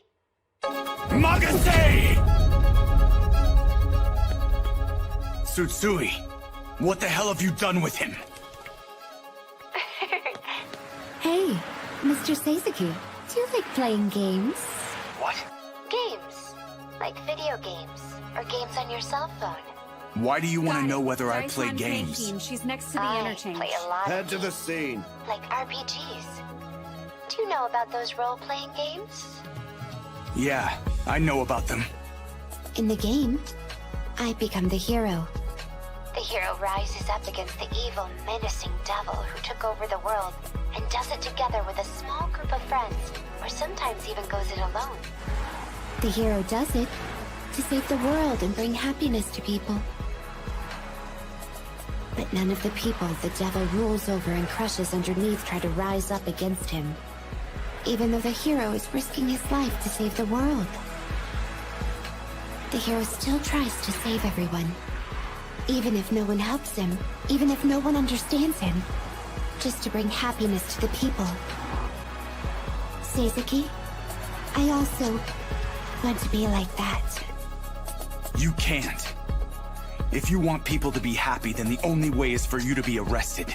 Magase! Tsutsui, what the hell have you done with him? Hey, Mr. Seizuki, do you like playing games? What? Games. Like video games. Or games on your cell phone. Why do you want to know whether I play Daisuan games? Canteen. She's next to the interchange. Play a lot Head of to the scene. like RPGs. Do you know about those role-playing games? Yeah, I know about them. In the game, I become the hero. The hero rises up against the evil, menacing devil who took over the world and does it together with a small group of friends, or sometimes even goes it alone. The hero does it to save the world and bring happiness to people. But none of the people the devil rules over and crushes underneath try to rise up against him, even though the hero is risking his life to save the world. The hero still tries to save everyone, even if no one helps him, even if no one understands him, just to bring happiness to the people. Seizuki, I also want to be like that. You can't. If you want people to be happy, then the only way is for you to be arrested.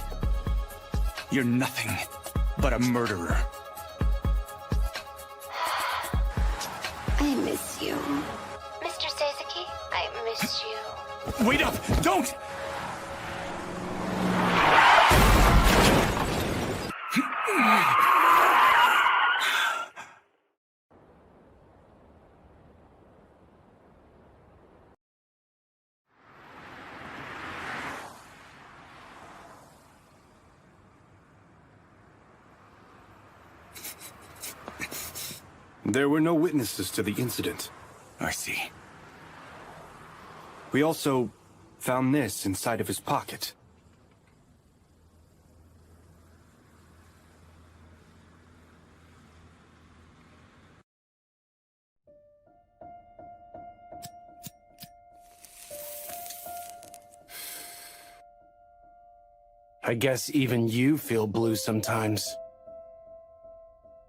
You're nothing but a murderer. I miss you. Mr. Seizuki, I miss you. Wait up! Don't! There were no witnesses to the incident. I see. We also found this inside of his pocket. I guess even you feel blue sometimes.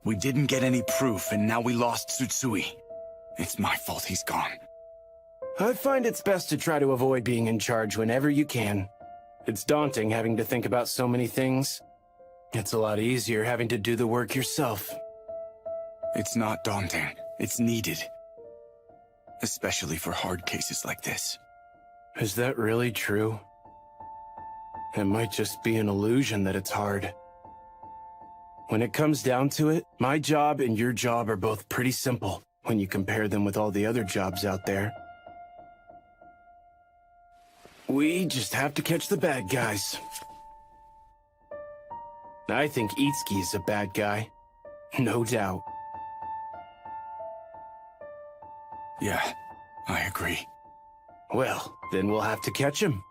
We didn't get any proof, and now we lost Tsutsui. It's my fault he's gone. I find it's best to try to avoid being in charge whenever you can. It's daunting having to think about so many things. It's a lot easier having to do the work yourself. It's not daunting. It's needed. Especially for hard cases like this. Is that really true? It might just be an illusion that it's hard. When it comes down to it, my job and your job are both pretty simple when you compare them with all the other jobs out there. We just have to catch the bad guys. I think Itsuki is a bad guy. No doubt. Yeah, I agree. Well, then we'll have to catch him.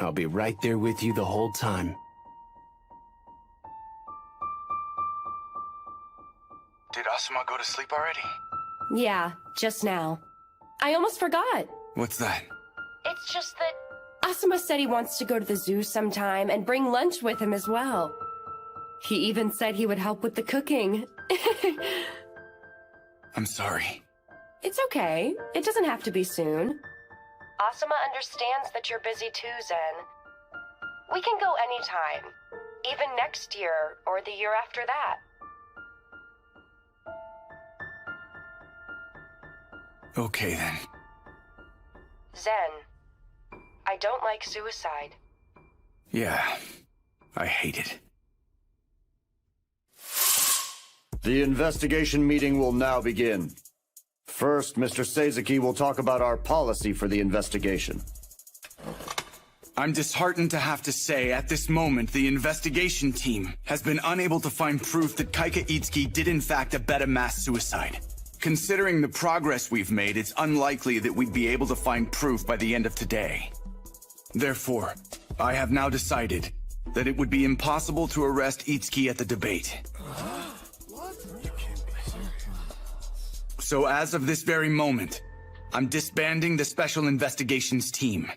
I'll be right there with you the whole time. Did Asuma go to sleep already? Yeah, just now. I almost forgot. What's that? It's just that Asuma said he wants to go to the zoo sometime and bring lunch with him as well. He even said he would help with the cooking. I'm sorry. It's okay. It doesn't have to be soon. Asuma understands that you're busy too, Zen. We can go anytime. Even next year, or the year after that. Okay then. Zen, I don't like suicide. Yeah, I hate it. The investigation meeting will now begin. First, Mr. Seizuki will talk about our policy for the investigation. I'm disheartened to have to say, at this moment, the investigation team has been unable to find proof that Kaika Itsuki did in fact abet a mass suicide. Considering the progress we've made, it's unlikely that we'd be able to find proof by the end of today. Therefore, I have now decided that it would be impossible to arrest Itsuki at the debate. So as of this very moment, I'm disbanding the Special Investigations team.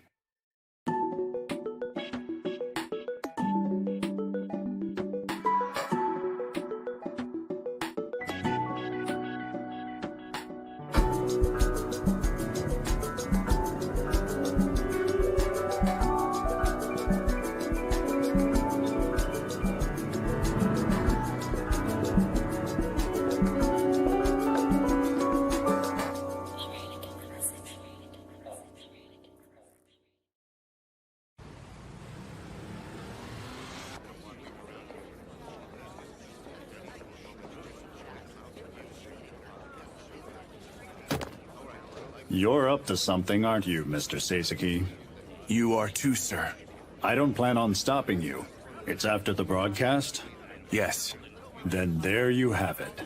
You're up to something, aren't you, Mr. Seizuki? You are too, sir. I don't plan on stopping you. It's after the broadcast? Yes. Then there you have it.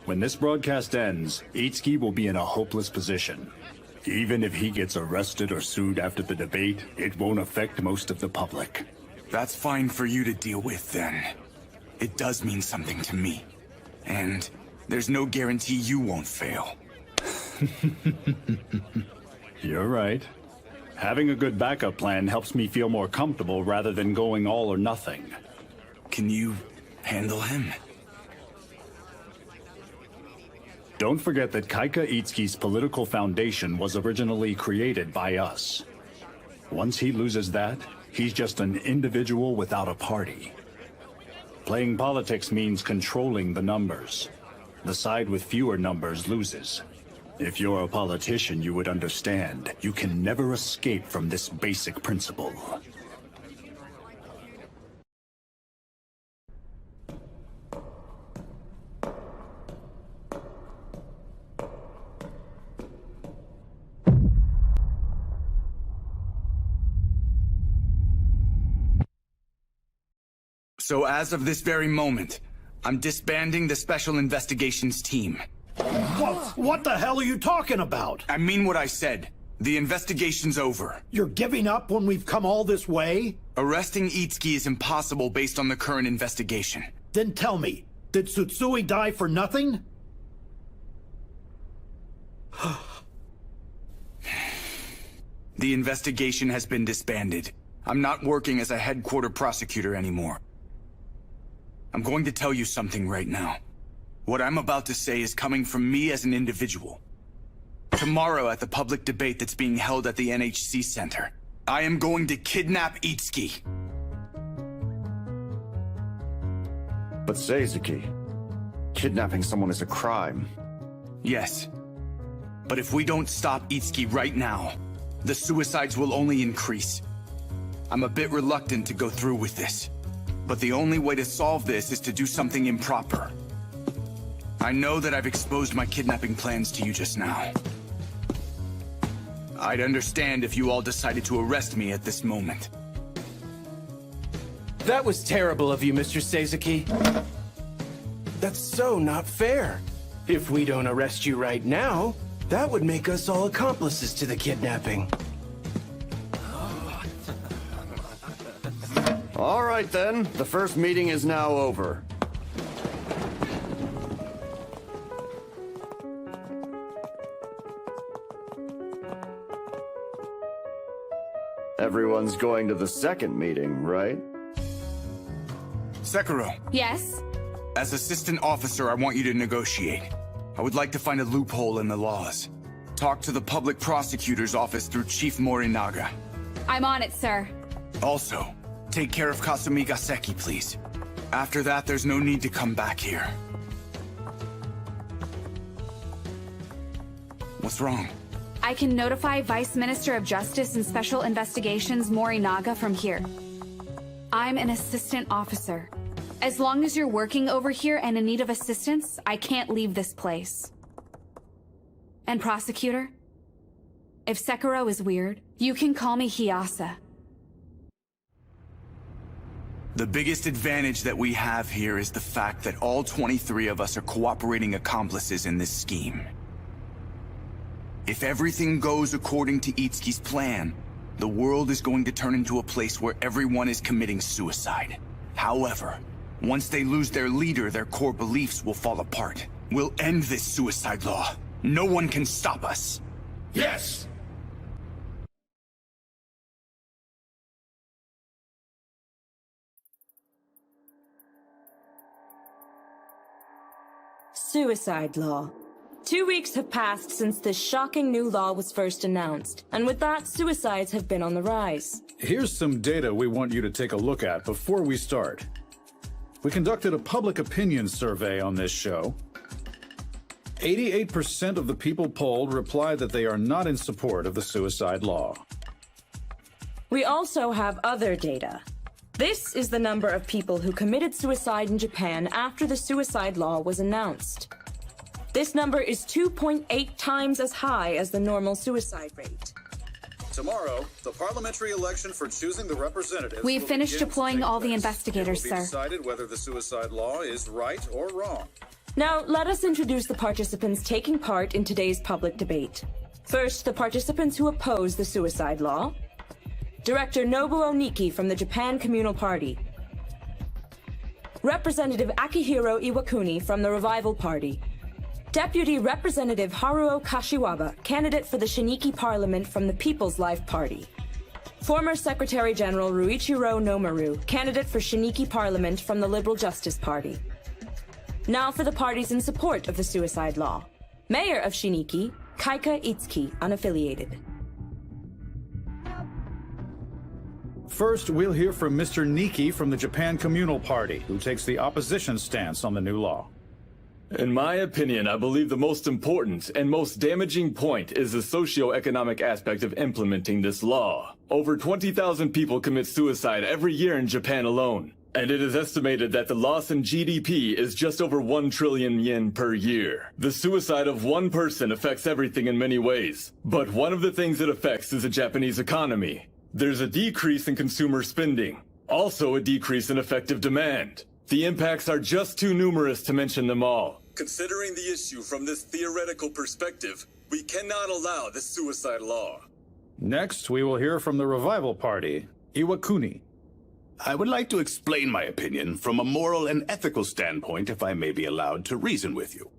When this broadcast ends, Itsuki will be in a hopeless position. Even if he gets arrested or sued after the debate, it won't affect most of the public. That's fine for you to deal with, then. It does mean something to me. And there's no guarantee you won't fail. You're right. Having a good backup plan helps me feel more comfortable rather than going all or nothing. Can you handle him? Don't forget that Kaika Itsuki's political foundation was originally created by us. Once he loses that, he's just an individual without a party. Playing politics means controlling the numbers. The side with fewer numbers loses. If you're a politician, you would understand. You can never escape from this basic principle. So as of this very moment, I'm disbanding the Special Investigations team. What the hell are you talking about? I mean what I said. The investigation's over. You're giving up when we've come all this way? Arresting Itsuki is impossible based on the current investigation. Then tell me, did Tsutsui die for nothing? The investigation has been disbanded. I'm not working as a headquarter prosecutor anymore. I'm going to tell you something right now. What I'm about to say is coming from me as an individual. Tomorrow at the public debate that's being held at the NHC Center, I am going to kidnap Itsuki. But Seizuki, kidnapping someone is a crime. Yes. But if we don't stop Itsuki right now, the suicides will only increase. I'm a bit reluctant to go through with this. But the only way to solve this is to do something improper. I know that I've exposed my kidnapping plans to you just now. I'd understand if you all decided to arrest me at this moment. That was terrible of you, Mr. Seizuki. That's so not fair. If we don't arrest you right now, that would make us all accomplices to the kidnapping. All right then, the first meeting is now over. Everyone's going to the second meeting, right? Sekiro, Yes? as assistant officer, I want you to negotiate. I would like to find a loophole in the laws. Talk to the public prosecutor's office through Chief Morinaga. I'm on it, sir. Also, take care of Kasumi Gaseki, please. After that, there's no need to come back here. What's wrong? I can notify Vice Minister of Justice and Special Investigations Morinaga from here. I'm an assistant officer. As long as you're working over here and in need of assistance, I can't leave this place. And prosecutor, if Sekiro is weird, you can call me Hiyasa. The biggest advantage that we have here is the fact that all 23 of us are cooperating accomplices in this scheme. If everything goes according to Itsuki's plan, the world is going to turn into a place where everyone is committing suicide. However, once they lose their leader, their core beliefs will fall apart. We'll end this suicide law. No one can stop us. Yes! Suicide law. 2 weeks have passed since this shocking new law was first announced, and with that, suicides have been on the rise. Here's some data we want you to take a look at before we start. We conducted a public opinion survey on this show. 88% of the people polled replied that they are not in support of the suicide law. We also have other data. This is the number of people who committed suicide in Japan after the suicide law was announced. This number is 2.8 times as high as the normal suicide rate. Tomorrow, the parliamentary election for choosing the representatives. We've finished deploying all the investigators, It will be sir. decided whether the suicide law is right or wrong. Now, let us introduce the participants taking part in today's public debate. First, the participants who oppose the suicide law. Director Nobuo Niki from the Japan Communal Party. Representative Akihiro Iwakuni from the Revival Party. Deputy Representative Haruo Kashiwaba, candidate for the Shiniki Parliament from the People's Life Party. Former Secretary General Ruichiro Nomaru, candidate for Shiniki Parliament from the Liberal Justice Party. Now for the parties in support of the suicide law. Mayor of Shiniki, Kaika Itsuki, unaffiliated. First, we'll hear from Mr. Niki from the Japan Communal Party, who takes the opposition stance on the new law. In my opinion, I believe the most important and most damaging point is the socio-economic aspect of implementing this law. Over 20,000 people commit suicide every year in Japan alone, and it is estimated that the loss in GDP is just over 1 trillion yen per year. The suicide of one person affects everything in many ways, but one of the things it affects is the Japanese economy. There's a decrease in consumer spending, also a decrease in effective demand. The impacts are just too numerous to mention them all. Considering the issue from this theoretical perspective, we cannot allow this suicide law. Next, we will hear from the Revival Party, Iwakuni. I would like to explain my opinion from a moral and ethical standpoint, if I may be allowed to reason with you.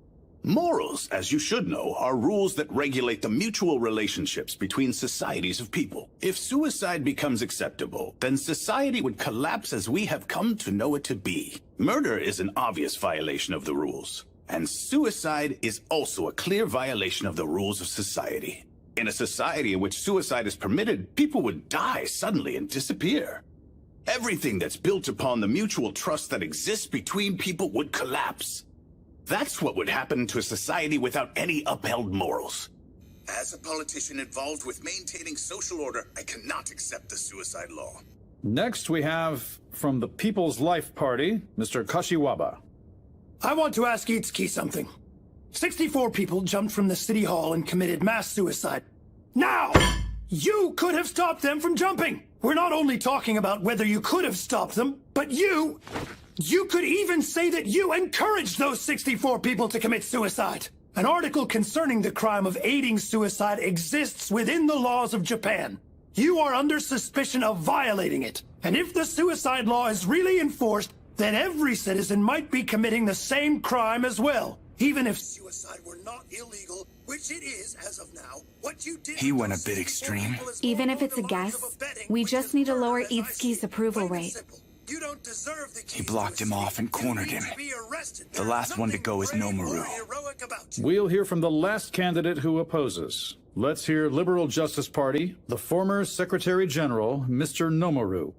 Morals, as you should know, are rules that regulate the mutual relationships between societies of people. If suicide becomes acceptable, then society would collapse as we have come to know it to be. Murder is an obvious violation of the rules, and suicide is also a clear violation of the rules of society. In a society in which suicide is permitted, people would die suddenly and disappear. Everything that's built upon the mutual trust that exists between people would collapse. That's what would happen to a society without any upheld morals. As a politician involved with maintaining social order, I cannot accept the suicide law. Next, we have from the People's Life Party, Mr. Kashiwaba. I want to ask Itsuki something. 64 people jumped from the city hall and committed mass suicide. Now, you could have stopped them from jumping. We're not only talking about whether you could have stopped them, but you could even say that you encouraged those 64 people to commit suicide. An article concerning the crime of aiding suicide exists within the laws of Japan. You are under suspicion of violating it. And if the suicide law is really enforced, then every citizen might be committing the same crime as well. Even if suicide were not illegal which it is as of now, what you did... He went a bit extreme. Even if it's a guess, we just need to lower Itsuki's approval rate. You don't deserve the He blocked him off and cornered him. The last one to go is Nomaru. We'll hear from the last candidate who opposes. Let's hear Liberal Justice Party, the former Secretary General, Mr. Nomaru.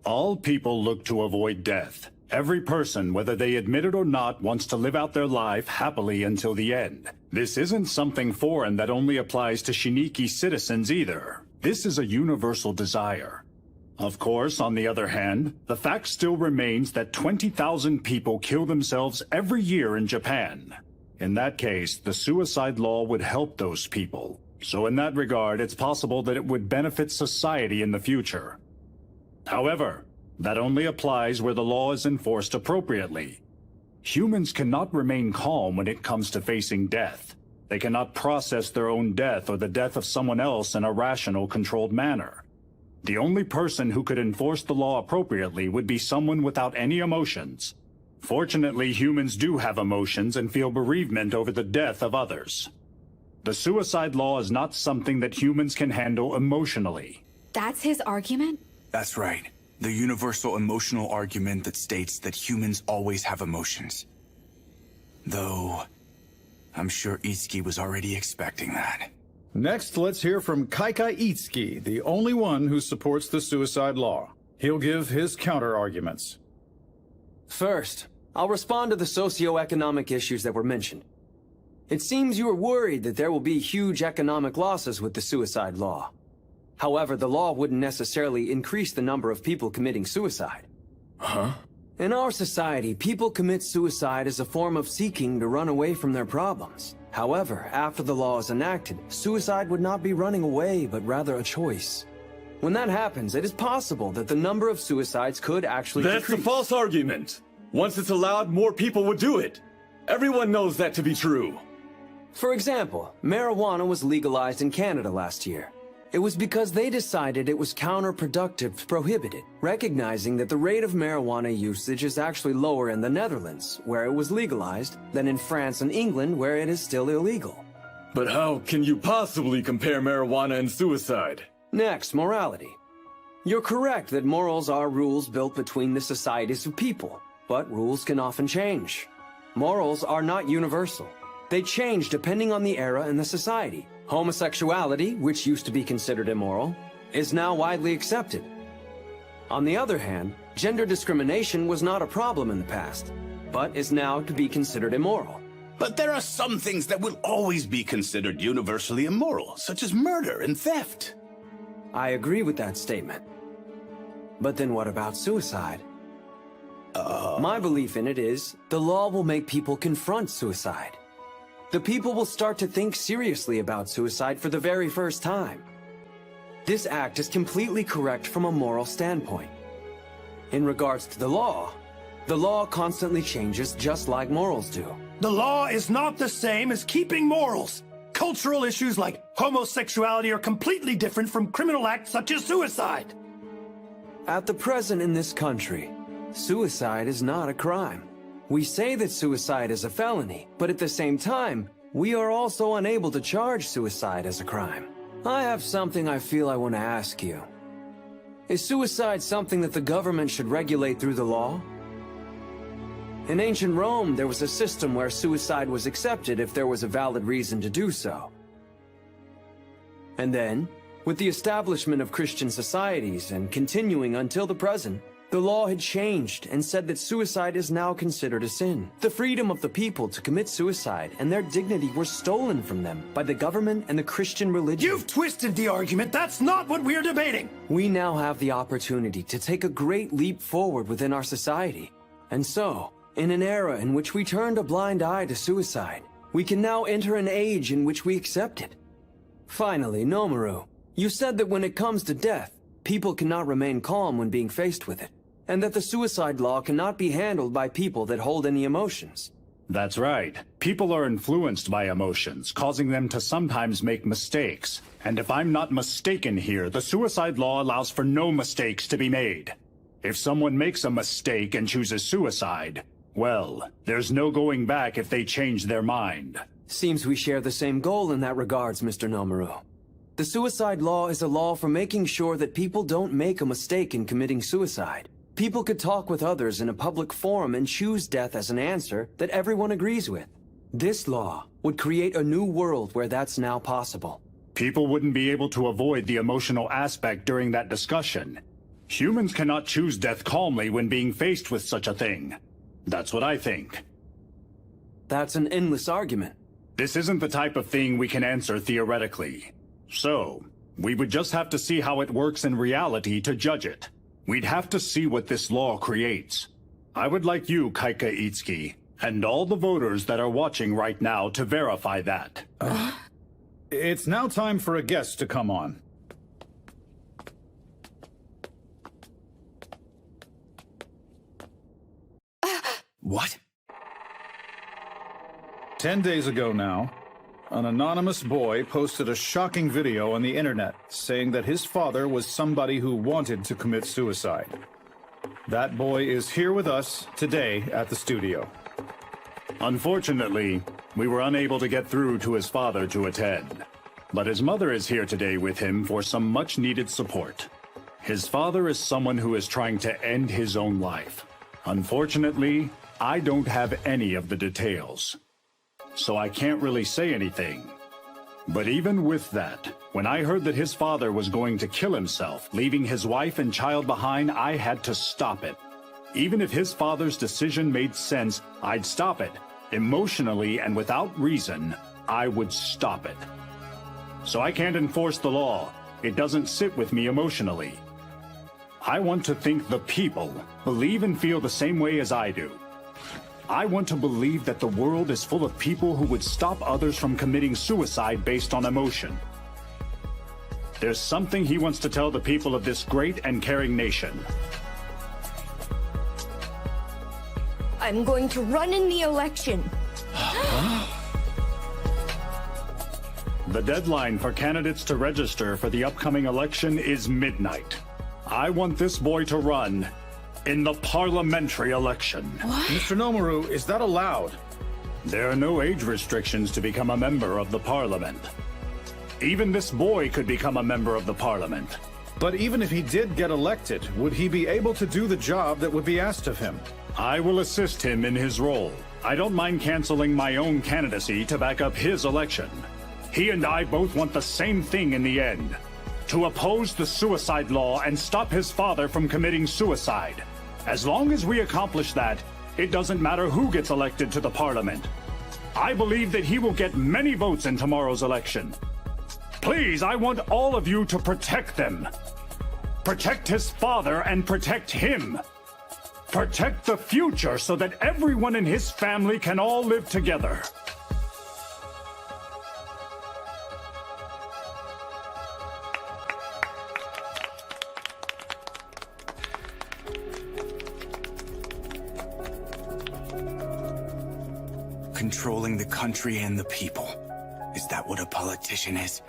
All people look to avoid death. Every person, whether they admit it or not, wants to live out their life happily until the end. This isn't something foreign that only applies to Shiniki citizens either. This is a universal desire. Of course, on the other hand, the fact still remains that 20,000 people kill themselves every year in Japan. In that case, the suicide law would help those people. So in that regard, it's possible that it would benefit society in the future. However, that only applies where the law is enforced appropriately. Humans cannot remain calm when it comes to facing death. They cannot process their own death or the death of someone else in a rational, controlled manner. The only person who could enforce the law appropriately would be someone without any emotions. Fortunately, humans do have emotions and feel bereavement over the death of others. The suicide law is not something that humans can handle emotionally. That's his argument? That's right. The universal emotional argument that states that humans always have emotions. Though, I'm sure Itsuki was already expecting that. Next, let's hear from Kaika Itsuki, the only one who supports the suicide law. He'll give his counter-arguments. First, I'll respond to the socio-economic issues that were mentioned. It seems you are worried that there will be huge economic losses with the suicide law. However, the law wouldn't necessarily increase the number of people committing suicide. Huh? In our society, people commit suicide as a form of seeking to run away from their problems. However, after the law is enacted, suicide would not be running away, but rather a choice. When that happens, it is possible that the number of suicides could actually That's decrease. a false argument. Once it's allowed, more people would do it. Everyone knows that to be true. For example, marijuana was legalized in Canada last year. It was because they decided it was counterproductive to prohibit it, recognizing that the rate of marijuana usage is actually lower in the Netherlands, where it was legalized, than in France and England, where it is still illegal. But how can you possibly compare marijuana and suicide? Next, morality. You're correct that morals are rules built between the societies of people, but rules can often change. Morals are not universal. They change depending on the era and the society. Homosexuality, which used to be considered immoral, is now widely accepted. On the other hand, gender discrimination was not a problem in the past, but is now to be considered immoral. But there are some things that will always be considered universally immoral, such as murder and theft. I agree with that statement. But then what about suicide? My belief in it is, the law will make people confront suicide. The people will start to think seriously about suicide for the very first time. This act is completely correct from a moral standpoint. In regards to the law constantly changes just like morals do. The law is not the same as keeping morals. Cultural issues like homosexuality are completely different from criminal acts such as suicide. At the present in this country, suicide is not a crime. We say that suicide is a felony, but at the same time, we are also unable to charge suicide as a crime. I have something I feel I want to ask you. Is suicide something that the government should regulate through the law? In ancient Rome, there was a system where suicide was accepted if there was a valid reason to do so. And then, with the establishment of Christian societies and continuing until the present, the law had changed and said that suicide is now considered a sin. The freedom of the people to commit suicide and their dignity were stolen from them by the government and the Christian religion. You've twisted the argument. That's not what we're debating. We now have the opportunity to take a great leap forward within our society. And so, in an era in which we turned a blind eye to suicide, we can now enter an age in which we accept it. Finally, Nomaru, you said that when it comes to death, people cannot remain calm when being faced with it, and that the suicide law cannot be handled by people that hold any emotions. That's right. People are influenced by emotions, causing them to sometimes make mistakes. And if I'm not mistaken here, the suicide law allows for no mistakes to be made. If someone makes a mistake and chooses suicide, well, there's no going back if they change their mind. Seems we share the same goal in that regards, Mr. Nomaru. The suicide law is a law for making sure that people don't make a mistake in committing suicide. People could talk with others in a public forum and choose death as an answer that everyone agrees with. This law would create a new world where that's now possible. People wouldn't be able to avoid the emotional aspect during that discussion. Humans cannot choose death calmly when being faced with such a thing. That's what I think. That's an endless argument. This isn't the type of thing we can answer theoretically. So, we would just have to see how it works in reality to judge it. We'd have to see what this law creates. I would like you, Kaika Itsuki, and all the voters that are watching right now to verify that. It's now time for a guest to come on. What? 10 days ago now, an anonymous boy posted a shocking video on the internet saying that his father was somebody who wanted to commit suicide. That boy is here with us today at the studio. Unfortunately, we were unable to get through to his father to attend. But his mother is here today with him for some much-needed support. His father is someone who is trying to end his own life. Unfortunately, I don't have any of the details, so I can't really say anything. But even with that, when I heard that his father was going to kill himself, leaving his wife and child behind, I had to stop it. Even if his father's decision made sense, I'd stop it. Emotionally and without reason, I would stop it. So I can't enforce the law. It doesn't sit with me emotionally. I want to think the people believe and feel the same way as I do. I want to believe that the world is full of people who would stop others from committing suicide based on emotion. There's something he wants to tell the people of this great and caring nation. I'm going to run in the election. The deadline for candidates to register for the upcoming election is midnight. I want this boy to run in the parliamentary election. What? Mr. Nomaru, is that allowed? There are no age restrictions to become a member of the parliament. Even this boy could become a member of the parliament. But even if he did get elected, would he be able to do the job that would be asked of him? I will assist him in his role. I don't mind canceling my own candidacy to back up his election. He and I both want the same thing in the end. To oppose the suicide law and stop his father from committing suicide. As long as we accomplish that, it doesn't matter who gets elected to the parliament. I believe that he will get many votes in tomorrow's election. Please, I want all of you to protect them. Protect his father and protect him. Protect the future so that everyone in his family can all live together. Controlling the country and the people. Is that what a politician is?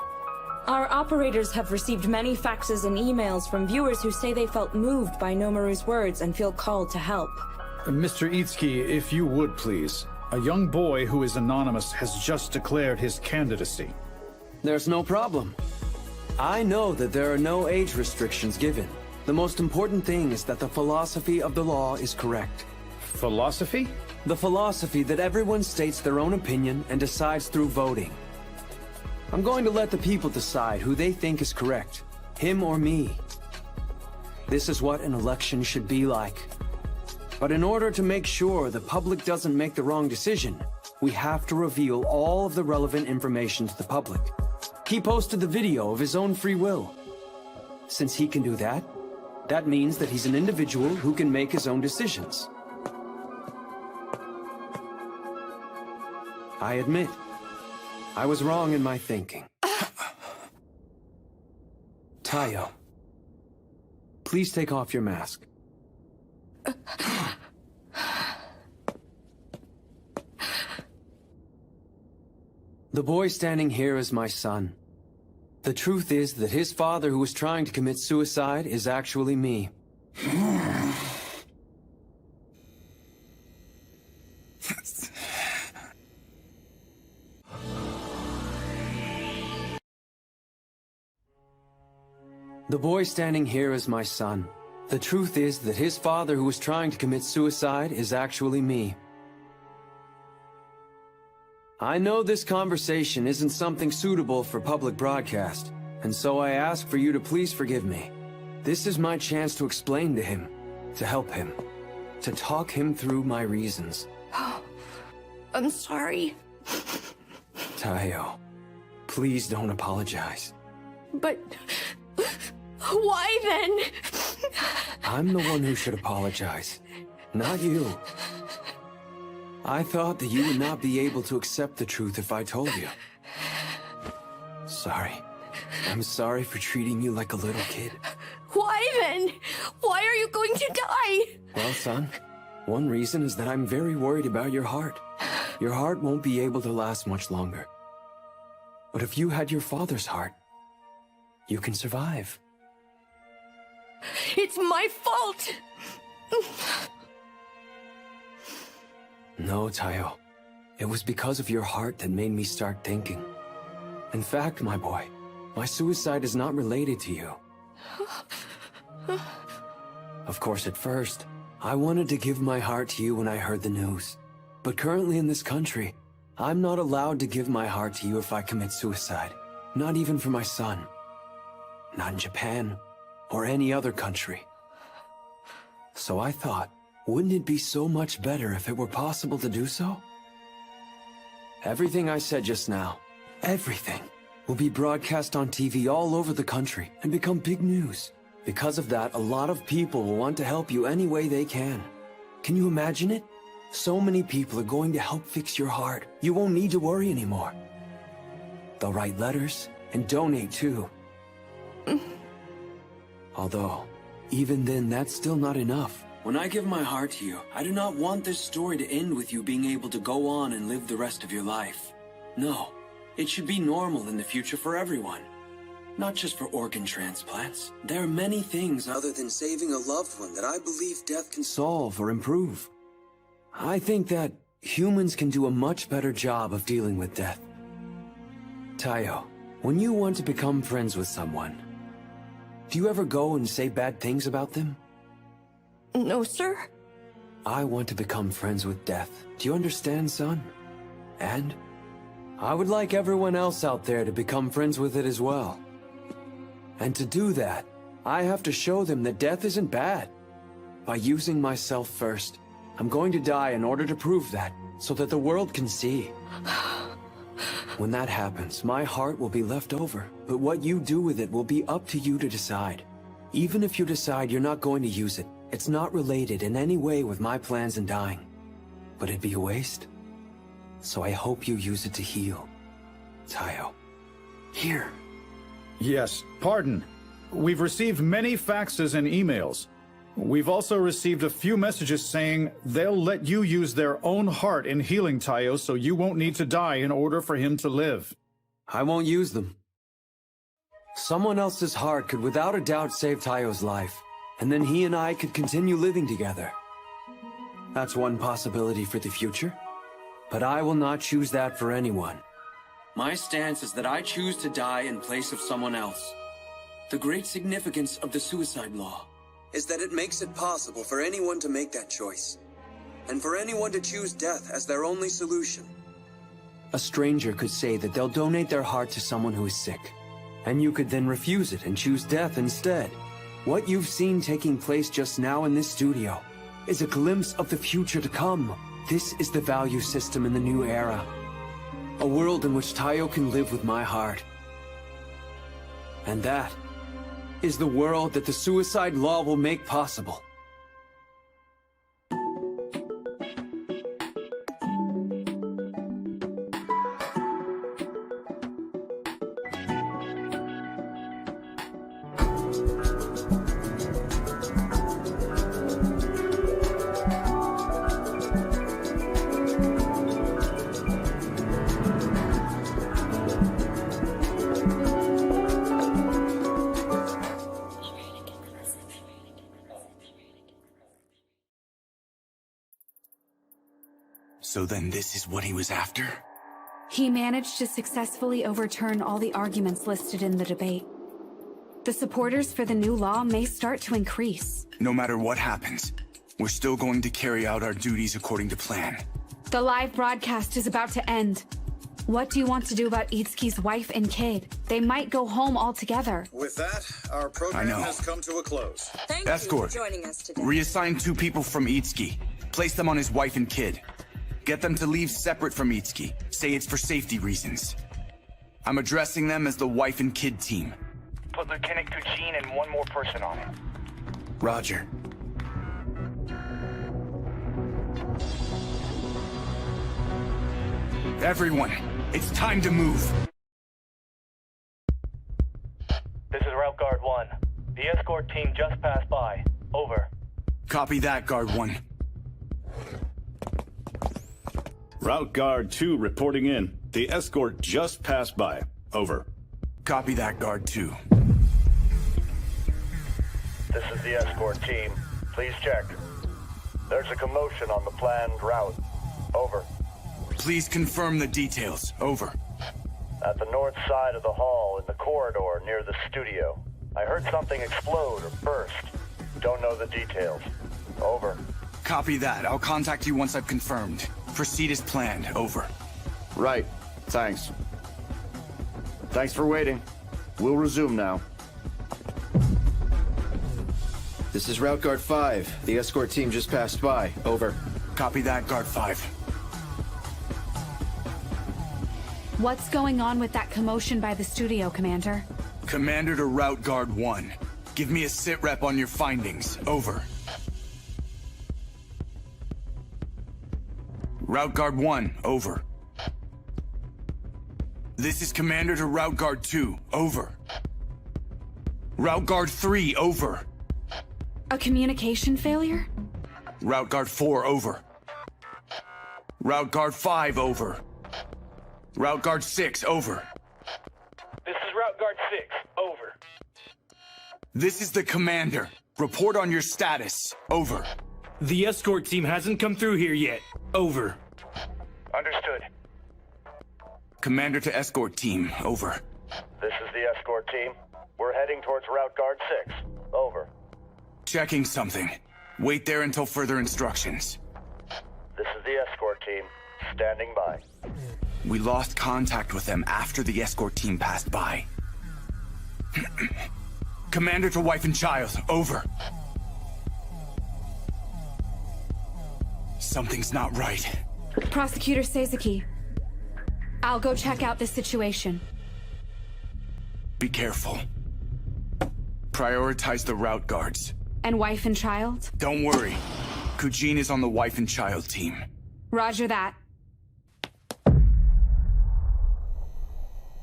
Our operators have received many faxes and emails from viewers who say they felt moved by Nomaru's words and feel called to help. Mr. Itsuki, if you would please. A young boy who is anonymous has just declared his candidacy. There's no problem. I know that there are no age restrictions given. The most important thing is that the philosophy of the law is correct. Philosophy? The philosophy that everyone states their own opinion and decides through voting. I'm going to let the people decide who they think is correct, him or me. This is what an election should be like. But in order to make sure the public doesn't make the wrong decision, we have to reveal all of the relevant information to the public. He posted the video of his own free will. Since he can do that, that means that he's an individual who can make his own decisions. I admit, I was wrong in my thinking. Tayo, please take off your mask. The boy standing here is my son. The truth is that his father, who was trying to commit suicide, is actually me. The boy standing here is my son. The truth is that his father, who was trying to commit suicide, is actually me. I know this conversation isn't something suitable for public broadcast, and so I ask for you to please forgive me. This is my chance to explain to him, to help him, to talk him through my reasons. I'm sorry. Taiyo, please don't apologize. But why then? I'm the one who should apologize, not you. I thought that you would not be able to accept the truth if I told you. Sorry. I'm sorry for treating you like a little kid. Why then? Why are you going to die? Well, son, one reason is that I'm very worried about your heart. Your heart won't be able to last much longer. But if you had your father's heart, you can survive. It's my fault! No, Taiyo. It was because of your heart that made me start thinking. In fact, my boy, my suicide is not related to you. Of course, at first, I wanted to give my heart to you when I heard the news. But currently in this country, I'm not allowed to give my heart to you if I commit suicide. Not even for my son. Not in Japan, or any other country. So I thought, wouldn't it be so much better if it were possible to do so? Everything I said just now, everything, will be broadcast on TV all over the country and become big news. Because of that, a lot of people will want to help you any way they can. Can you imagine it? So many people are going to help fix your heart. You won't need to worry anymore. They'll write letters and donate too. Although, even then, that's still not enough. When I give my heart to you, I do not want this story to end with you being able to go on and live the rest of your life. No, it should be normal in the future for everyone. Not just for organ transplants. There are many things other than saving a loved one that I believe death can solve or improve. I think that humans can do a much better job of dealing with death. Taiyo, when you want to become friends with someone, do you ever go and say bad things about them? No, sir. I want to become friends with death. Do you understand, son? And I would like everyone else out there to become friends with it as well. And to do that, I have to show them that death isn't bad. By using myself first, I'm going to die in order to prove that, so that the world can see. When that happens, my heart will be left over, but what you do with it will be up to you to decide. Even if you decide you're not going to use it, it's not related in any way with my plans in dying. But it'd be a waste. So I hope you use it to heal. Taiyo. Here. Yes, pardon. We've received many faxes and emails. We've also received a few messages saying they'll let you use their own heart in healing Taiyo so you won't need to die in order for him to live. I won't use them. Someone else's heart could without a doubt save Taiyo's life, and then he and I could continue living together. That's one possibility for the future, but I will not choose that for anyone. My stance is that I choose to die in place of someone else. The great significance of the suicide law is that it makes it possible for anyone to make that choice, and for anyone to choose death as their only solution. A stranger could say that they'll donate their heart to someone who is sick, and you could then refuse it and choose death instead. What you've seen taking place just now in this studio is a glimpse of the future to come. This is the value system in the new era. A world in which Taiyo can live with my heart. And that is the world that the suicide law will make possible. So then this is what he was after? He managed to successfully overturn all the arguments listed in the debate. the supporters for the new law may start to increase. No matter what happens, we're still going to carry out our duties according to plan. The live broadcast is about to end. What do you want to do about Itsuki's wife and kid? They might go home altogether. With that, our program I know. has come to a close. Thank Escort. you for joining us today. Reassign 2 people from Itsuki. Place them on his wife and kid. Get them to leave separate from Itsuki. Say it's for safety reasons. I'm addressing them as the wife and kid team. Put Lieutenant Kujin and one more person on it. Roger. Everyone, it's time to move. This is Route Guard 1. The escort team just passed by. Over. Copy that, Guard 1. Route Guard 2 reporting in. The escort just passed by. Over. Copy that, Guard 2. This is the escort team. Please check. There's a commotion on the planned route. Over. Please confirm the details. Over. At the north side of the hall in the corridor near the studio. I heard something explode or burst. Don't know the details. Over. Copy that. I'll contact you once I've confirmed. Proceed as planned. Over. Right. Thanks. Thanks for waiting. We'll resume now. This is Route Guard 5. The escort team just passed by. Over. Copy that, Guard 5. What's going on with that commotion by the studio, Commander? Commander to Route Guard 1. Give me a sit rep on your findings. Over. Route Guard 1. Over. This is Commander to Route Guard 2. Over. Route Guard 3. Over. A communication failure? Route Guard 4. Over. Route Guard 5. Over. Route Guard 6. Over. This is Route Guard 6. Over. This is the Commander. Report on your status. Over. The escort team hasn't come through here yet. Over. Understood. Commander to escort team. Over. This is the escort team. We're heading towards Route Guard 6. Over. Checking something. Wait there until further instructions. This is the escort team. Standing by. We lost contact with them after the escort team passed by. Commander to wife and child. Over. Something's not right. Prosecutor Seizuki. I'll go check out the situation. Be careful. Prioritize the route guards. And wife and child? Don't worry. Kujin is on the wife and child team. Roger that.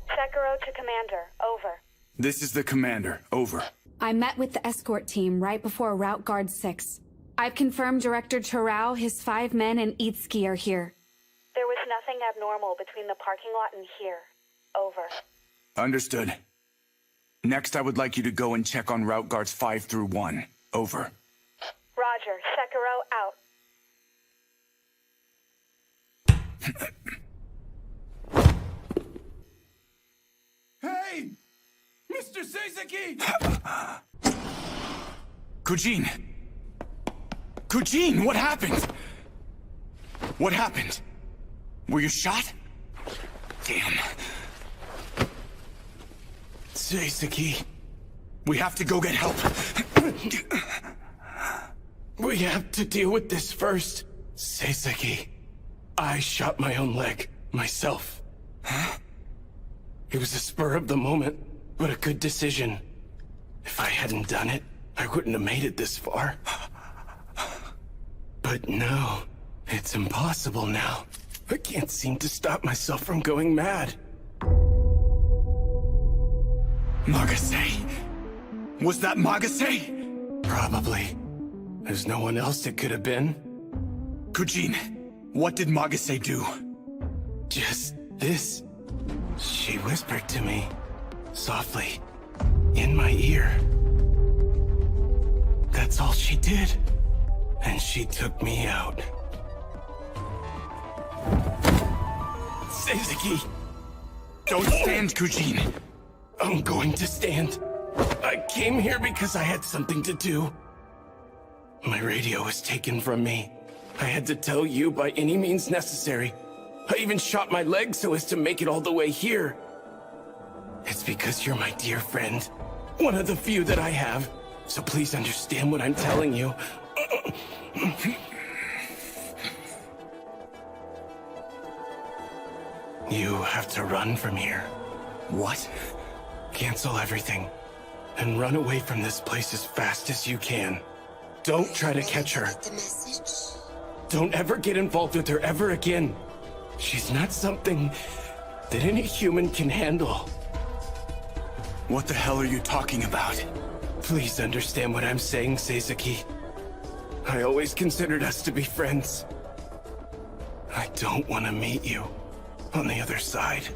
Sekiro to Commander. Over. This is the Commander. Over. I met with the escort team right before Route Guard 6. I've confirmed Director Terao, his 5 men, and Itsuki are here. There was nothing abnormal between the parking lot and here. Over. Understood. Next, I would like you to go and check on Route Guards 5 through 1. Over. Roger. Sekiro out. Hey! Mr. Seizuki! Kujin! Kujin, what happened? What happened? Were you shot? Damn. Seizuki, we have to go get help. We have to deal with this first. Seizuki, I shot my own leg, myself. Huh? It was a spur of the moment, but a good decision. If I hadn't done it, I wouldn't have made it this far. But no, it's impossible now. I can't seem to stop myself from going mad. Magase? Was that Magase? Probably. There's no one else it could have been. Kujin, what did Magase do? Just this. She whispered to me, softly, in my ear. That's all she did. And she took me out. Seizuki! Don't stand, Kujin! I'm going to stand. I came here because I had something to do. My radio was taken from me. I had to tell you by any means necessary. I even shot my leg so as to make it all the way here. It's because you're my dear friend. One of the few that I have. So please understand what I'm telling you. You have to run from here. What? Cancel everything. And run away from this place as fast as you can. Don't try to catch her. Don't ever get involved with her ever again. She's not something that any human can handle. What the hell are you talking about? Please understand what I'm saying, Seizuki. I always considered us to be friends. I don't want to meet you on the other side.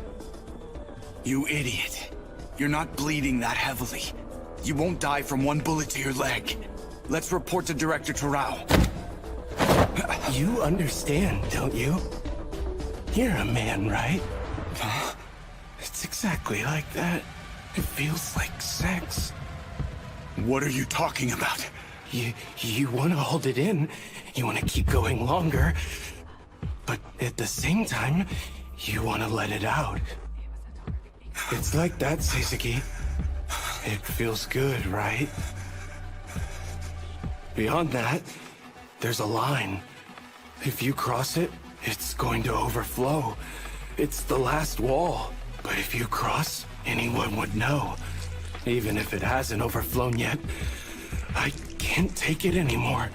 You idiot. You're not bleeding that heavily. You won't die from one bullet to your leg. Let's report to Director Terao. You understand, don't you? You're a man, right? Huh? It's exactly like that. It feels like sex. What are you talking about? You want to hold it in. You want to keep going longer. But at the same time, you want to let it out. It's like that, Seizuki. It feels good, right? Beyond that, there's a line. If you cross it, it's going to overflow. It's the last wall. But if you cross, anyone would know. Even if it hasn't overflown yet. I can't take it anymore.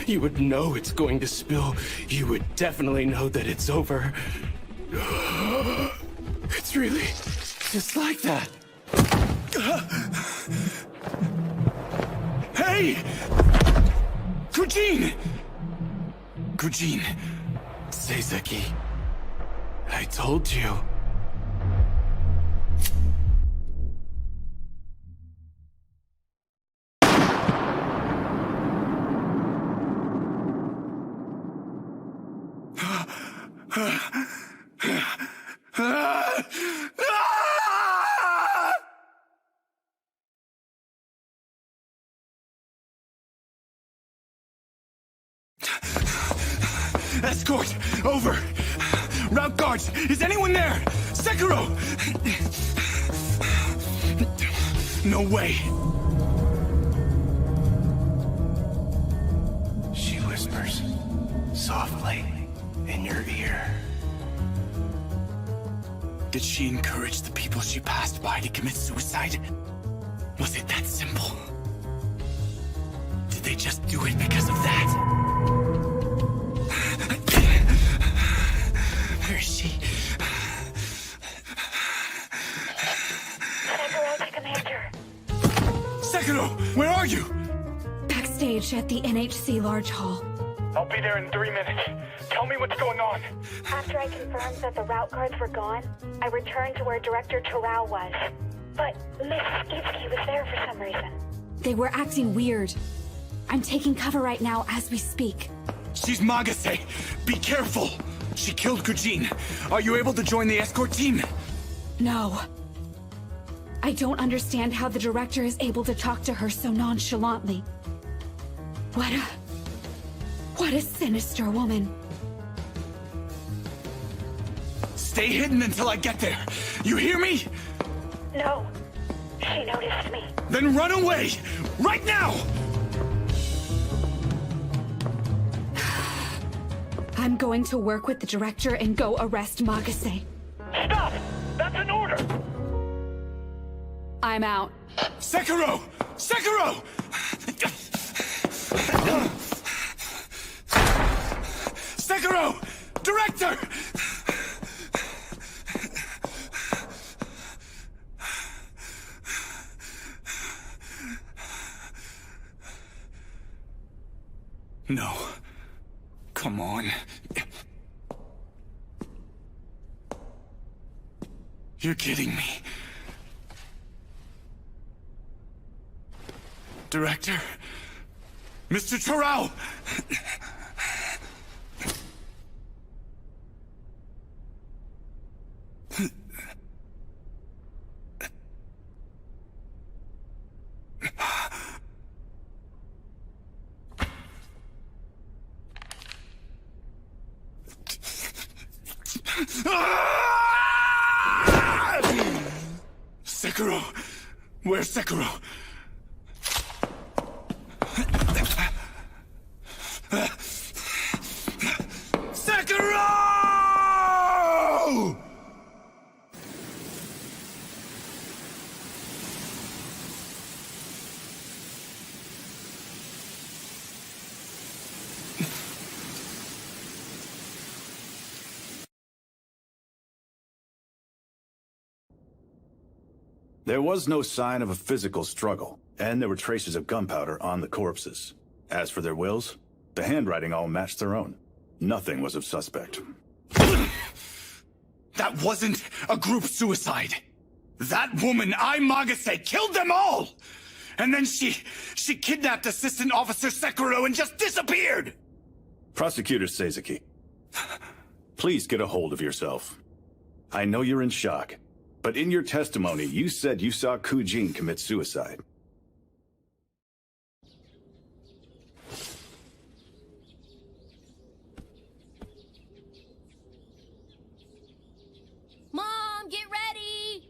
You would know it's going to spill. You would definitely know that it's over. It's really just like that. Hey! Kujin! Kujin. Seizuki. I told you. Escort! Over! Route guards! Is anyone there? Sekiro! No way! She whispers softly in your ear. Did she encourage the people she passed by to commit suicide? Was it that simple? Did they just do it because of that? Where is she? Sekiro to Commander. Sekiro, where are you? Backstage at the NHC Large Hall. I'll be there in 3 minutes. Tell me what's going on. After I confirmed that the route guards were gone, I returned to where Director Terao was. But Mrs. Itsuki was there for some reason. They were acting weird. I'm taking cover right now as we speak. She's Magase. Be careful. She killed Kujin. Are you able to join the escort team? No. I don't understand how the director is able to talk to her so nonchalantly. What a sinister woman. Stay hidden until I get there. You hear me? No. She noticed me. Then run away! Right now! I'm going to work with the director and go arrest Magase. Stop! That's an order! I'm out. Sekiro! Sekiro! Sekiro! Director! No. Come on. You're kidding me. Director? Mr. Terao! Sekiro! Where's Sekiro? Sekiro! There was no sign of a physical struggle, and there were traces of gunpowder on the corpses. As for their wills, the handwriting all matched their own. Nothing was of suspect. That wasn't a group suicide. That woman, Ai Magase, killed them all! And then she kidnapped Assistant Officer Sekiro and just disappeared! Prosecutor Seizuki, please get a hold of yourself. I know you're in shock, but in your testimony, you said you saw Kujin commit suicide. Mom, get ready!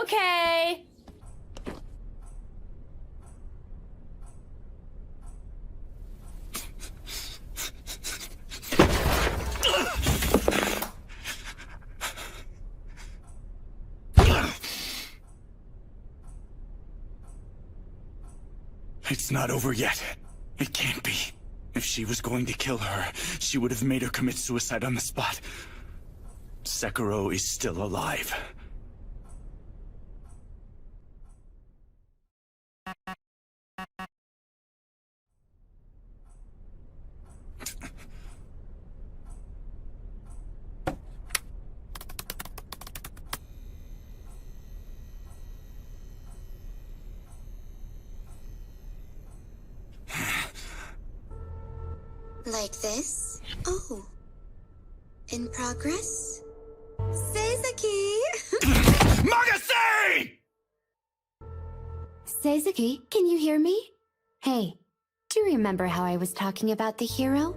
Okay. It's not over yet. It can't be. If she was going to kill her, she would have made her commit suicide on the spot. Sekiro is still alive. Like this? Oh. In progress? Seizuki! Magase! Seizuki, can you hear me? Hey, do you remember how I was talking about the hero?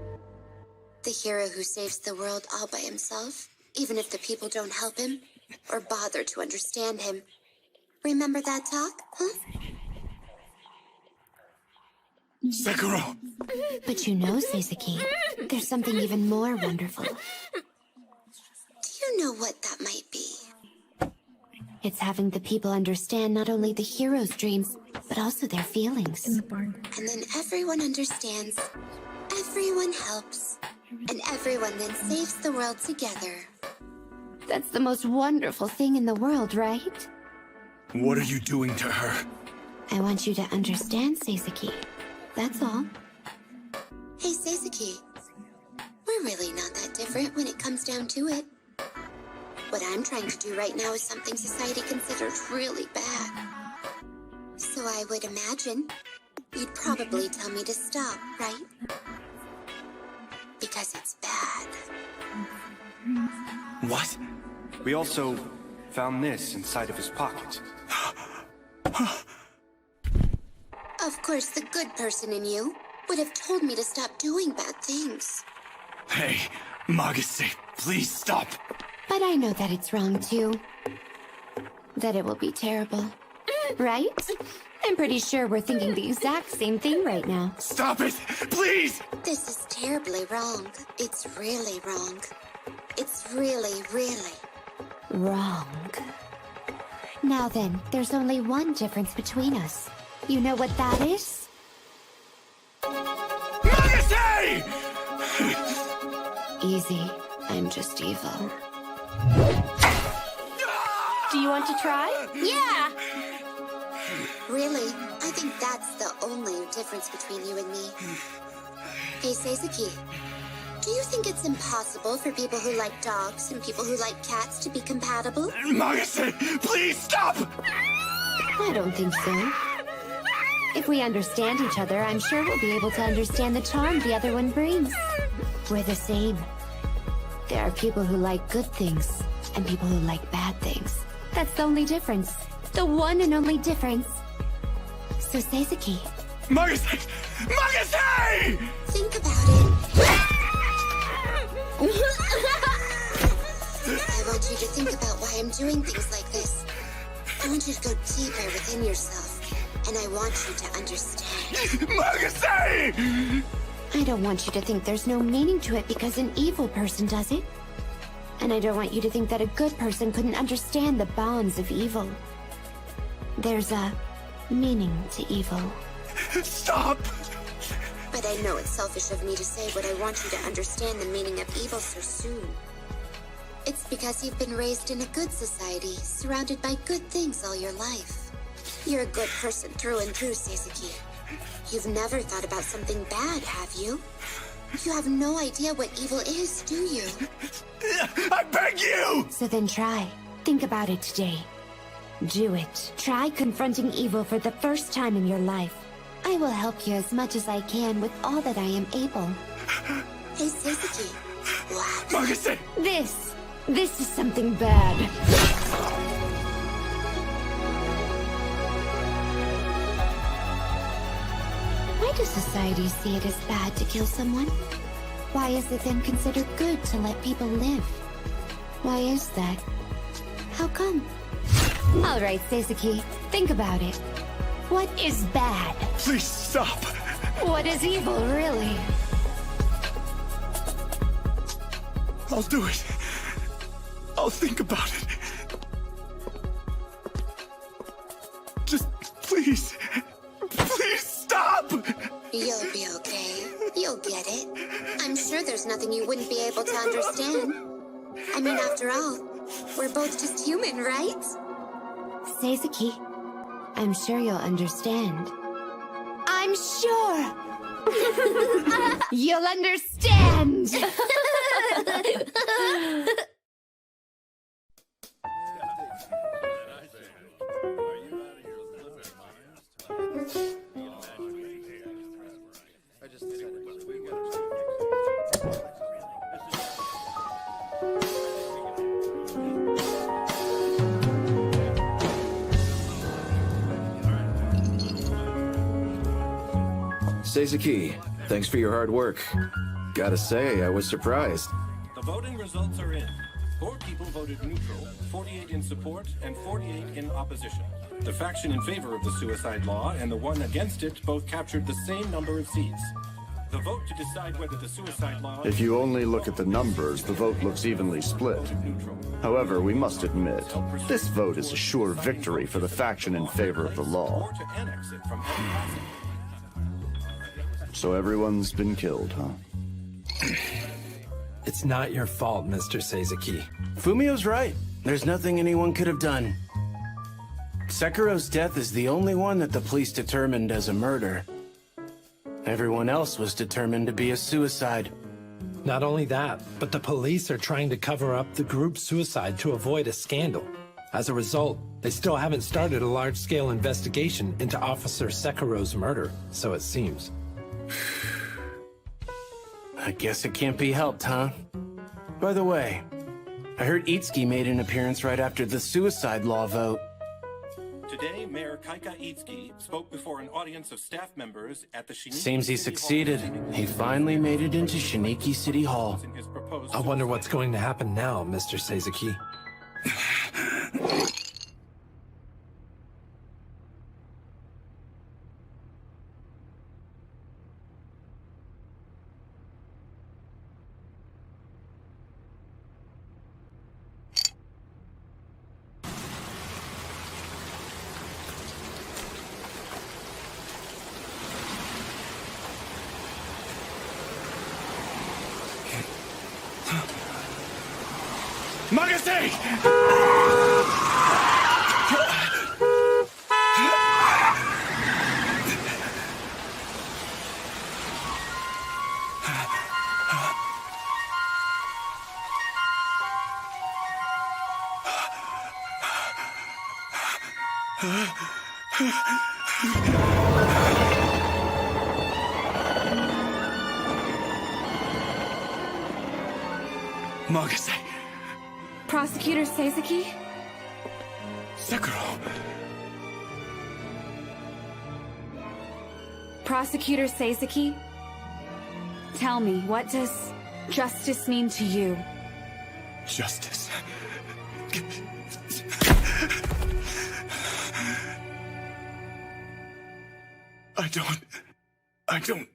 The hero who saves the world all by himself, even if the people don't help him or bother to understand him. Remember that talk, huh? Sekiro! But you know, Seizuki, there's something even more wonderful. Do you know what that might be? It's having the people understand not only the hero's dreams, but also their feelings. And then everyone understands, everyone helps, and everyone then saves the world together. That's the most wonderful thing in the world, right? What are you doing to her? I want you to understand, Seizuki. That's all. Hey, Seizuki. We're really not that different when it comes down to it. What I'm trying to do right now is something society considers really bad. So I would imagine you'd probably tell me to stop, right? Because it's bad. What? We also found this inside of his pocket. Of course, the good person in you would have told me to stop doing bad things. Hey, Magase, please stop. But I know that it's wrong too. That it will be terrible. Right? I'm pretty sure we're thinking the exact same thing right now. Stop it! Please! This is terribly wrong. It's really wrong. It's really, really wrong. Now then, there's only one difference between us. You know what that is? Magase! Easy. I'm just evil. Do you want to try? Yeah! Really? I think that's the only difference between you and me. Hey, Seizuki. Do you think it's impossible for people who like dogs and people who like cats to be compatible? Magase, please stop! I don't think so. If we understand each other, I'm sure we'll be able to understand the charm the other one brings. We're the same. There are people who like good things, and people who like bad things. That's the only difference. The one and only difference. So, Seizuki. Magase! Magase! Think about it. want you to think about why I'm doing things like this. I want you to go deeper within yourself, and I want you to understand. Magase! I don't want you to think there's no meaning to it because an evil person does it. And I don't want you to think that a good person couldn't understand the bonds of evil. There's a meaning to evil. Stop! But I know it's selfish of me to say what I want you to understand the meaning of evil so soon. It's because you've been raised in a good society, surrounded by good things all your life. You're a good person through and through, Seisuke. You've never thought about something bad, have you? You have no idea what evil is, do you? I beg you! So then try. Think about it today. Do it. Try confronting evil for the first time in your life. I will help you as much as I can with all that I am able. Hey, Seisuke. What? Magase! This is something bad. Why does society see it as bad to kill someone? Why is it then considered good to let people live? Why is that? How come? All right, Seisuke, think about it. What is bad? Please stop! What is evil, really? I'll do it. I'll think about it. Just please stop! You'll be okay. You'll get it. I'm sure there's nothing you wouldn't be able to understand. I mean, after all, we're both just human, right? Seisuke, I'm sure you'll understand. I'm sure! You'll understand! Seisuke, thanks for your hard work. Gotta say, I was surprised. The voting results are in. 4 people voted neutral, 48 in support, and 48 in opposition. The faction in favor of the suicide law and the one against it both captured the same number of seats. The vote to decide whether the suicide law... If you only look at the numbers, the vote looks evenly split. However, we must admit, this vote is a sure victory for the faction in favor of the law. So everyone's been killed, huh? It's not your fault, Mr. Seisuke. Fumio's right. There's nothing anyone could have done. Sekiro's death is the only one that the police determined as a murder. Everyone else was determined to be a suicide. Not only that, but the police are trying to cover up the group's suicide to avoid a scandal. As a result, they still haven't started a large-scale investigation into Officer Sekiro's murder, so it seems. I guess it can't be helped, huh? By the way, I heard Itsuki made an appearance right after the suicide law vote. Today, Mayor Kaika Itsuki spoke before an audience of staff members at the Shiniki Seems he City succeeded. Hall. He finally made it into Shiniki City Hall. I wonder what's going to happen now, Mr. Seisuke. Magase! Magase! Prosecutor Seisuke? Sekiro! Prosecutor Seisuke? Tell me, what does justice mean to you? Justice. I don't...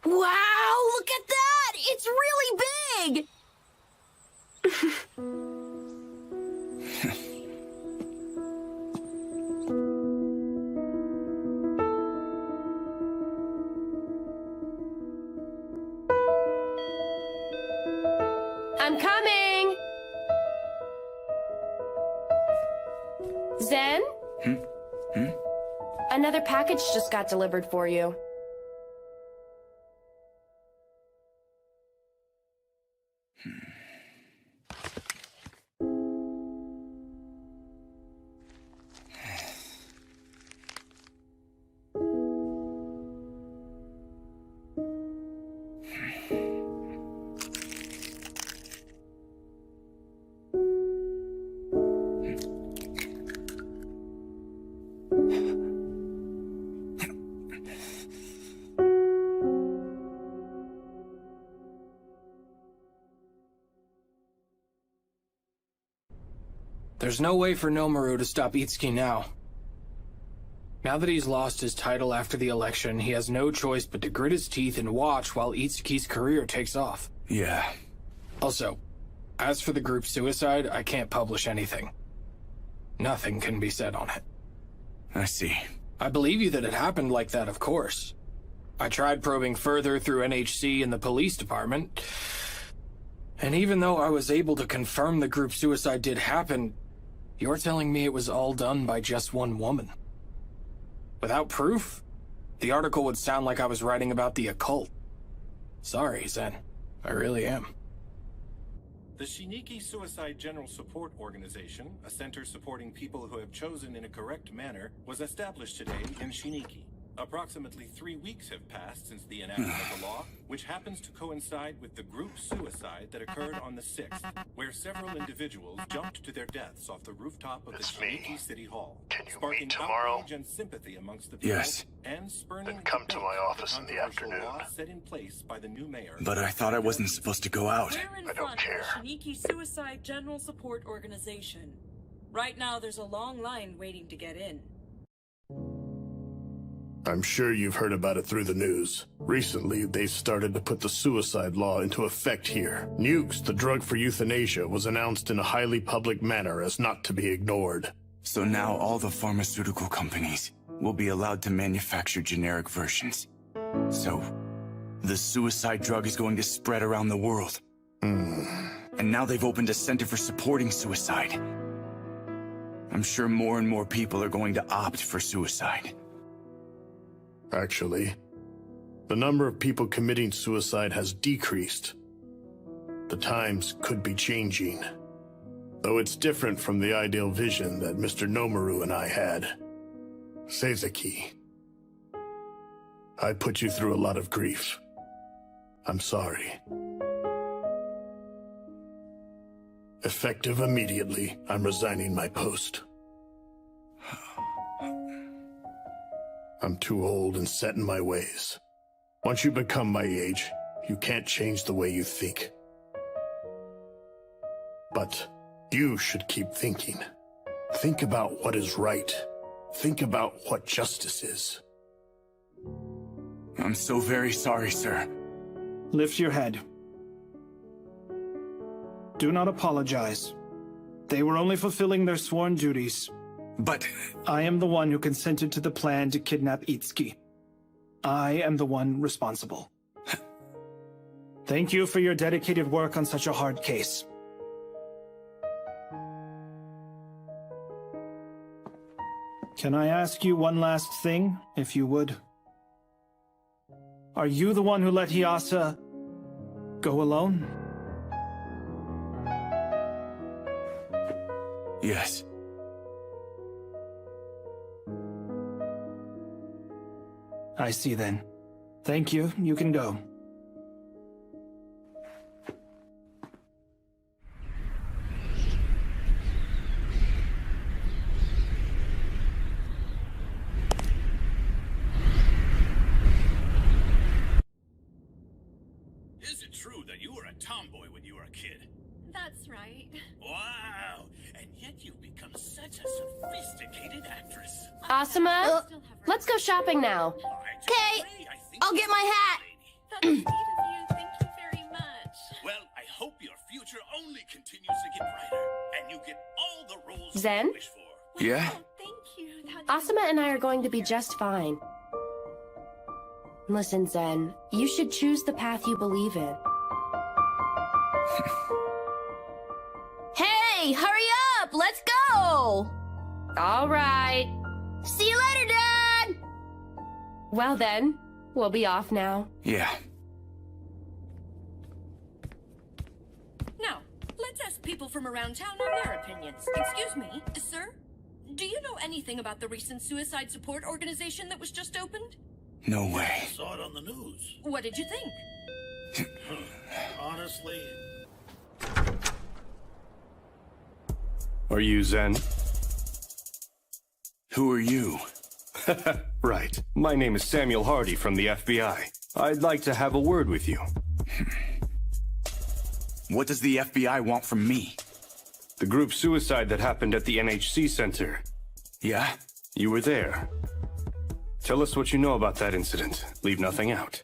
Wow, look at that! It's really big! I'm coming! Zen? Another package just got delivered for you. There's no way for Nomaru to stop Itsuki now. Now that he's lost his title after the election, he has no choice but to grit his teeth and watch while Itsuki's career takes off. Yeah. Also, as for the group suicide, I can't publish anything. Nothing can be said on it. I see. I believe you that it happened like that, of course. I tried probing further through NHC and the police department, and even though I was able to confirm the group suicide did happen, you're telling me it was all done by just one woman. Without proof, the article would sound like I was writing about the occult. Sorry, Zen. I really am. The Shiniki Suicide General Support Organization, a center supporting people who have chosen in a correct manner, was established today in Shiniki. Approximately 3 weeks have passed since the enactment of the law, which happens to coincide with the group suicide that occurred on the 6th, where several individuals jumped to their deaths off the rooftop of the Shiniki City Hall, sparking outrage and sympathy amongst the people, Yes. and spurning Then come to my office in the controversial afternoon. law set in place by the new mayor. But I thought I wasn't supposed to go out. I don't care. Shiniki Suicide General Support Organization. Right now, there's a long line waiting to get in. I'm sure you've heard about it through the news. Recently, they've started to put the suicide law into effect here. Nukes, the drug for euthanasia, was announced in a highly public manner as not to be ignored. So now all the pharmaceutical companies will be allowed to manufacture generic versions. So, the suicide drug is going to spread around the world. And now they've opened a center for supporting suicide. I'm sure more and more people are going to opt for suicide. Actually, the number of people committing suicide has decreased. The times could be changing. Though it's different from the ideal vision that Mr. Nomaru and I had. Seizaki, I put you through a lot of grief. I'm sorry. Effective immediately, I'm resigning my post. I'm too old and set in my ways. Once you become my age, you can't change the way you think. But you should keep thinking. Think about what is right. Think about what justice is. I'm so very sorry, sir. Lift your head. Do not apologize. They were only fulfilling their sworn duties. But... I am the one who consented to the plan to kidnap Itsuki. I am the one responsible. Thank you for your dedicated work on such a hard case. Can I ask you one last thing, if you would? are you the one who let Hiyasa go alone? Yes. I see then. Thank you. You can go. Is it true that you were a tomboy when you were a kid? That's right. Wow! And yet you've become such a sophisticated actress. Asuma, let's go shopping now. Okay, I'll get my hat. That's sweet of you. Thank you very much. Well, I hope your future only continues to get brighter, and you get all the roles Zen? you wish for. Yeah? Thank you. Asuma and I are going to be just fine. Listen, Zen, you should choose the path you believe in. Hey, hurry up! Let's go! All right. See you later, Dad! Well then, we'll be off now. Yeah. Now, let's ask people from around town on their opinions. Excuse me, sir? Do you know anything about the recent suicide support organization that was just opened? No way. I saw it on the news. What did you think? Honestly... Are you Zen? Who are you? Right. My name is Samuel Hardy from the FBI. I'd like to have a word with you. What does the FBI want from me? The group suicide that happened at the NHC Center. Yeah? You were there. Tell us what you know about that incident. Leave nothing out.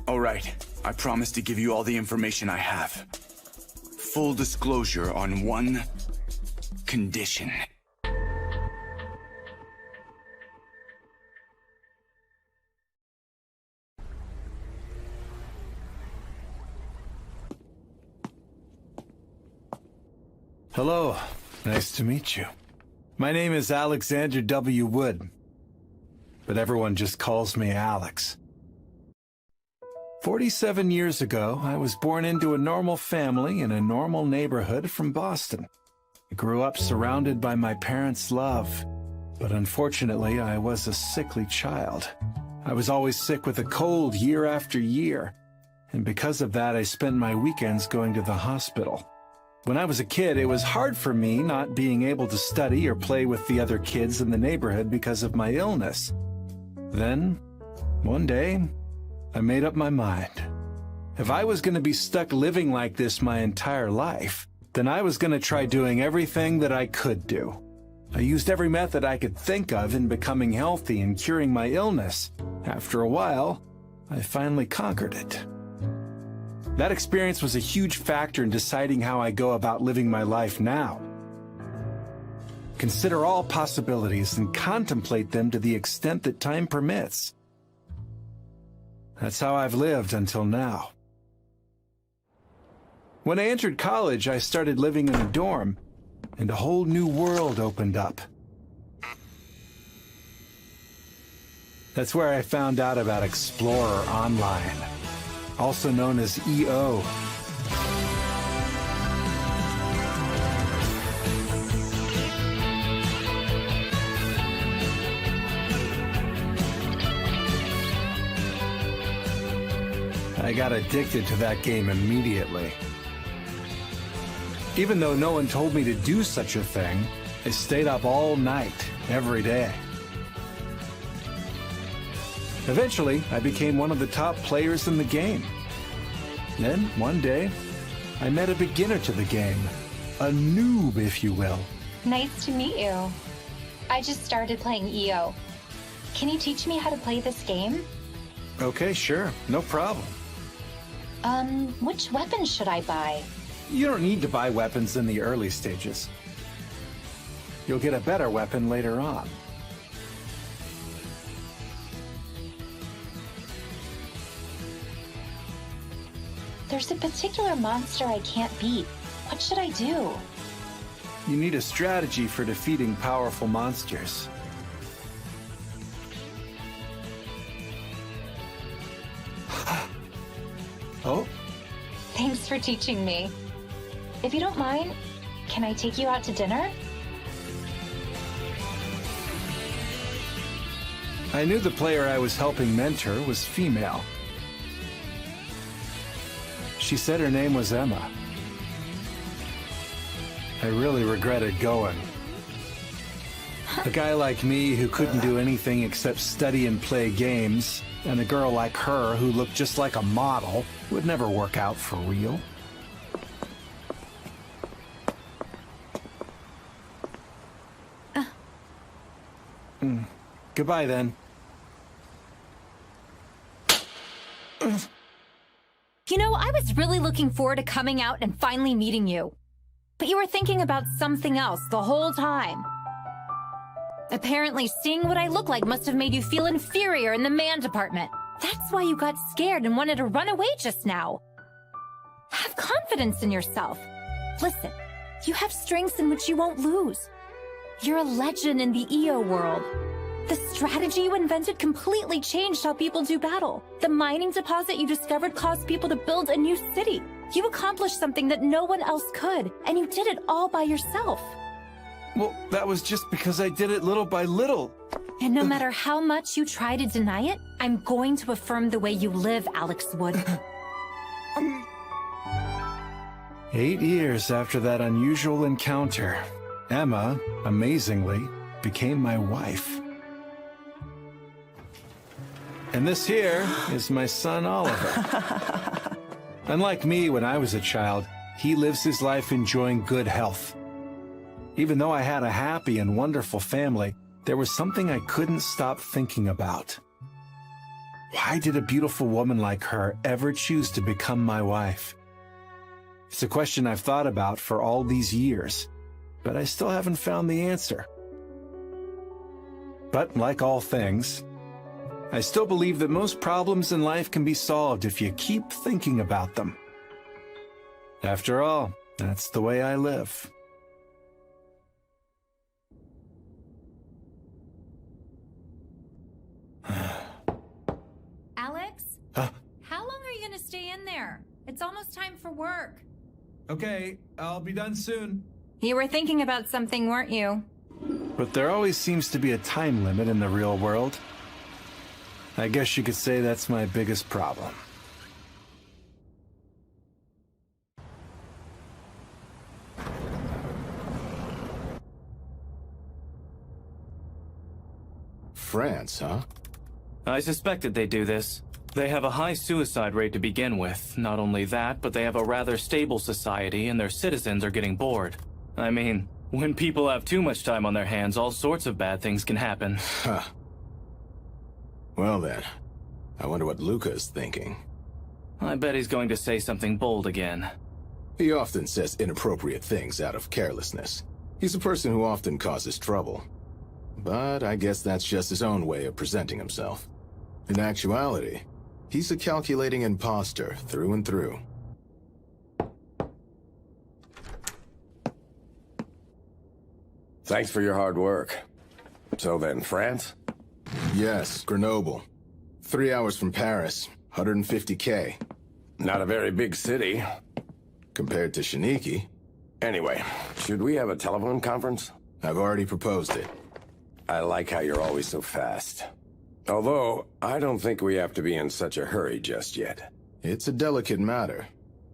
All right. I promise to give you all the information I have. Full disclosure on one condition. Hello. Nice to meet you. My name is Alexander W. Wood, but everyone just calls me Alex. 47 years ago, I was born into a normal family in a normal neighborhood from Boston. I grew up surrounded by my parents' love, but unfortunately, I was a sickly child. I was always sick with a cold year after year, and because of that, I spent my weekends going to the hospital. When I was a kid, it was hard for me not being able to study or play with the other kids in the neighborhood because of my illness. Then, one day, I made up my mind. If I was going to be stuck living like this my entire life, then I was going to try doing everything that I could do. I used every method I could think of in becoming healthy and curing my illness. After a while, I finally conquered it. That experience was a huge factor in deciding how I go about living my life now. Consider all possibilities and contemplate them to the extent that time permits. That's how I've lived until now. When I entered college, I started living in a dorm, and a whole new world opened up. That's where I found out about Explorer Online, also known as EO. I got addicted to that game immediately. Even though no one told me to do such a thing, I stayed up all night, every day. Eventually, I became one of the top players in the game. Then, one day, I met a beginner to the game. A noob, if you will. Nice to meet you. I just started playing EO. Can you teach me how to play this game? Okay, sure. No problem. Which weapon should I buy? You don't need to buy weapons in the early stages. You'll get a better weapon later on. There's a particular monster I can't beat. What should I do? You need a strategy for defeating powerful monsters. Oh? Thanks for teaching me. If you don't mind, can I take you out to dinner? I knew the player I was helping mentor was female. She said her name was Emma. I really regretted going. A guy like me who couldn't do anything except study and play games, and a girl like her who looked just like a model, would never work out for real. Goodbye, then. You know, I was really looking forward to coming out and finally meeting you. But you were thinking about something else the whole time. Apparently, seeing what I look like must have made you feel inferior in the man department. That's why you got scared and wanted to run away just now. Have confidence in yourself. Listen, you have strengths in which you won't lose. You're a legend in the EO world. The strategy you invented completely changed how people do battle. The mining deposit you discovered caused people to build a new city. You accomplished something that no one else could, and you did it all by yourself. Well, that was just because I did it little by little. And no matter how much you try to deny it, I'm going to affirm the way you live, Alex Wood. 8 years after that unusual encounter, Emma, amazingly, became my wife. And this here is my son, Oliver. Unlike me when I was a child, he lives his life enjoying good health. Even though I had a happy and wonderful family, there was something I couldn't stop thinking about. Why did a beautiful woman like her ever choose to become my wife? It's a question I've thought about for all these years, but I still haven't found the answer. But like all things, I still believe that most problems in life can be solved if you keep thinking about them. After all, that's the way I live. Alex? How long are you going to stay in there? It's almost time for work. Okay, I'll be done soon. You were thinking about something, weren't you? But there always seems to be a time limit in the real world. I guess you could say that's my biggest problem. France, huh? I suspected they'd do this. They have a high suicide rate to begin with. Not only that, but they have a rather stable society and their citizens are getting bored. I mean, when people have too much time on their hands, all sorts of bad things can happen. Huh. Well then, I wonder what Luca is thinking. I bet he's going to say something bold again. He often says inappropriate things out of carelessness. He's a person who often causes trouble. But I guess that's just his own way of presenting himself. In actuality, he's a calculating imposter through and through. Thanks for your hard work. So then, France? Yes, Grenoble. 3 hours from Paris, 150K. Not a very big city. Compared to Shiniki. Anyway, should we have a telephone conference? I've already proposed it. I like how you're always so fast. Although, I don't think we have to be in such a hurry just yet. It's a delicate matter,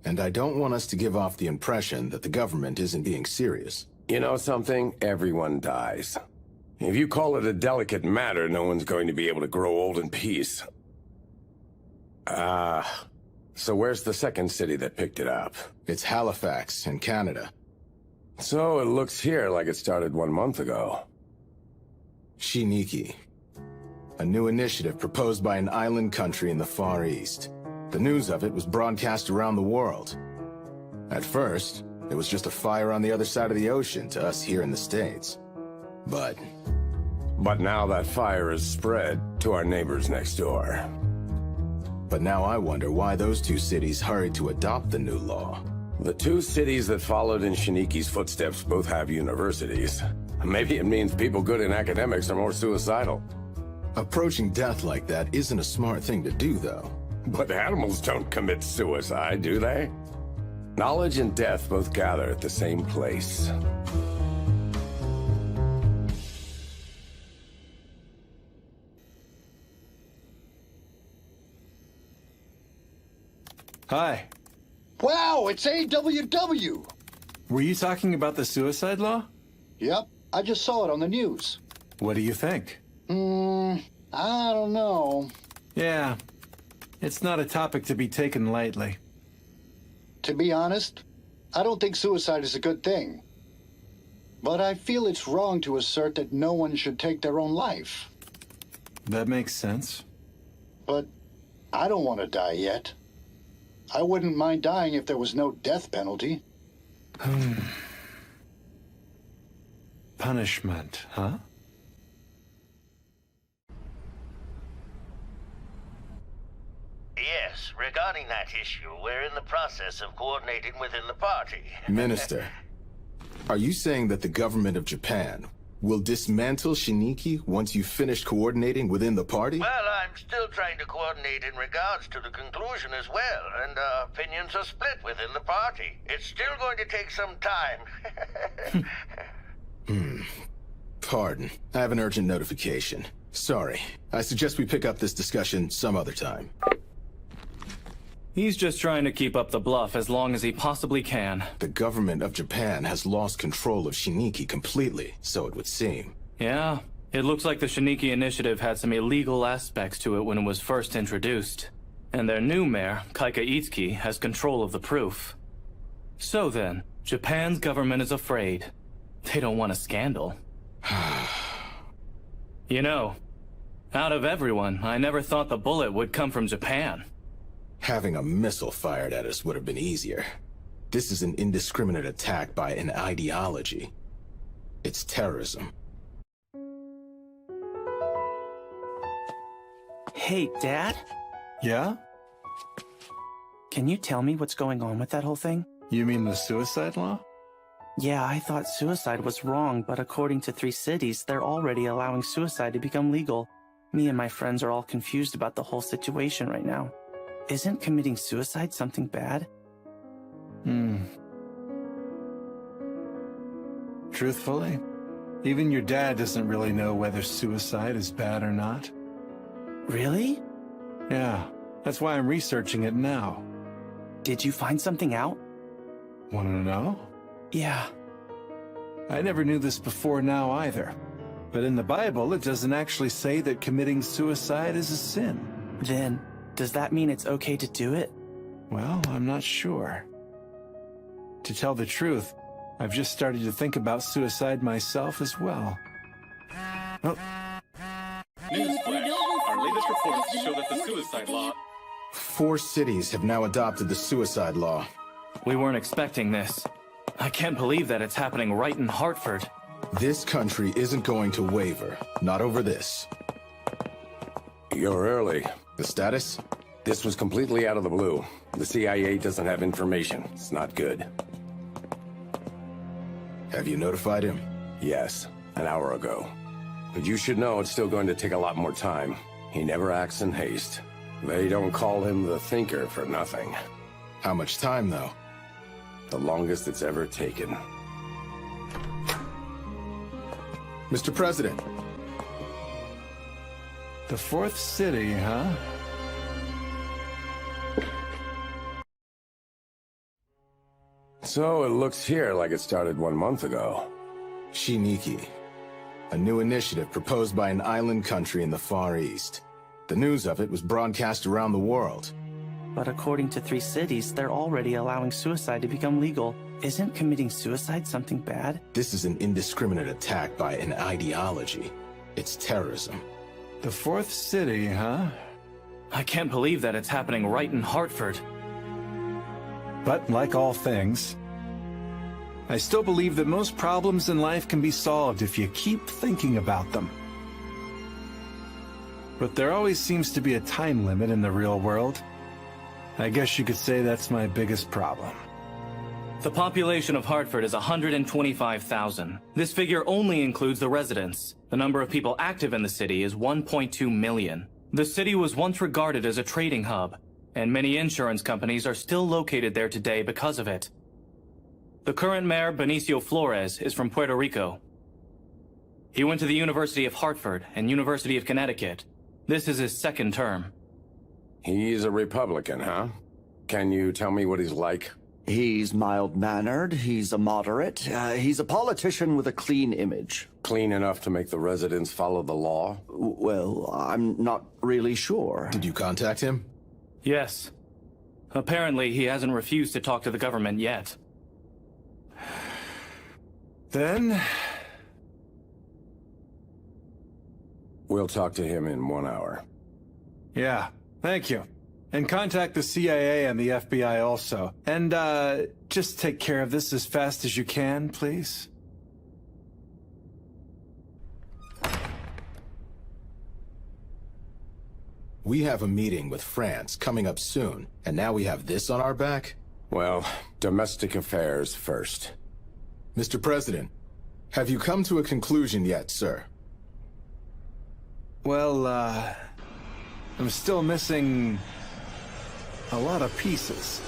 and I don't want us to give off the impression that the government isn't being serious. You know something? Everyone dies. If you call it a delicate matter, no one's going to be able to grow old in peace. So where's the second city that picked it up? It's Halifax, in Canada. So it looks here like it started 1 month ago. Shiniki. A new initiative proposed by an island country in the Far East. The news of it was broadcast around the world. At first, it was just a fire on the other side of the ocean to us here in the States. But now that fire has spread to our neighbors next door. But now I wonder why those two cities hurried to adopt the new law. The two cities that followed in Shiniki's footsteps both have universities. Maybe it means people good in academics are more suicidal. Approaching death like that isn't a smart thing to do, though. But animals don't commit suicide, do they? Knowledge and death both gather at the same place. Hi. Wow, it's AWW! Were you talking about the suicide law? Yep, I just saw it on the news. What do you think? I don't know. Yeah, it's not a topic to be taken lightly. To be honest, I don't think suicide is a good thing. But I feel it's wrong to assert that no one should take their own life. That makes sense. But I don't want to die yet. I wouldn't mind dying if there was no death penalty. Punishment, huh? Yes, regarding that issue, we're in the process of coordinating within the party. Minister, are you saying that the government of Japan will dismantle Shiniki once you've finished coordinating within the party? Well, I'm still trying to coordinate in regards to the conclusion as well, and opinions are split within the party. It's still going to take some time. Pardon. I have an urgent notification. Sorry. I suggest we pick up this discussion some other time. He's just trying to keep up the bluff as long as he possibly can. The government of Japan has lost control of Shiniki completely, so it would seem. Yeah, it looks like the Shiniki Initiative had some illegal aspects to it when it was first introduced. And their new mayor, Kaika Itsuki, has control of the proof. So then, Japan's government is afraid. They don't want a scandal. You know, out of everyone, I never thought the bullet would come from Japan. Having a missile fired at us would have been easier. This is an indiscriminate attack by an ideology. It's terrorism. Hey, Dad? Yeah? Can you tell me what's going on with that whole thing? You mean the suicide law? Yeah, I thought suicide was wrong, but according to 3 cities, they're already allowing suicide to become legal. Me and my friends are all confused about the whole situation right now. Isn't committing suicide something bad? Truthfully, even your dad doesn't really know whether suicide is bad or not. Really? Yeah, that's why I'm researching it now. Did you find something out? Want to know? Yeah. I never knew this before now either. But in the Bible, it doesn't actually say that committing suicide is a sin. Then, does that mean it's okay to do it? Well, I'm not sure. To tell the truth, I've just started to think about suicide myself as well. Oh. Newsflash. Our latest reports show that the suicide law... 4 cities have now adopted the suicide law. We weren't expecting this. I can't believe that it's happening right in Hartford. This country isn't going to waver. Not over this. You're early. The status? This was completely out of the blue. The CIA doesn't have information. It's not good. Have you notified him? Yes, an hour ago. But you should know it's still going to take a lot more time. He never acts in haste. They don't call him the Thinker for nothing. How much time, though? The longest it's ever taken. Mr. President. The 4th city, huh? So it looks here like it started 1 month ago. Shiniki. A new initiative proposed by an island country in the Far East. The news of it was broadcast around the world. But according to 3 cities, they're already allowing suicide to become legal. Isn't committing suicide something bad? This is an indiscriminate attack by an ideology. It's terrorism. The 4th city, huh? I can't believe that it's happening right in Hartford. But like all things, I still believe that most problems in life can be solved if you keep thinking about them. But there always seems to be a time limit in the real world. I guess you could say that's my biggest problem. The population of Hartford is 125,000. This figure only includes the residents. The number of people active in the city is 1.2 million. The city was once regarded as a trading hub, and many insurance companies are still located there today because of it. The current mayor, Benicio Flores, is from Puerto Rico. He went to the University of Hartford and University of Connecticut. This is his second term. He's a Republican, huh? Can you tell me what he's like? He's mild-mannered, he's a moderate, he's a politician with a clean image. Clean enough to make the residents follow the law? Well, I'm not really sure. Did you contact him? Yes. Apparently, he hasn't refused to talk to the government yet. Then... We'll talk to him in 1 hour. Yeah, thank you. And contact the CIA and the FBI also. And, just take care of this as fast as you can, please. We have a meeting with France coming up soon, and now we have this on our back? Well, domestic affairs first. Mr. President, have you come to a conclusion yet, sir? Well, I'm still missing a lot of pieces.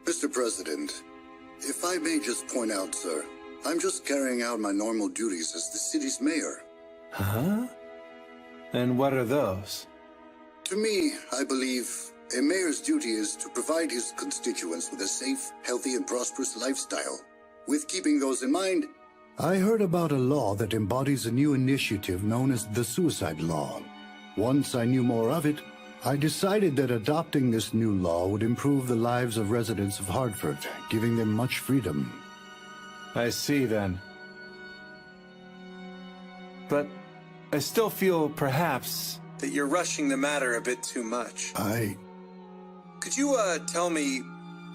Mr. President, if I may just point out, sir, I'm just carrying out my normal duties as the city's mayor. Huh? And what are those? To me, I believe a mayor's duty is to provide his constituents with a safe, healthy, and prosperous lifestyle. With keeping those in mind, I heard about a law that embodies a new initiative known as the Suicide Law. Once I knew more of it, I decided that adopting this new law would improve the lives of residents of Hartford, giving them much freedom. I see, then. But I still feel, perhaps, that you're rushing the matter a bit too much. Could you, tell me,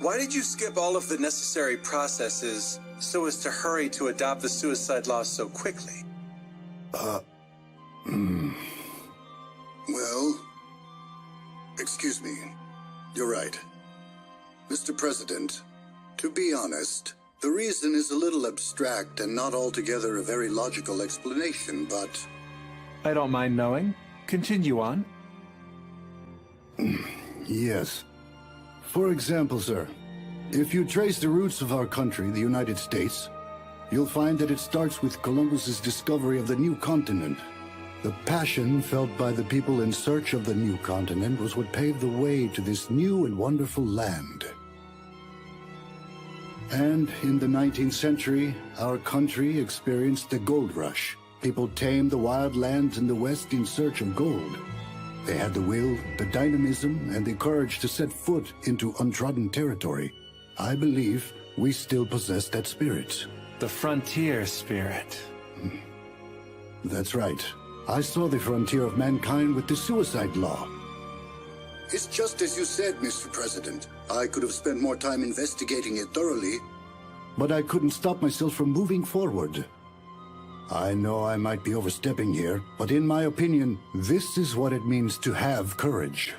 why did you skip all of the necessary processes so as to hurry to adopt the suicide law so quickly? Well, excuse me. You're right. Mr. President, to be honest, the reason is a little abstract and not altogether a very logical explanation, but... I don't mind knowing. Continue on. Yes. For example, sir, if you trace the roots of our country, the United States, you'll find that it starts with Columbus's discovery of the new continent. The passion felt by the people in search of the new continent was what paved the way to this new and wonderful land. And in the 19th century, our country experienced the gold rush. People tamed the wild lands in the West in search of gold. They had the will, the dynamism, and the courage to set foot into untrodden territory. I believe we still possess that spirit. The frontier spirit. That's right. I saw the frontier of mankind with the suicide law. It's just as you said, Mr. President. I could have spent more time investigating it thoroughly. But I couldn't stop myself from moving forward. I know I might be overstepping here, but in my opinion, this is what it means to have courage.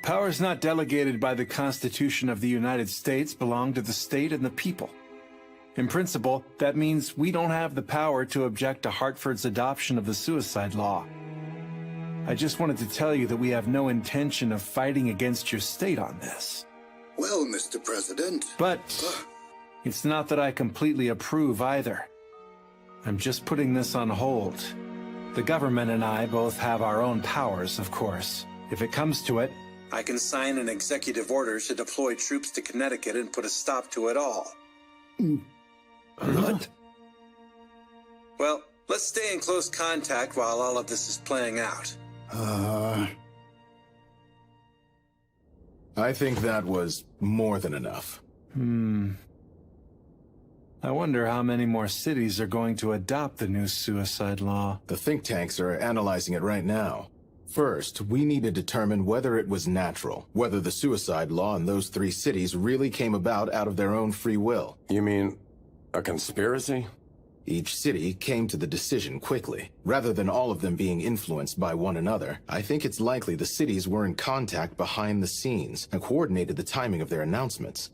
Powers not delegated by the Constitution of the United States belong to the state and the people. In principle, that means we don't have the power to object to Hartford's adoption of the suicide law. I just wanted to tell you that we have no intention of fighting against your state on this. Well, Mr. President... But it's not that I completely approve either. I'm just putting this on hold. The government and I both have our own powers, of course. If it comes to it, I can sign an executive order to deploy troops to Connecticut and put a stop to it all. What? Well, let's stay in close contact while all of this is playing out. I think that was more than enough. I wonder how many more cities are going to adopt the new suicide law. The think tanks are analyzing it right now. First, we need to determine whether it was natural, whether the suicide law in those 3 cities really came about out of their own free will. You mean a conspiracy? Each city came to the decision quickly. Rather than all of them being influenced by one another, I think it's likely the cities were in contact behind the scenes and coordinated the timing of their announcements.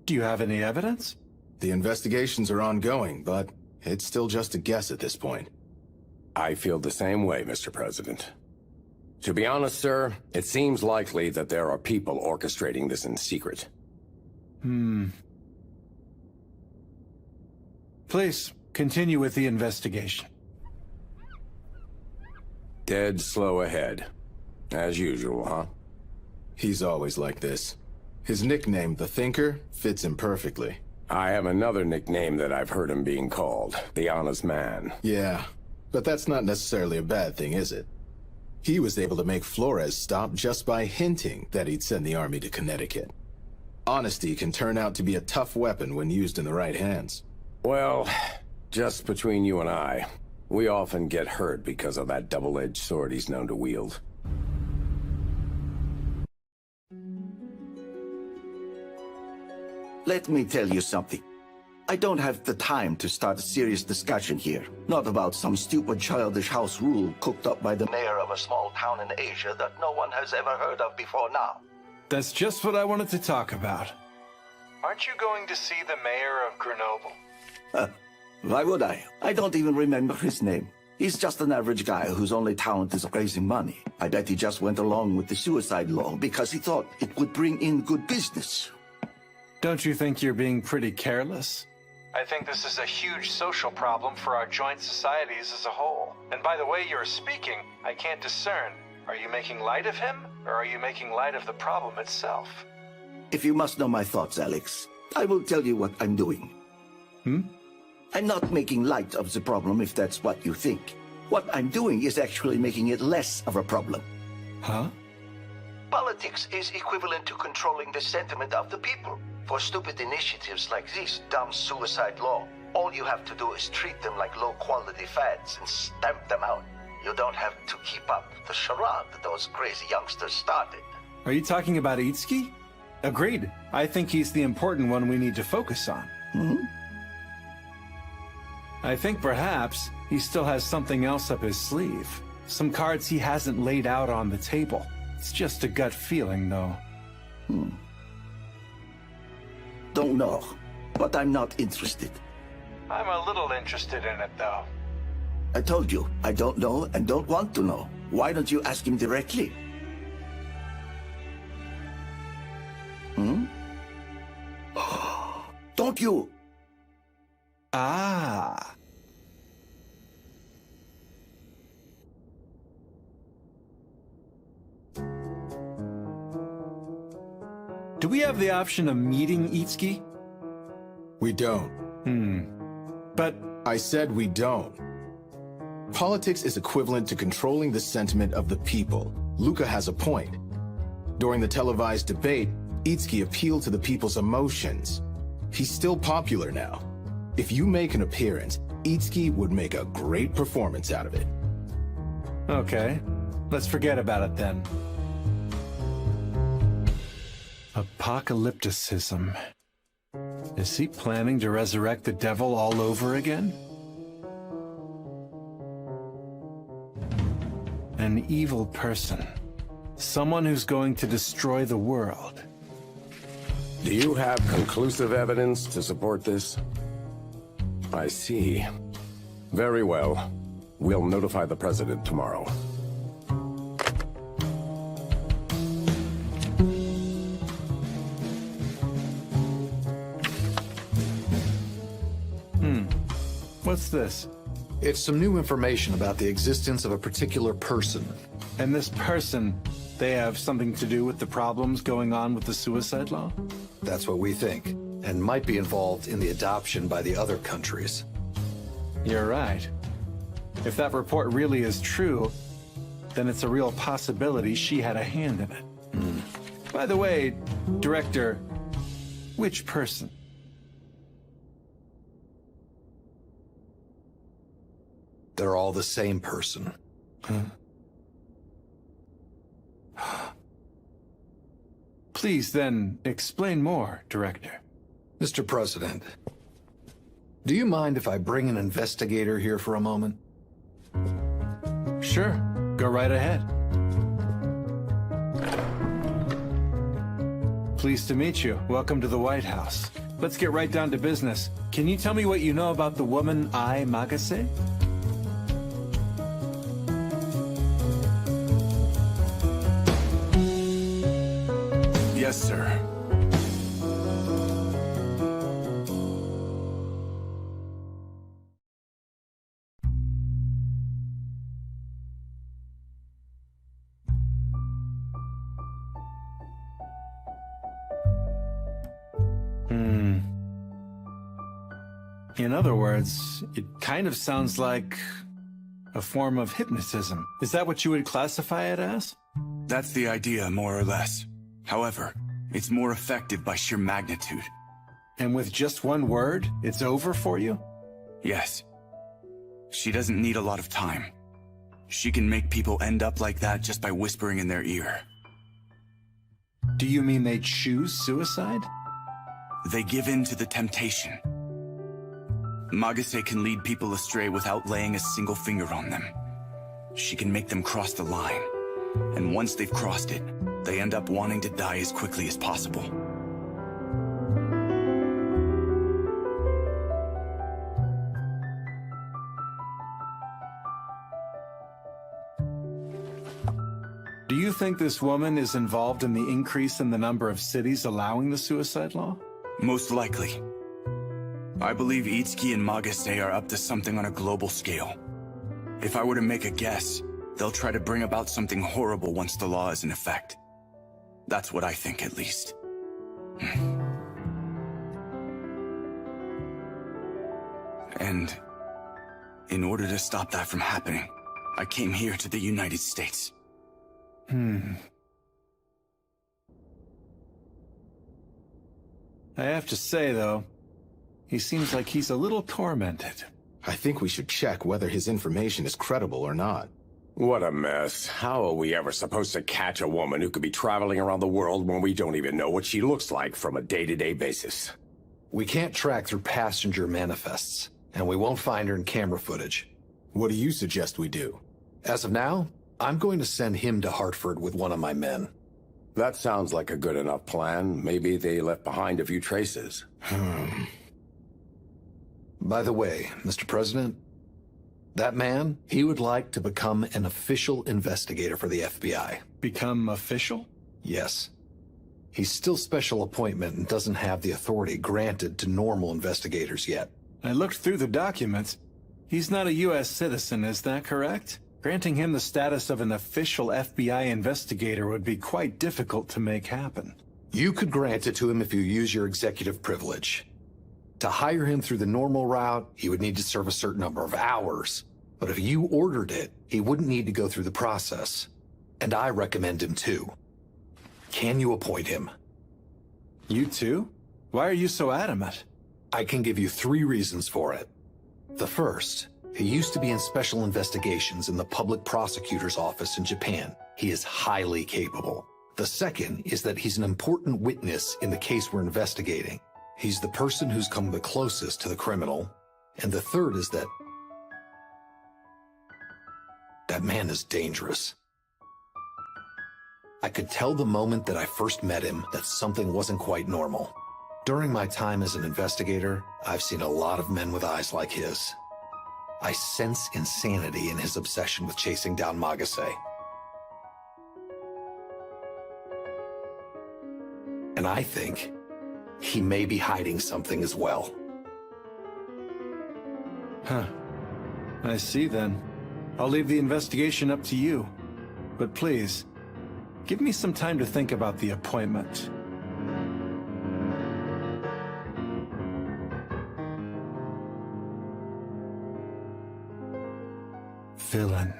Do you have any evidence? The investigations are ongoing, but it's still just a guess at this point. I feel the same way, Mr. President. To be honest, sir, it seems likely that there are people orchestrating this in secret. Please, continue with the investigation. Dead slow ahead. As usual, huh? He's always like this. His nickname, The Thinker, fits him perfectly. I have another nickname that I've heard him being called, The Honest Man. Yeah, but that's not necessarily a bad thing, is it? He was able to make Flores stop just by hinting that he'd send the army to Connecticut. Honesty can turn out to be a tough weapon when used in the right hands. Well, just between you and I, we often get hurt because of that double-edged sword he's known to wield. Let me tell you something. I don't have the time to start a serious discussion here. Not about some stupid childish house rule cooked up by the mayor of a small town in Asia that no one has ever heard of before now. That's just what I wanted to talk about. Aren't you going to see the mayor of Grenoble? Why would I? I don't even remember his name. He's just an average guy whose only talent is raising money. I bet he just went along with the suicide law because he thought it would bring in good business. Don't you think you're being pretty careless? I think this is a huge social problem for our joint societies as a whole. And by the way you're speaking, I can't discern. Are you making light of him, or are you making light of the problem itself? If you must know my thoughts, Alex, I will tell you what I'm doing. I'm not making light of the problem if that's what you think. What I'm doing is actually making it less of a problem. Huh? Politics is equivalent to controlling the sentiment of the people. For stupid initiatives like this dumb suicide law, all you have to do is treat them like low-quality fads and stamp them out. You don't have to keep up the charade that those crazy youngsters started. Are you talking about Itsuki? Agreed. I think he's the important one we need to focus on. I think perhaps he still has something else up his sleeve. Some cards he hasn't laid out on the table. It's just a gut feeling, though. Don't know, but I'm not interested. I'm a little interested in it, though. I told you, I don't know and don't want to know. Why don't you ask him directly? Don't you? Ah. Do we have the option of meeting Itsuki? We don't. But I said we don't. Politics is equivalent to controlling the sentiment of the people. Luca has a point. During the televised debate, Itsuki appealed to the people's emotions. He's still popular now. If you make an appearance, Itsuki would make a great performance out of it. Okay, let's forget about it then. Apocalypticism. Is he planning to resurrect the devil all over again? An evil person. Someone who's going to destroy the world. Do you have conclusive evidence to support this? I see. Very well. We'll notify the president tomorrow. What's this? It's some new information about the existence of a particular person. And this person, they have something to do with the problems going on with the suicide law? That's what we think, and might be involved in the adoption by the other countries. You're right. If that report really is true, then it's a real possibility she had a hand in it. By the way, Director, which person? They're all the same person. Please then explain more, Director. Mr. President, do you mind if I bring an investigator here for a moment? Sure, go right ahead. Pleased to meet you. Welcome to the White House. Let's get right down to business. Can you tell me what you know about the woman Ai Magase? Yes, sir. In other words, it kind of sounds like a form of hypnotism. Is that what you would classify it as? That's the idea, more or less. However, it's more effective by sheer magnitude. And with just one word, it's over for you? Yes. She doesn't need a lot of time. She can make people end up like that just by whispering in their ear. Do you mean they choose suicide? They give in to the temptation. Magase can lead people astray without laying a single finger on them. She can make them cross the line. And once they've crossed it, they end up wanting to die as quickly as possible. Do you think this woman is involved in the increase in the number of cities allowing the suicide law? Most likely. I believe Itsuki and Magase are up to something on a global scale. If I were to make a guess, they'll try to bring about something horrible once the law is in effect. That's what I think, at least. And in order to stop that from happening, I came here to the United States. I have to say, though, he seems like he's a little tormented. I think we should check whether his information is credible or not. What a mess. How are we ever supposed to catch a woman who could be traveling around the world when we don't even know what she looks like from a day-to-day basis? We can't track through passenger manifests, and we won't find her in camera footage. What do you suggest we do? As of now, I'm going to send him to Hartford with one of my men. That sounds like a good enough plan. Maybe they left behind a few traces. By the way, Mr. President, that man, he would like to become an official investigator for the FBI. Become official? Yes. He's still special appointment and doesn't have the authority granted to normal investigators yet. I looked through the documents. He's not a U.S. citizen, is that correct? Granting him the status of an official FBI investigator would be quite difficult to make happen. You could grant it to him if you use your executive privilege. To hire him through the normal route, he would need to serve a certain number of hours. But if you ordered it, he wouldn't need to go through the process. And I recommend him too. Can you appoint him? You too? Why are you so adamant? I can give you 3 reasons for it. The first, he used to be in special investigations in the public prosecutor's office in Japan. He is highly capable. The second is that he's an important witness in the case we're investigating. He's the person who's come the closest to the criminal. And the third is that man is dangerous. I could tell the moment that I first met him that something wasn't quite normal. During my time as an investigator, I've seen a lot of men with eyes like his. I sense insanity in his obsession with chasing down Magase. And I think he may be hiding something as well. Huh. I see then. I'll leave the investigation up to you. But please, give me some time to think about the appointment. Villain.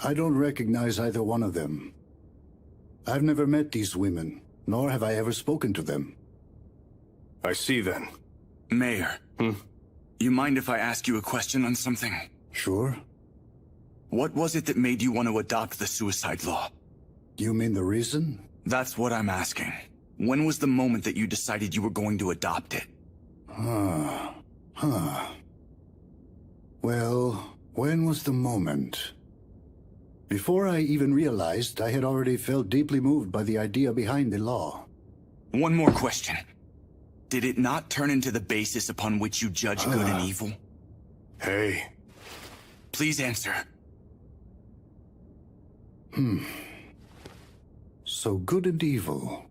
I don't recognize either one of them. I've never met these women, nor have I ever spoken to them. I see then. Mayor. You mind if I ask you a question on something? Sure. What was it that made you want to adopt the suicide law? You mean the reason? That's what I'm asking. When was the moment that you decided you were going to adopt it? Well, when was the moment? Before I even realized, I had already felt deeply moved by the idea behind the law. One more question. Did it not turn into the basis upon which you judge good and evil? Hey. Please answer. So good and evil.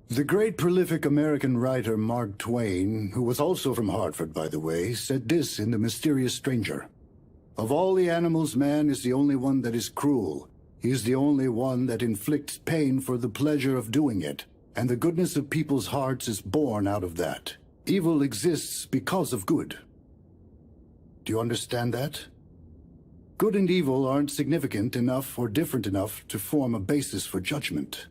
The great prolific American writer Mark Twain, who was also from Hartford, by the way, said this in The Mysterious Stranger. Of all the animals, man is the only one that is cruel. He is the only one that inflicts pain for the pleasure of doing it. And the goodness of people's hearts is born out of that. Evil exists because of good. Do you understand that? Good and evil aren't significant enough or different enough to form a basis for judgment.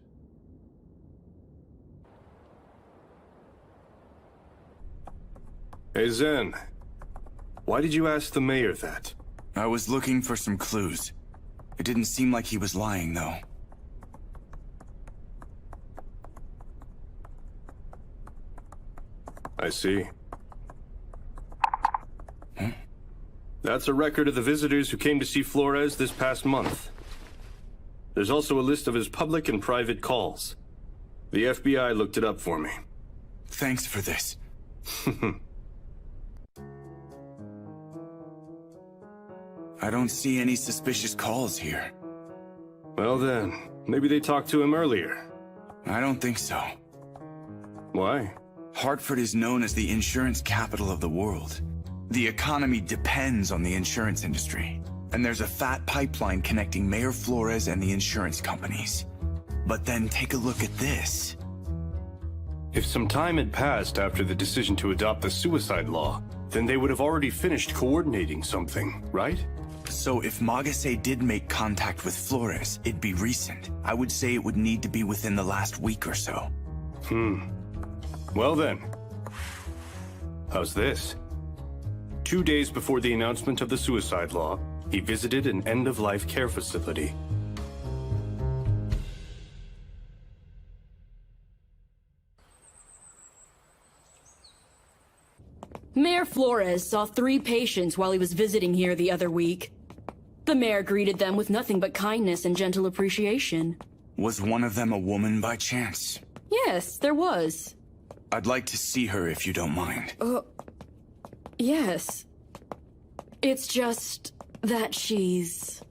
Hey, Zen. Why did you ask the mayor that? I was looking for some clues. It didn't seem like he was lying, though. I see. That's a record of the visitors who came to see Flores this past month. There's also a list of his public and private calls. The FBI looked it up for me. Thanks for this. I don't see any suspicious calls here. Well then, maybe they talked to him earlier. I don't think so. Why? Hartford is known as the insurance capital of the world. The economy depends on the insurance industry, and there's a fat pipeline connecting Mayor Flores and the insurance companies. But then take a look at this. If some time had passed after the decision to adopt the suicide law, then they would have already finished coordinating something, right? So if Magase did make contact with Flores, it'd be recent. I would say it would need to be within the last week or so. Well then. How's this? 2 days before the announcement of the suicide law, he visited an end-of-life care facility. Mayor Flores saw 3 patients while he was visiting here the other week. The mayor greeted them with nothing but kindness and gentle appreciation. Was one of them a woman by chance? Yes, there was. I'd like to see her if you don't mind. Yes. It's just that she's...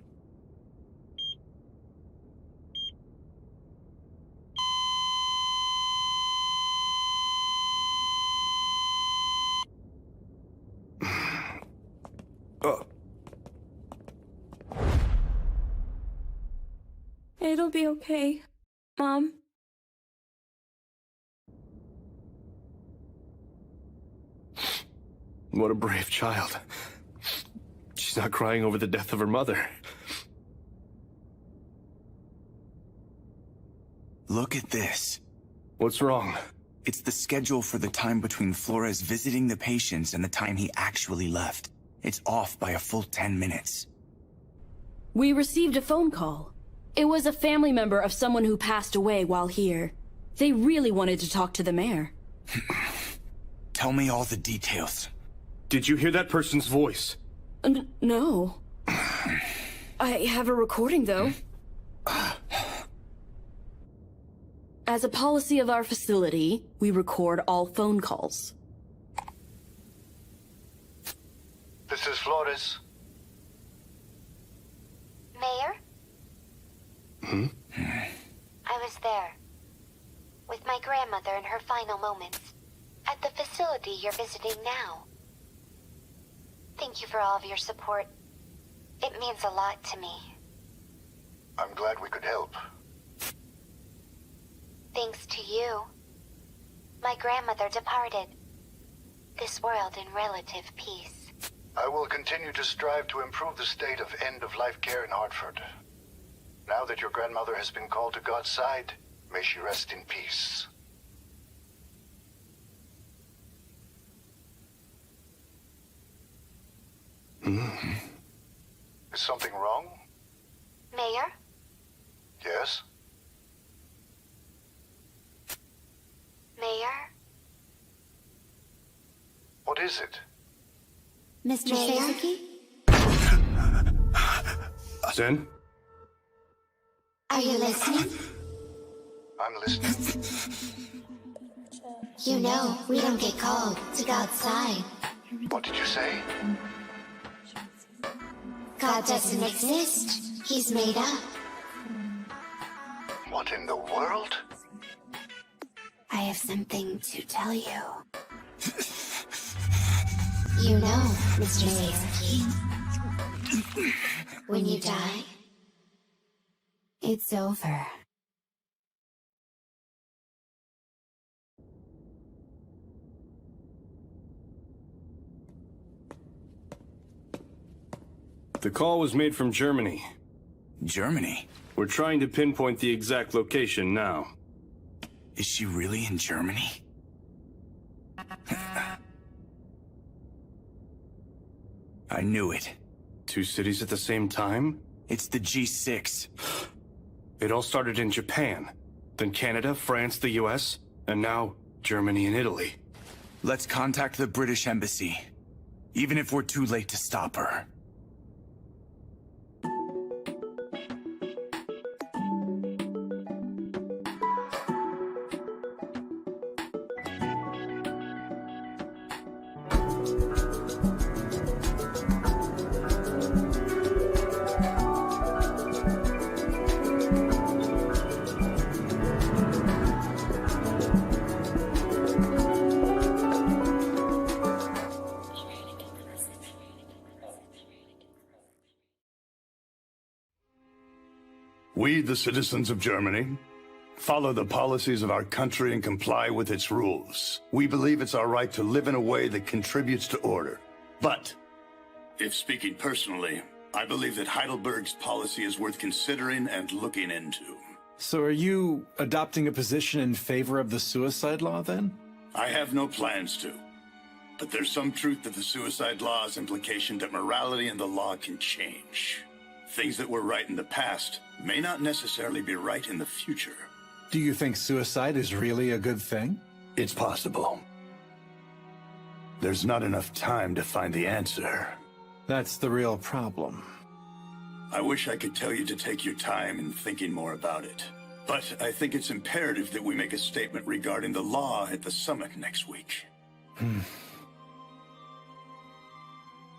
It'll be okay, Mom. What a brave child. She's not crying over the death of her mother. Look at this. What's wrong? It's the schedule for the time between Flores visiting the patients and the time he actually left. It's off by a full 10 minutes. We received a phone call. It was a family member of someone who passed away while here. They really wanted to talk to the mayor. Tell me all the details. Did you hear that person's voice? No. I have a recording, though. As a policy of our facility, we record all phone calls. This is Flores. Mayor? I was there. With my grandmother in her final moments. At the facility you're visiting now. Thank you for all of your support. It means a lot to me. I'm glad we could help. Thanks to you, my grandmother departed. This world in relative peace. I will continue to strive to improve the state of end-of-life care in Hartford. Now that your grandmother has been called to God's side, may she rest in peace. Is something wrong? Mayor? Yes? Mayor? What is it? Mr. Sasaki? Zen? Are you listening? I'm listening. You know, we don't get called to God's side. What did you say? God doesn't exist. He's made up. What in the world? I have something to tell you. You know, Mr. Sasaki, when you die, it's over. The call was made from Germany. Germany? We're trying to pinpoint the exact location now. Is she really in Germany? I knew it. 2 cities at the same time? It's the G6. It all started in Japan, then Canada, France, the US, and now Germany and Italy. Let's contact the British embassy, even if we're too late to stop her. We, the citizens of Germany, follow the policies of our country and comply with its rules. We believe it's our right to live in a way that contributes to order. But, if speaking personally, I believe that Heidelberg's policy is worth considering and looking into. So are you adopting a position in favor of the suicide law, then? I have no plans to. But there's some truth to the suicide law's implication that morality and the law can change. Things that were right in the past may not necessarily be right in the future. Do you think suicide is really a good thing? It's possible. There's not enough time to find the answer. That's the real problem. I wish I could tell you to take your time in thinking more about it. But I think it's imperative that we make a statement regarding the law at the summit next week.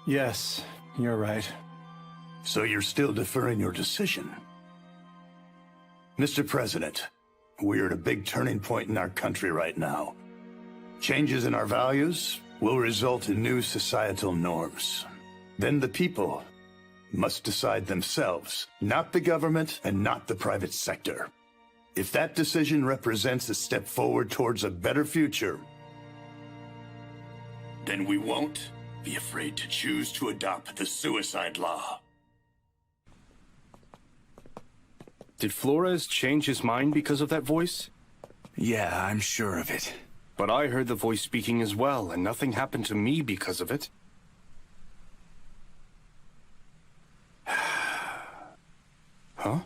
Yes, you're right. So you're still deferring your decision? Mr. President, we're at a big turning point in our country right now. Changes in our values will result in new societal norms. Then the people must decide themselves, not the government and not the private sector. If that decision represents a step forward towards a better future, then we won't be afraid to choose to adopt the suicide law. Did Flores change his mind because of that voice? Yeah, I'm sure of it. But I heard the voice speaking as well, and nothing happened to me because of it. Huh?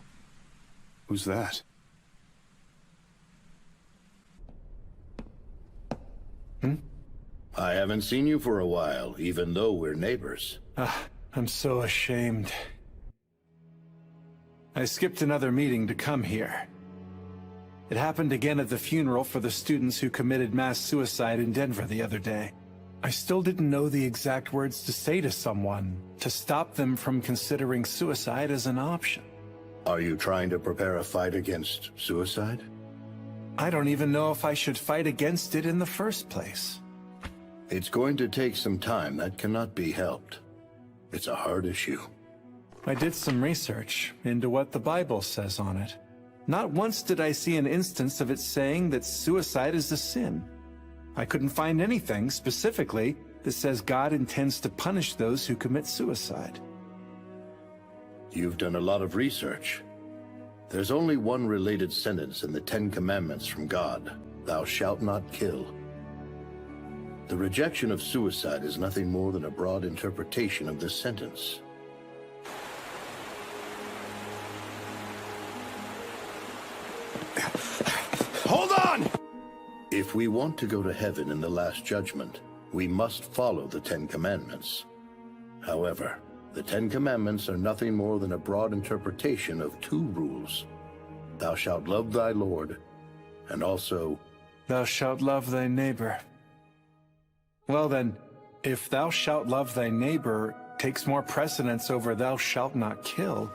Who's that? I haven't seen you for a while, even though we're neighbors. I'm so ashamed. I skipped another meeting to come here. It happened again at the funeral for the students who committed mass suicide in Denver the other day. I still didn't know the exact words to say to someone to stop them from considering suicide as an option. Are you trying to prepare a fight against suicide? I don't even know if I should fight against it in the first place. It's going to take some time. That cannot be helped. It's a hard issue. I did some research into what the Bible says on it. Not once did I see an instance of it saying that suicide is a sin. I couldn't find anything specifically that says God intends to punish those who commit suicide. You've done a lot of research. There's only one related sentence in the Ten Commandments from God: thou shalt not kill. The rejection of suicide is nothing more than a broad interpretation of this sentence. Hold on! If we want to go to heaven in the Last Judgment, we must follow the Ten Commandments. However, the Ten Commandments are nothing more than a broad interpretation of two rules. Thou shalt love thy Lord, and also, thou shalt love thy neighbor. Well then, if thou shalt love thy neighbor takes more precedence over thou shalt not kill,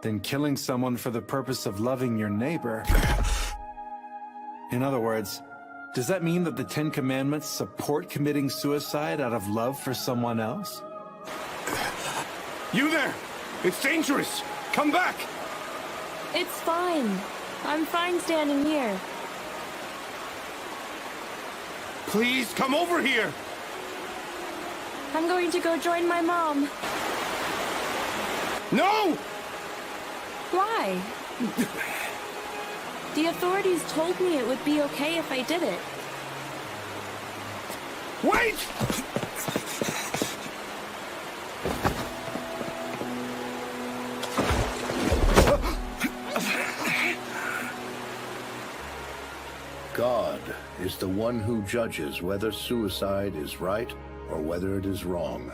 then killing someone for the purpose of loving your neighbor. In other words, does that mean that the Ten Commandments support committing suicide out of love for someone else? You there! It's dangerous! Come back! It's fine. I'm fine standing here. Please, come over here! I'm going to go join my mom. No! Why? The authorities told me it would be okay if I did it. Wait! God is the one who judges whether suicide is right or whether it is wrong.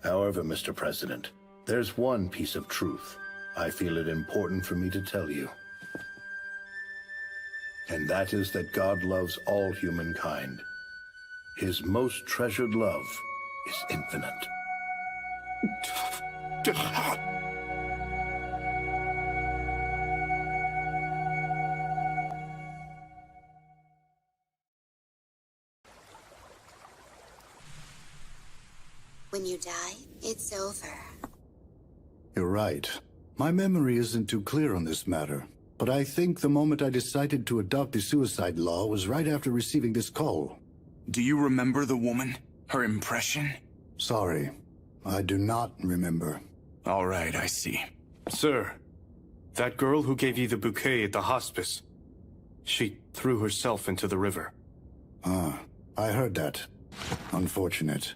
However, Mr. President, there's one piece of truth I feel it important for me to tell you. And that is that God loves all humankind. His most treasured love is infinite. When you die, it's over. You're right. My memory isn't too clear on this matter, but I think the moment I decided to adopt the suicide law was right after receiving this call. Do you remember the woman? Her impression? Sorry, I do not remember. All right, I see. Sir, that girl who gave you the bouquet at the hospice, she threw herself into the river. Ah, I heard that. Unfortunate.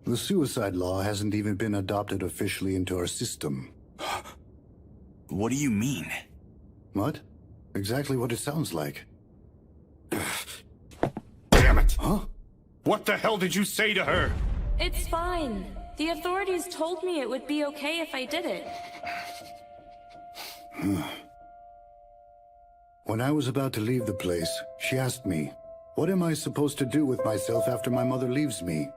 The suicide law hasn't even been adopted officially into our system. What do you mean? What? Exactly what it sounds like. Damn it! Huh? What the hell did you say to her? It's fine. The authorities told me it would be okay if I did it. When I was about to leave the place, she asked me, what am I supposed to do with myself after my mother leaves me?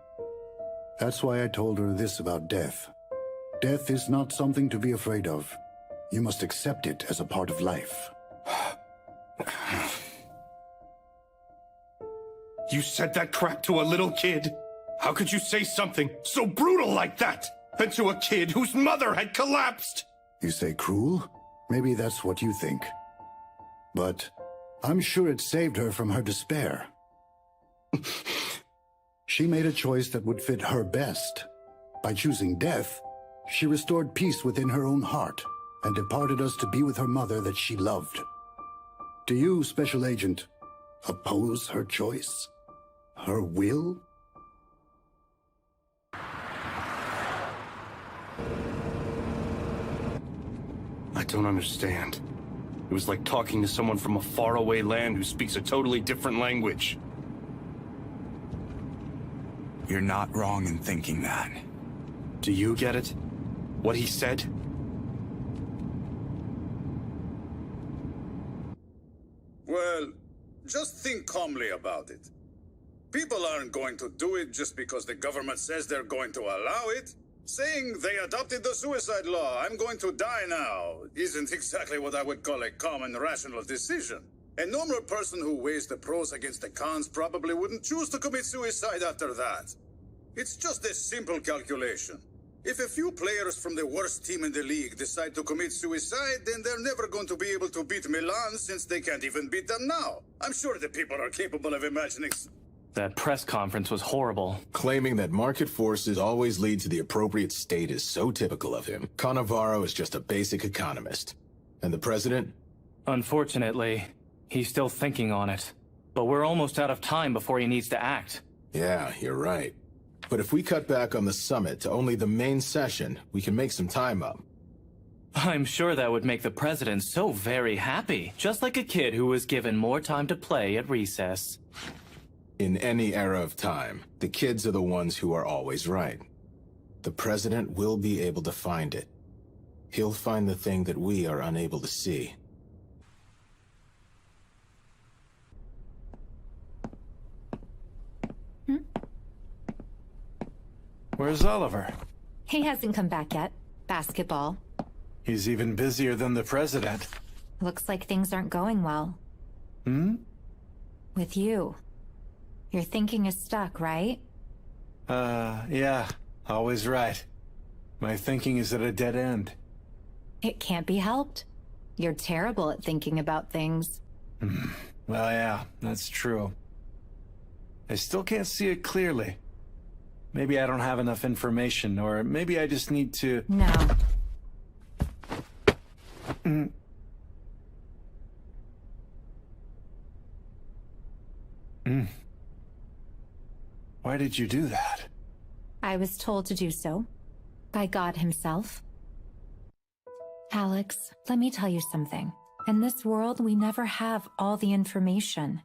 That's why I told her this about death. Death is not something to be afraid of. You must accept it as a part of life. You said that crap to a little kid? How could you say something so brutal like that? And to a kid whose mother had collapsed? You say cruel? Maybe that's what you think. But I'm sure it saved her from her despair. She made a choice that would fit her best. By choosing death, she restored peace within her own heart and departed us to be with her mother that she loved. Do you, Special Agent, oppose her choice? Her will? I don't understand. It was like talking to someone from a faraway land who speaks a totally different language. You're not wrong in thinking that. Do you get it? What he said? Well, just think calmly about it. People aren't going to do it just because the government says they're going to allow it. Saying they adopted the suicide law, I'm going to die now, isn't exactly what I would call a common, rational decision. A normal person who weighs the pros against the cons probably wouldn't choose to commit suicide after that. It's just a simple calculation. If a few players from the worst team in the league decide to commit suicide, then they're never going to be able to beat Milan since they can't even beat them now. I'm sure the people are capable of imagining... That press conference was horrible. Claiming that market forces always lead to the appropriate state is so typical of him. Cannavaro is just a basic economist. And the president? Unfortunately, he's still thinking on it. But we're almost out of time before he needs to act. Yeah, you're right. But if we cut back on the summit to only the main session, we can make some time up. I'm sure that would make the president so very happy. Just like a kid who was given more time to play at recess. In any era of time, the kids are the ones who are always right. The president will be able to find it. He'll find the thing that we are unable to see. Where's Oliver? He hasn't come back yet. Basketball. He's even busier than the president. Looks like things aren't going well. With you. Your thinking is stuck, right? Yeah. Always right. My thinking is at a dead end. It can't be helped. You're terrible at thinking about things. Well, yeah, that's true. I still can't see it clearly. Maybe I don't have enough information, or maybe I just need to... No. Why did you do that? I was told to do so. By God himself. Alex, let me tell you something. In this world, we never have all the information.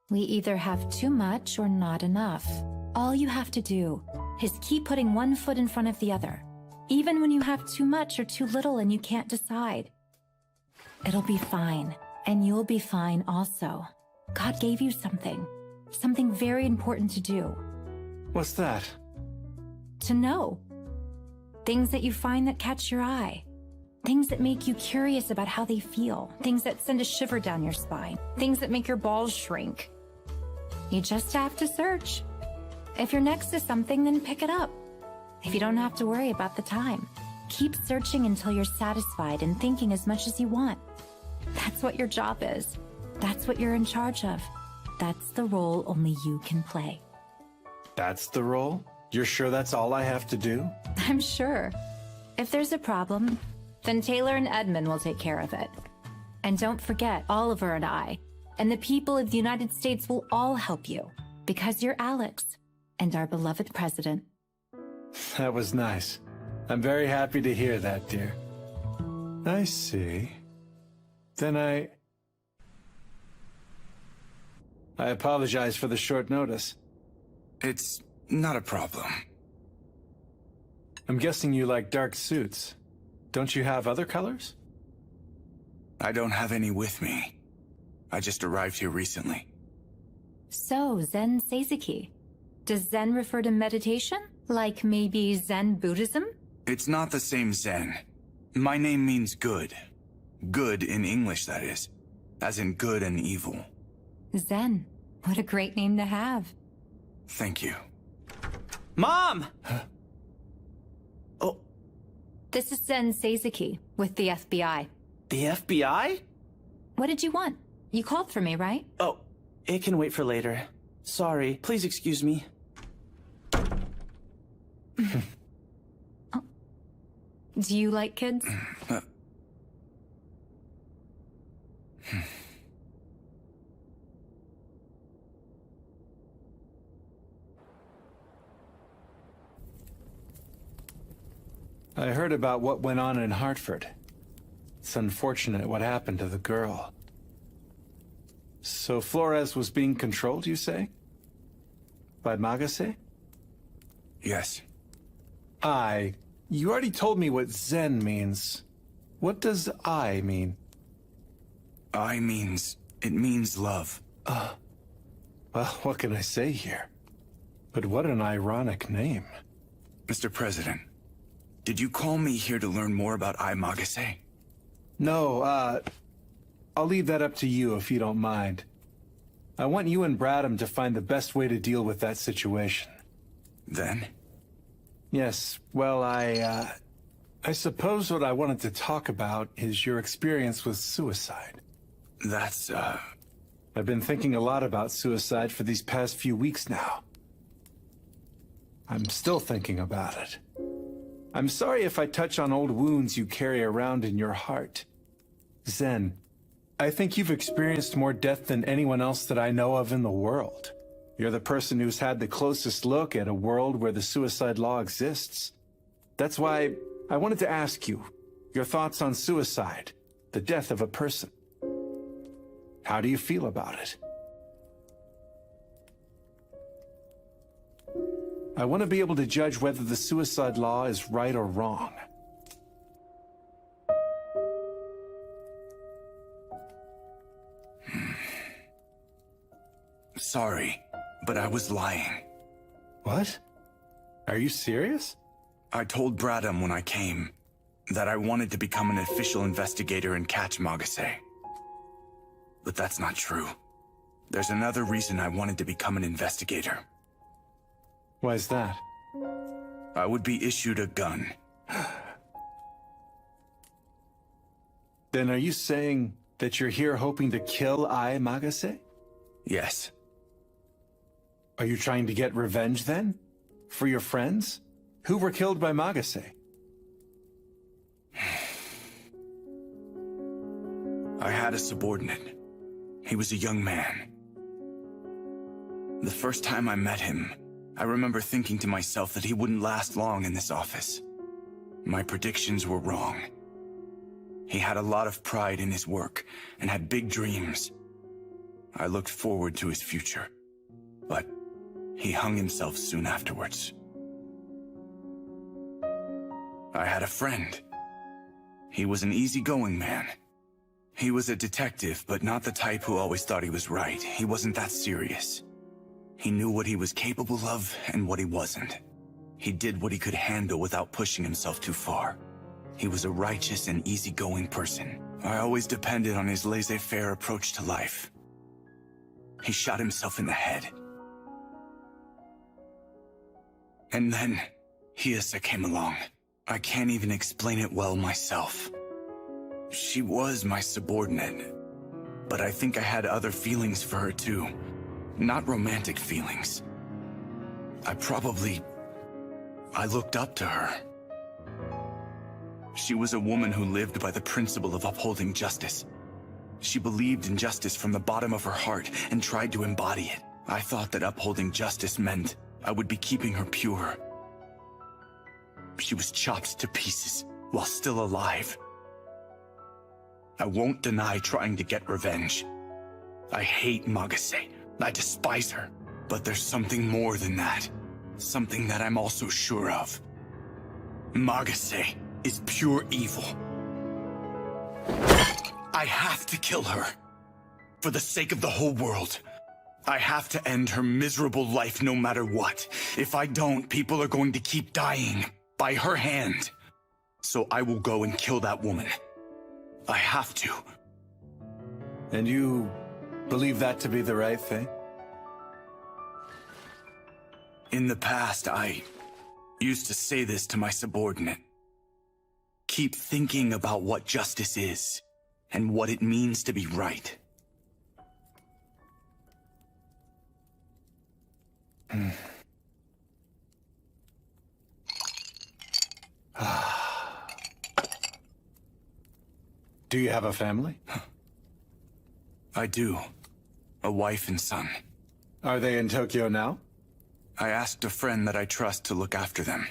We either have too much or not enough. All you have to do is keep putting one foot in front of the other, even when you have too much or too little and you can't decide. It'll be fine, and you'll be fine also. God gave you something very important to do. What's that? To know. Things that you find that catch your eye. Things that make you curious about how they feel. Things that send a shiver down your spine. Things that make your balls shrink. You just have to search. If you're next to something, then pick it up. If you don't have to worry about the time. Keep searching until you're satisfied and thinking as much as you want. That's what your job is. That's what you're in charge of. That's the role only you can play. That's the role? You're sure that's all I have to do? I'm sure. If there's a problem, then Taylor and Edmund will take care of it. And don't forget, Oliver and I, and the people of the United States will all help you, because you're Alex, and our beloved president. That was nice. I'm very happy to hear that, dear. I see. Then I apologize for the short notice. It's not a problem. I'm guessing you like dark suits. Don't you have other colors? I don't have any with me. I just arrived here recently. So, Zen Seizeki. Does Zen refer to meditation? Like maybe Zen Buddhism? It's not the same Zen. My name means good. Good in English, that is. As in good and evil. Zen. What a great name to have. Thank you. Mom! Oh. This is Zen Seizeki with the FBI. The FBI? What did you want? You called for me, right? Oh, it can wait for later. Sorry, please excuse me. Oh. Do you like kids? I heard about what went on in Hartford. It's unfortunate what happened to the girl. So Flores was being controlled, you say? By Magase? Yes. You already told me what Zen means. What does I mean? It means love. Well, what can I say here? But what an ironic name. Mr. President, did you call me here to learn more about Magase? No, I'll leave that up to you if you don't mind. I want you and Bradham to find the best way to deal with that situation. Then? Yes, well, I suppose what I wanted to talk about is your experience with suicide. That's, I've been thinking a lot about suicide for these past few weeks now. I'm still thinking about it. I'm sorry if I touch on old wounds you carry around in your heart. Zen, I think you've experienced more death than anyone else that I know of in the world. You're the person who's had the closest look at a world where the suicide law exists. That's why I wanted to ask you your thoughts on suicide, the death of a person. How do you feel about it? I want to be able to judge whether the suicide law is right or wrong. Sorry, but I was lying. What? Are you serious? I told Bradham when I came that I wanted to become an official investigator and catch Magase. But that's not true. There's another reason I wanted to become an investigator. Why is that? I would be issued a gun. Then are you saying that you're here hoping to kill Ai Magase? Yes. Are you trying to get revenge then? For your friends? Who were killed by Magase? I had a subordinate. He was a young man. The first time I met him, I remember thinking to myself that he wouldn't last long in this office. My predictions were wrong. He had a lot of pride in his work and had big dreams. I looked forward to his future, but he hung himself soon afterwards. I had a friend. He was an easygoing man. He was a detective, but not the type who always thought he was right. He wasn't that serious. He knew what he was capable of and what he wasn't. He did what he could handle without pushing himself too far. He was a righteous and easygoing person. I always depended on his laissez-faire approach to life. He shot himself in the head. And then, Hiasa came along. I can't even explain it well myself. She was my subordinate, but I think I had other feelings for her too. Not romantic feelings. I looked up to her. She was a woman who lived by the principle of upholding justice. She believed in justice from the bottom of her heart and tried to embody it. I thought that upholding justice meant I would be keeping her pure. She was chopped to pieces while still alive. I won't deny trying to get revenge. I hate Magase. I despise her. But there's something more than that. Something that I'm also sure of. Magase is pure evil. I have to kill her. For the sake of the whole world. I have to end her miserable life no matter what. If I don't, people are going to keep dying. By her hand. So I will go and kill that woman. I have to. And you believe that to be the right thing? In the past, I used to say this to my subordinate. Keep thinking about what justice is, and what it means to be right. Do you have a family? I do. A wife and son. Are they in Tokyo now? I asked a friend that I trust to look after them.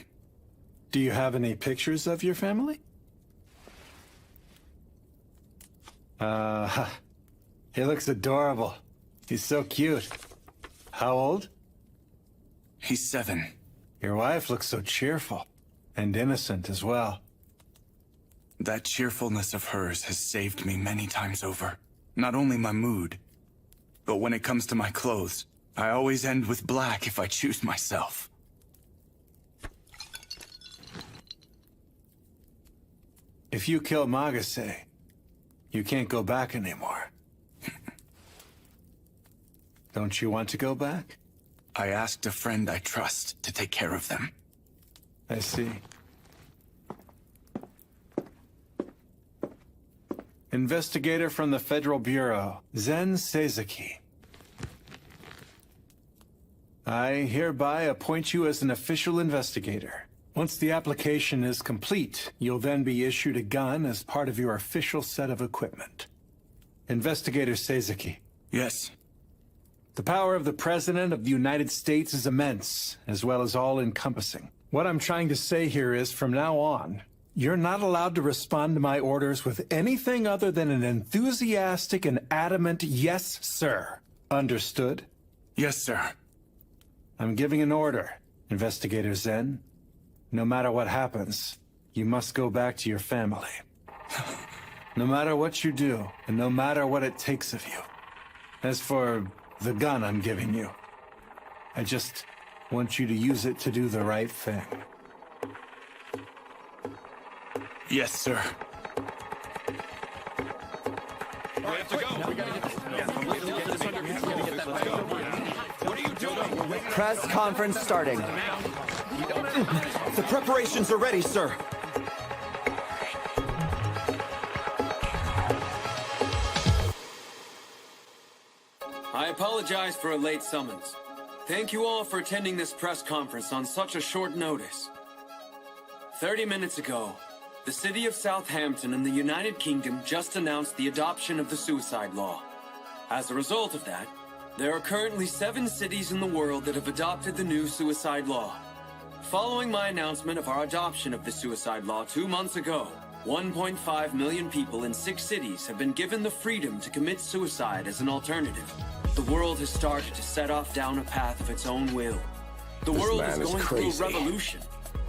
Do you have any pictures of your family? He looks adorable. He's so cute. How old? He's 7. Your wife looks so cheerful. And innocent as well. That cheerfulness of hers has saved me many times over. Not only my mood, but when it comes to my clothes, I always end with black if I choose myself. If you kill Magase, you can't go back anymore. Don't you want to go back? I asked a friend I trust to take care of them. I see. Investigator from the Federal Bureau, Zen Seizuki. I hereby appoint you as an official investigator. Once the application is complete, you'll then be issued a gun as part of your official set of equipment. Investigator Seizuki. Yes. The power of the President of the United States is immense, as well as all-encompassing. What I'm trying to say here is, from now on, you're not allowed to respond to my orders with anything other than an enthusiastic and adamant yes, sir. Understood? Yes, sir. I'm giving an order, Investigator Zen. No matter what happens, you must go back to your family. No matter what you do, and no matter what it takes of you. As for the gun I'm giving you, I just want you to use it to do the right thing. Yes, sir. We have to go. We gotta get this under control. What are you doing? Press conference starting. The preparations are ready, sir. I apologize for a late summons. Thank you all for attending this press conference on such a short notice. 30 minutes ago, the city of Southampton in the United Kingdom just announced the adoption of the suicide law. As a result of that, there are currently 7 cities in the world that have adopted the new suicide law. Following my announcement of our adoption of the suicide law 2 months ago, 1.5 million people in 6 cities have been given the freedom to commit suicide as an alternative. The world has started to set off down a path of its own will. The world is going through a revolution.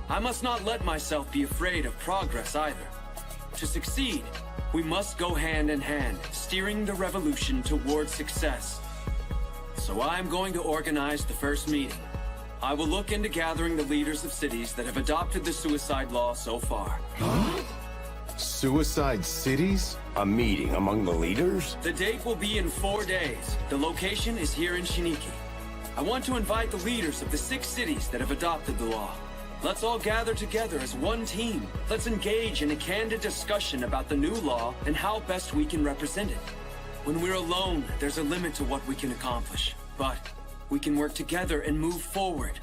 I must not let myself be afraid of progress either. To succeed, we must go hand in hand, steering the revolution towards success. So I'm going to organize the first meeting. I will look into gathering the leaders of cities that have adopted the suicide law so far. Huh? Suicide cities? A meeting among the leaders? The date will be in 4 days. The location is here in Shiniki. I want to invite the leaders of the 6 cities that have adopted the law. Let's all gather together as one team. Let's engage in a candid discussion about the new law and how best we can represent it. When we're alone, there's a limit to what we can accomplish. But we can work together and move forward.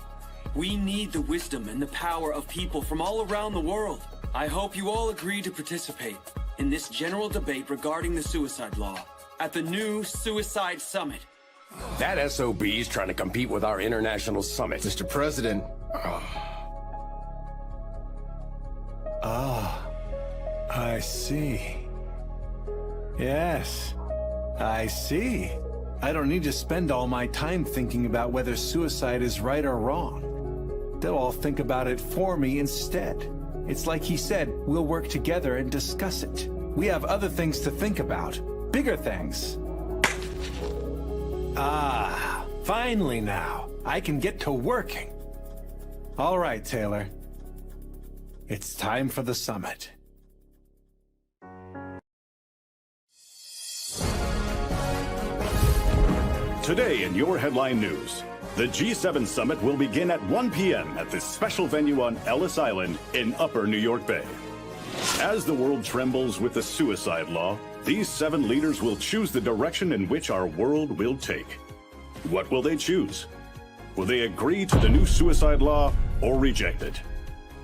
We need the wisdom and the power of people from all around the world. I hope you all agree to participate in this general debate regarding the suicide law at the new Suicide Summit. That SOB's trying to compete with our international summit. Mr. President. I see. Yes, I see. I don't need to spend all my time thinking about whether suicide is right or wrong. They'll all think about it for me instead. It's like he said, we'll work together and discuss it. We have other things to think about. Bigger things. Finally now. I can get to working. All right, Taylor. It's time for the summit. Today in your headline news, the G7 summit will begin at 1 p.m. at this special venue on Ellis Island in Upper New York Bay. As the world trembles with the suicide law, these 7 leaders will choose the direction in which our world will take. What will they choose? Will they agree to the new suicide law or reject it?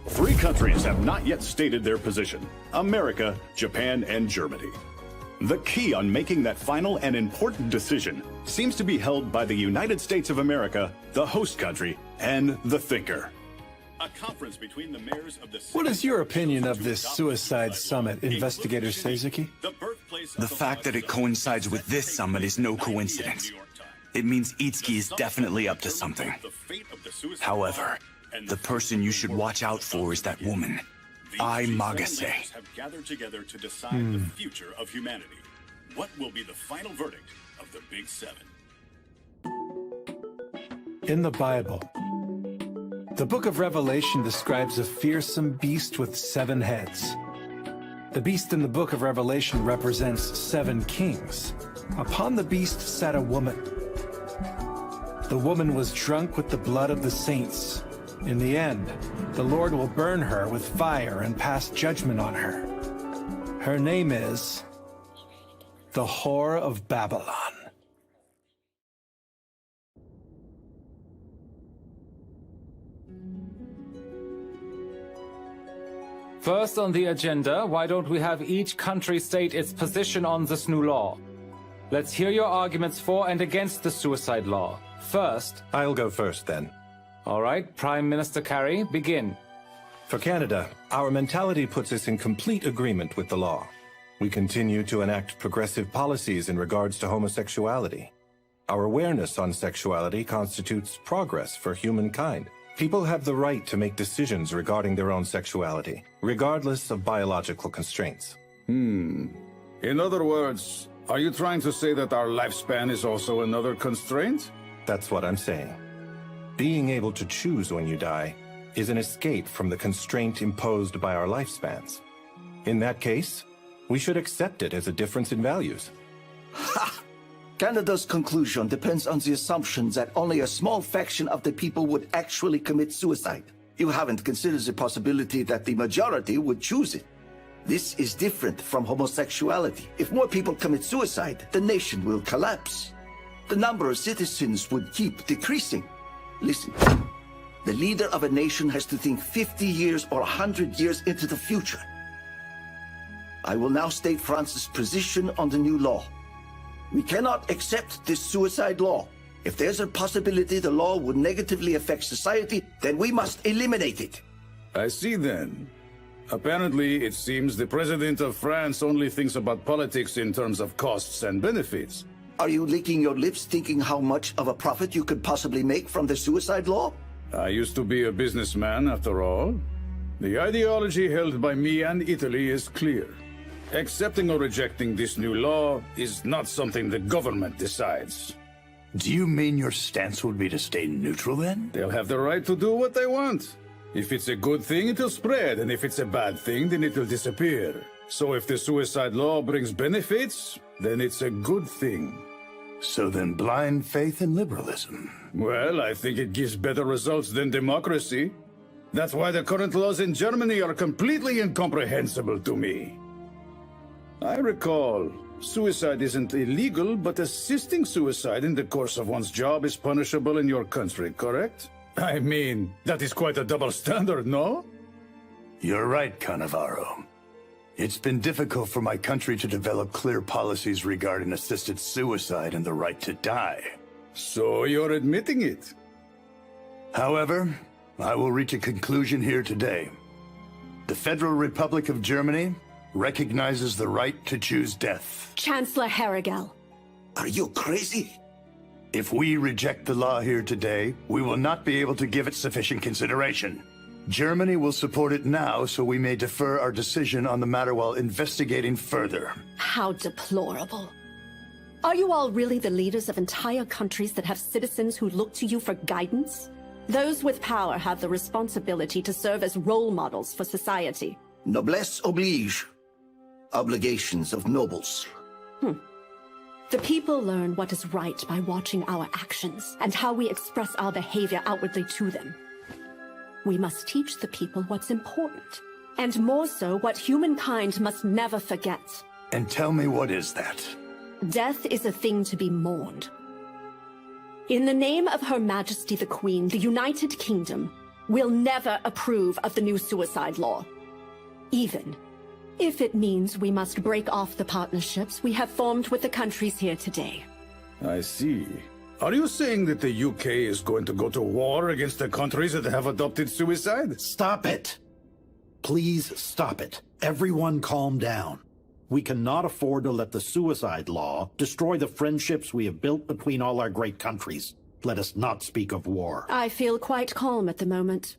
3 countries have not yet stated their position: America, Japan, and Germany. The key on making that final and important decision seems to be held by the United States of America, the host country, and the thinker. A conference between the mayors of the... What is your opinion of this suicide summit, Investigator Seizuki? The fact that it coincides with this summit is no coincidence. It means Itsuki is definitely up to something. However, the person you should watch out for is that woman, Ai Magase. Have gathered together to decide the future of humanity. What will be the final verdict of the Big 7? In the Bible, the book of Revelation describes a fearsome beast with 7 heads. The beast in the book of Revelation represents 7 kings. Upon the beast sat a woman. The woman was drunk with the blood of the saints. In the end, the Lord will burn her with fire and pass judgment on her. Her name is the Whore of Babylon. First on the agenda, why don't we have each country state its position on this new law? Let's hear your arguments for and against the suicide law. First... I'll go first, then. All right, Prime Minister Carey, begin. For Canada, our mentality puts us in complete agreement with the law. We continue to enact progressive policies in regards to homosexuality. Our awareness on sexuality constitutes progress for humankind. People have the right to make decisions regarding their own sexuality, regardless of biological constraints. In other words, are you trying to say that our lifespan is also another constraint? That's what I'm saying. Being able to choose when you die is an escape from the constraint imposed by our lifespans. In that case, we should accept it as a difference in values. Ha! Canada's conclusion depends on the assumption that only a small fraction of the people would actually commit suicide. You haven't considered the possibility that the majority would choose it. This is different from homosexuality. If more people commit suicide, the nation will collapse. The number of citizens would keep decreasing. Listen, the leader of a nation has to think 50 years or 100 years into the future. I will now state France's position on the new law. We cannot accept this suicide law. If there's a possibility the law would negatively affect society, then we must eliminate it. I see then. Apparently, it seems the President of France only thinks about politics in terms of costs and benefits. Are you licking your lips thinking how much of a profit you could possibly make from the suicide law? I used to be a businessman, after all. The ideology held by me and Italy is clear. Accepting or rejecting this new law is not something the government decides. Do you mean your stance would be to stay neutral then? They'll have the right to do what they want. If it's a good thing, it'll spread, and if it's a bad thing, then it'll disappear. So if the suicide law brings benefits, then it's a good thing. So then blind faith in liberalism? Well, I think it gives better results than democracy. That's why the current laws in Germany are completely incomprehensible to me. I recall, suicide isn't illegal, but assisting suicide in the course of one's job is punishable in your country, correct? I mean, that is quite a double standard, no? You're right, Cannavaro. It's been difficult for my country to develop clear policies regarding assisted suicide and the right to die. So you're admitting it? However, I will reach a conclusion here today. The Federal Republic of Germany recognizes the right to choose death. Chancellor Harrigal. Are you crazy? If we reject the law here today, we will not be able to give it sufficient consideration. Germany will support it now, so we may defer our decision on the matter while investigating further. How deplorable. Are you all really the leaders of entire countries that have citizens who look to you for guidance? Those with power have the responsibility to serve as role models for society. Noblesse oblige. Obligations of nobles. The people learn what is right by watching our actions and how we express our behavior outwardly to them. We must teach the people what's important, and more so what humankind must never forget. And tell me, what is that? Death is a thing to be mourned. In the name of Her Majesty the Queen, the United Kingdom will never approve of the new suicide law. Even if it means we must break off the partnerships we have formed with the countries here today. I see. Are you saying that the UK is going to go to war against the countries that have adopted suicide? Stop it! Please stop it. Everyone calm down. We cannot afford to let the suicide law destroy the friendships we have built between all our great countries. Let us not speak of war. I feel quite calm at the moment.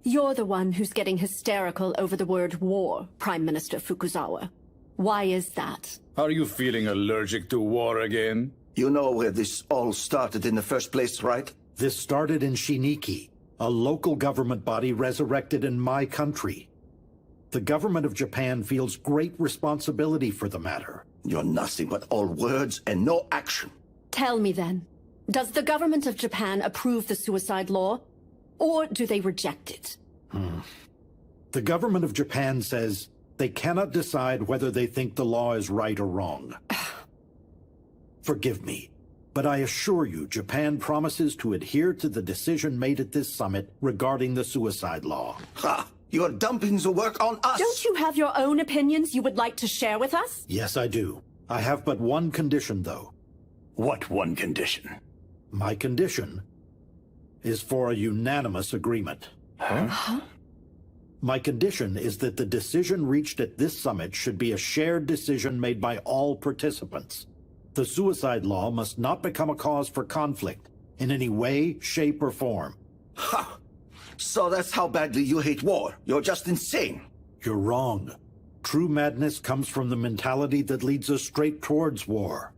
You're the one who's getting hysterical over the word war, Prime Minister Fukuzawa. Why is that? Are you feeling allergic to war again? You know where this all started in the first place, right? This started in Shiniki, a local government body resurrected in my country. The government of Japan feels great responsibility for the matter. You're nothing but all words and no action. Tell me then, does the government of Japan approve the suicide law? Or do they reject it? The government of Japan says they cannot decide whether they think the law is right or wrong. Forgive me, but I assure you Japan promises to adhere to the decision made at this summit regarding the suicide law. Ha! You're dumping the work on us! Don't you have your own opinions you would like to share with us? Yes, I do. I have but one condition, though. What one condition? My condition is for a unanimous agreement. Huh? My condition is that the decision reached at this summit should be a shared decision made by all participants. The suicide law must not become a cause for conflict in any way, shape, or form. Ha! So that's how badly you hate war. You're just insane. You're wrong. True madness comes from the mentality that leads us straight towards war.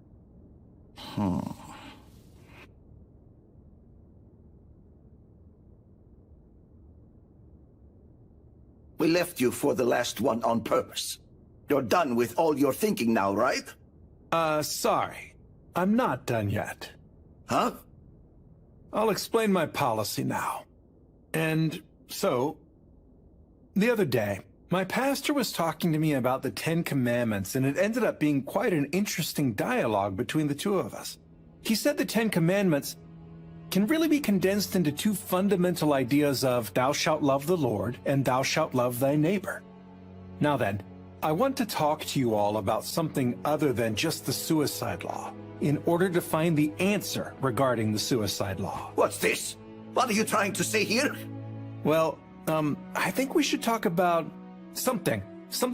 We left you for the last one on purpose. You're done with all your thinking now, right? Sorry. I'm not done yet. Huh? I'll explain my policy now. And so, the other day, my pastor was talking to me about the Ten Commandments, and it ended up being quite an interesting dialogue between the two of us. He said the Ten Commandments can really be condensed into two fundamental ideas of thou shalt love the Lord and thou shalt love thy neighbor. Now then, I want to talk to you all about something other than just the suicide law in order to find the answer regarding the suicide law. What's this? What are you trying to say here? Well, I think we should talk about something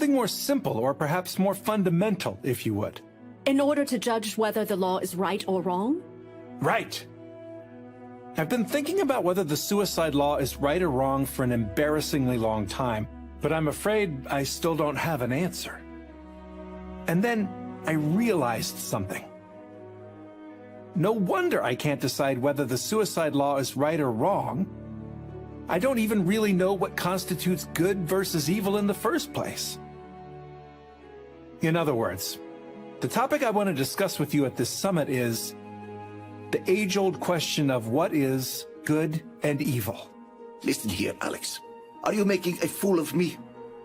more simple or perhaps more fundamental, if you would. In order to judge whether the law is right or wrong? Right. I've been thinking about whether the suicide law is right or wrong for an embarrassingly long time, but I'm afraid I still don't have an answer. And then I realized something. No wonder I can't decide whether the suicide law is right or wrong. I don't even really know what constitutes good versus evil in the first place. In other words, the topic I want to discuss with you at this summit is the age-old question of what is good and evil. Listen here, Alex. Are you making a fool of me?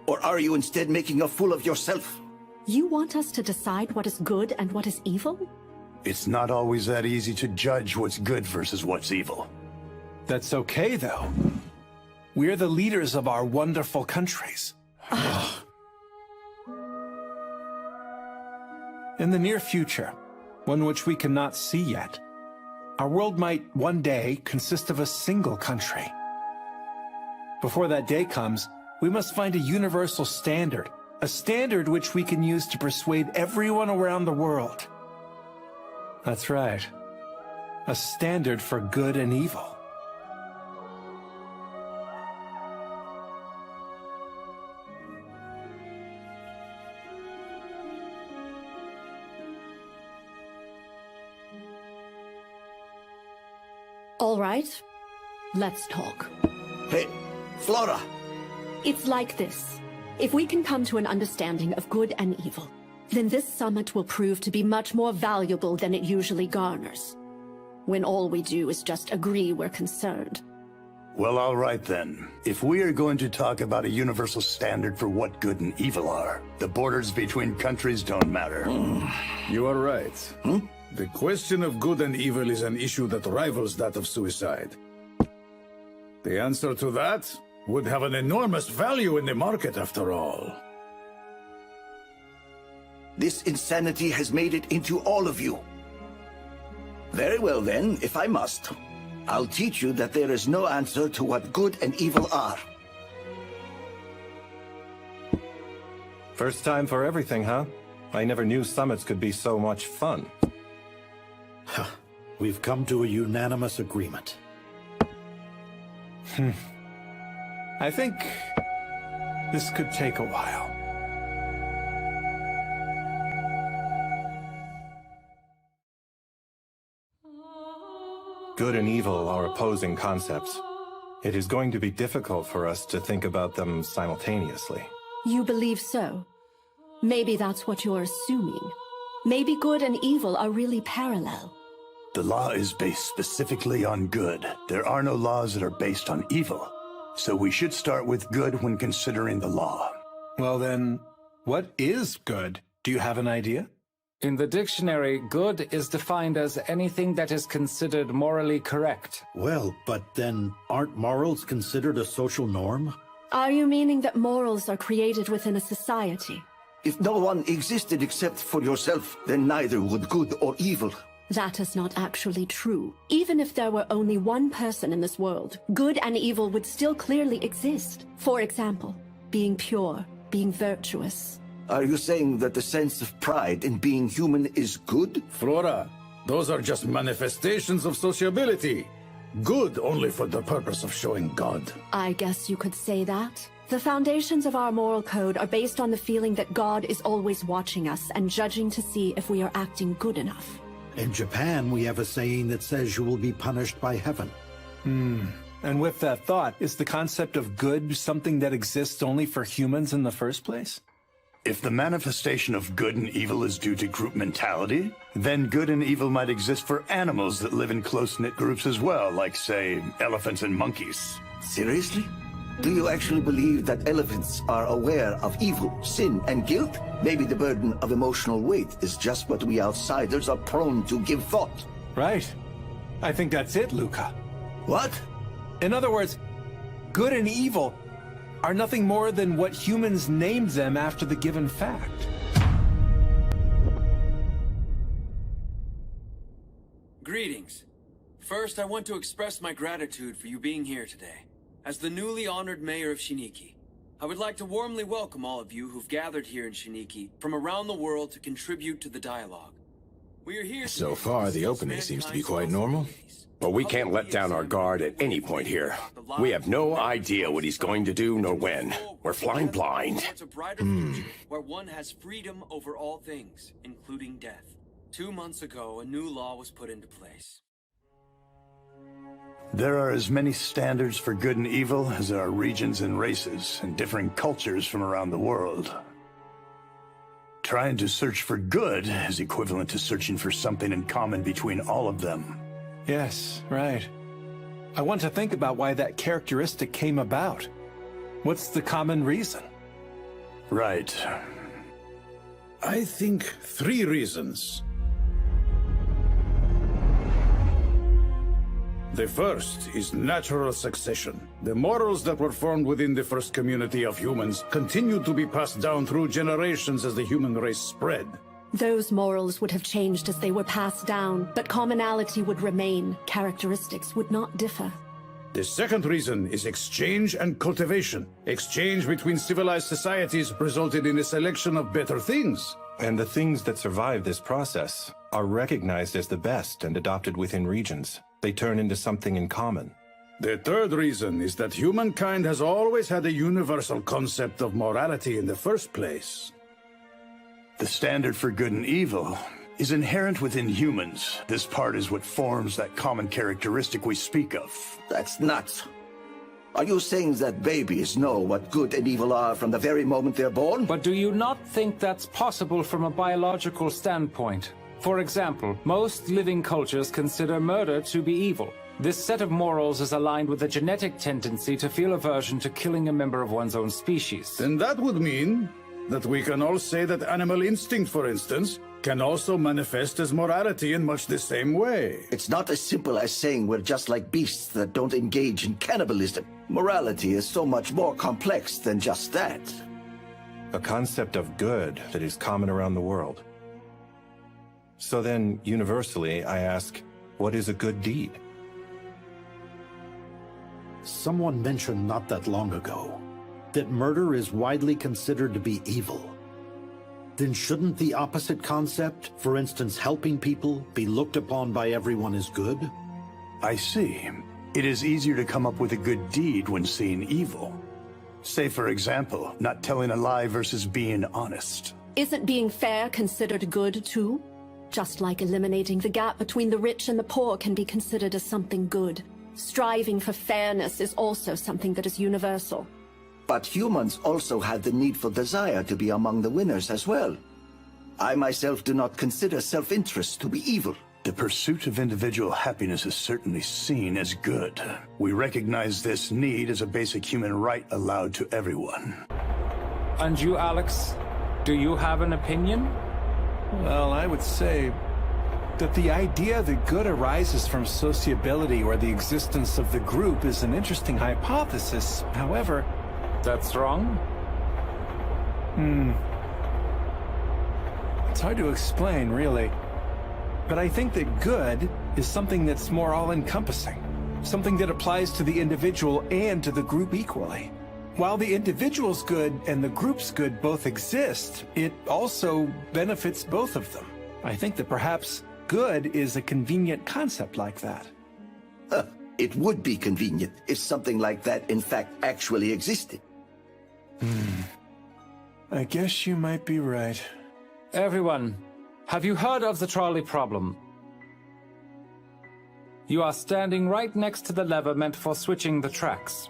Or are you instead making a fool of yourself? You want us to decide what is good and what is evil? It's not always that easy to judge what's good versus what's evil. That's okay, though. We're the leaders of our wonderful countries. In the near future, one which we cannot see yet, our world might one day consist of a single country. Before that day comes, we must find a universal standard, a standard which we can use to persuade everyone around the world. That's right. A standard for good and evil. All right, let's talk. Hey, Flora! It's like this. If we can come to an understanding of good and evil, then this summit will prove to be much more valuable than it usually garners. When all we do is just agree we're concerned. Well, all right then. If we are going to talk about a universal standard for what good and evil are, the borders between countries don't matter. You are right. The question of good and evil is an issue that rivals that of suicide. The answer to that would have an enormous value in the market, after all. This insanity has made it into all of you. Very well then, if I must. I'll teach you that there is no answer to what good and evil are. First time for everything, huh? I never knew summits could be so much fun. We've come to a unanimous agreement. I think this could take a while. Good and evil are opposing concepts. It is going to be difficult for us to think about them simultaneously. You believe so? Maybe that's what you're assuming. Maybe good and evil are really parallel. The law is based specifically on good. There are no laws that are based on evil. So we should start with good when considering the law. Well then, what is good? Do you have an idea? In the dictionary, good is defined as anything that is considered morally correct. Well, but then aren't morals considered a social norm? Are you meaning that morals are created within a society? If no one existed except for yourself, then neither would good or evil. That is not actually true. Even if there were only one person in this world, good and evil would still clearly exist. For example, being pure, being virtuous. Are you saying that the sense of pride in being human is good? Flora, those are just manifestations of sociability. Good only for the purpose of showing God. I guess you could say that. The foundations of our moral code are based on the feeling that God is always watching us and judging to see if we are acting good enough. In Japan, we have a saying that says you will be punished by heaven. And with that thought, is the concept of good something that exists only for humans in the first place? If the manifestation of good and evil is due to group mentality, then good and evil might exist for animals that live in close-knit groups as well, like, say, elephants and monkeys. Seriously? Do you actually believe that elephants are aware of evil, sin, and guilt? Maybe the burden of emotional weight is just what we outsiders are prone to give thought. Right. I think that's it, Luca. What? In other words, good and evil are nothing more than what humans named them after the given fact. Greetings. First, I want to express my gratitude for you being here today. As the newly honored mayor of Shiniki, I would like to warmly welcome all of you who've gathered here in Shiniki from around the world to contribute to the dialogue. We are here So far, the opening seems to be quite normal. But we can't let down our guard at any point here. We have no idea what he's going to do nor when. We're flying blind. Towards a brighter future where one has freedom over all things, including death. 2 months ago, a new law was put into place. There are as many standards for good and evil as there are regions and races and differing cultures from around the world. Trying to search for good is equivalent to searching for something in common between all of them. Yes, right. I want to think about why that characteristic came about. What's the common reason? Right. I think 3 reasons. The first is natural succession. The morals that were formed within the first community of humans continue to be passed down through generations as the human race spread. Those morals would have changed as they were passed down, but commonality would remain. Characteristics would not differ. The second reason is exchange and cultivation. Exchange between civilized societies resulted in a selection of better things. And the things that survive this process are recognized as the best and adopted within regions. They turn into something in common. The third reason is that humankind has always had a universal concept of morality in the first place. The standard for good and evil is inherent within humans. This part is what forms that common characteristic we speak of. That's nuts. Are you saying that babies know what good and evil are from the very moment they're born? But do you not think that's possible from a biological standpoint? For example, most living cultures consider murder to be evil. This set of morals is aligned with a genetic tendency to feel aversion to killing a member of one's own species. Then that would mean that we can all say that animal instinct, for instance, can also manifest as morality in much the same way. It's not as simple as saying we're just like beasts that don't engage in cannibalism. Morality is so much more complex than just that. A concept of good that is common around the world. So then, universally, I ask, what is a good deed? Someone mentioned not that long ago that murder is widely considered to be evil. Then shouldn't the opposite concept, for instance helping people, be looked upon by everyone as good? I see. It is easier to come up with a good deed when seeing evil. Say, for example, not telling a lie versus being honest. Isn't being fair considered good too? Just like eliminating the gap between the rich and the poor can be considered as something good. Striving for fairness is also something that is universal. But humans also have the needful desire to be among the winners as well. I myself do not consider self-interest to be evil. The pursuit of individual happiness is certainly seen as good. We recognize this need as a basic human right allowed to everyone. And you, Alex, do you have an opinion? Well, I would say that the idea that good arises from sociability or the existence of the group is an interesting hypothesis. However... That's wrong? It's hard to explain, really. But I think that good is something that's more all-encompassing. Something that applies to the individual and to the group equally. While the individual's good and the group's good both exist, it also benefits both of them. I think that perhaps good is a convenient concept like that. It would be convenient if something like that in fact actually existed. I guess you might be right. Everyone, have you heard of the trolley problem? You are standing right next to the lever meant for switching the tracks.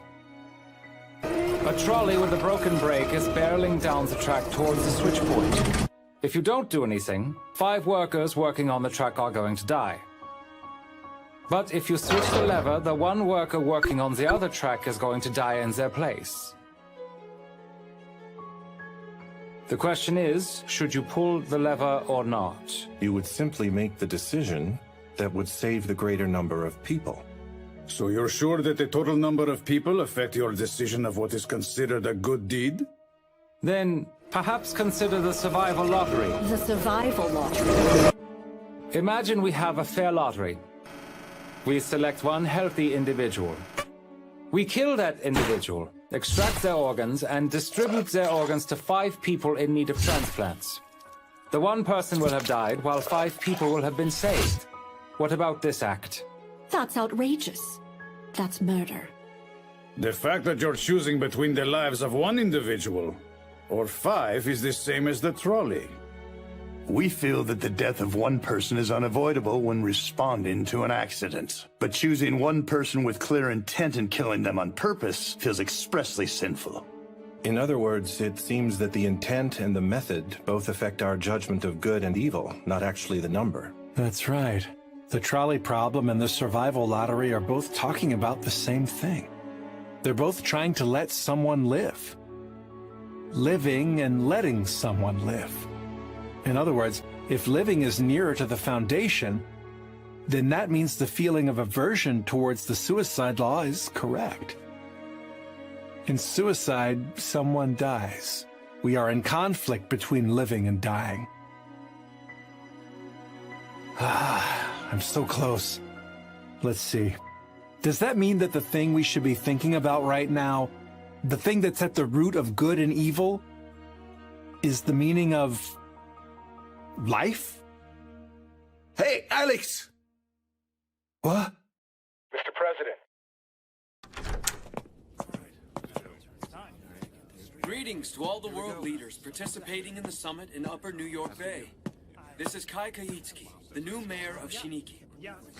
A trolley with a broken brake is barreling down the track towards the switch point. If you don't do anything, 5 workers working on the track are going to die. But if you switch the lever, the 1 worker working on the other track is going to die in their place. The question is, should you pull the lever or not? You would simply make the decision that would save the greater number of people. So you're sure that the total number of people affect your decision of what is considered a good deed? Then perhaps consider the survival lottery. The survival lottery. Imagine we have a fair lottery. We select 1 healthy individual. We kill that individual, extract their organs, and distribute their organs to 5 people in need of transplants. The 1 person will have died, while 5 people will have been saved. What about this act? That's outrageous. That's murder. The fact that you're choosing between the lives of 1 individual or 5 is the same as the trolley. We feel that the death of 1 person is unavoidable when responding to an accident. But choosing 1 person with clear intent and killing them on purpose feels expressly sinful. In other words, it seems that the intent and the method both affect our judgment of good and evil, not actually the number. That's right. The trolley problem and the survival lottery are both talking about the same thing. They're both trying to let someone live. Living and letting someone live. In other words, if living is nearer to the foundation, then that means the feeling of aversion towards the suicide law is correct. In suicide, someone dies. We are in conflict between living and dying. I'm so close. Let's see. Does that mean that the thing we should be thinking about right now, the thing that's at the root of good and evil, is the meaning of life? Hey, Alex! What? Mr. President. Greetings to all the world leaders participating in the summit in Upper New York Bay. This is Kai Kaitsuki, the new mayor of Shiniki.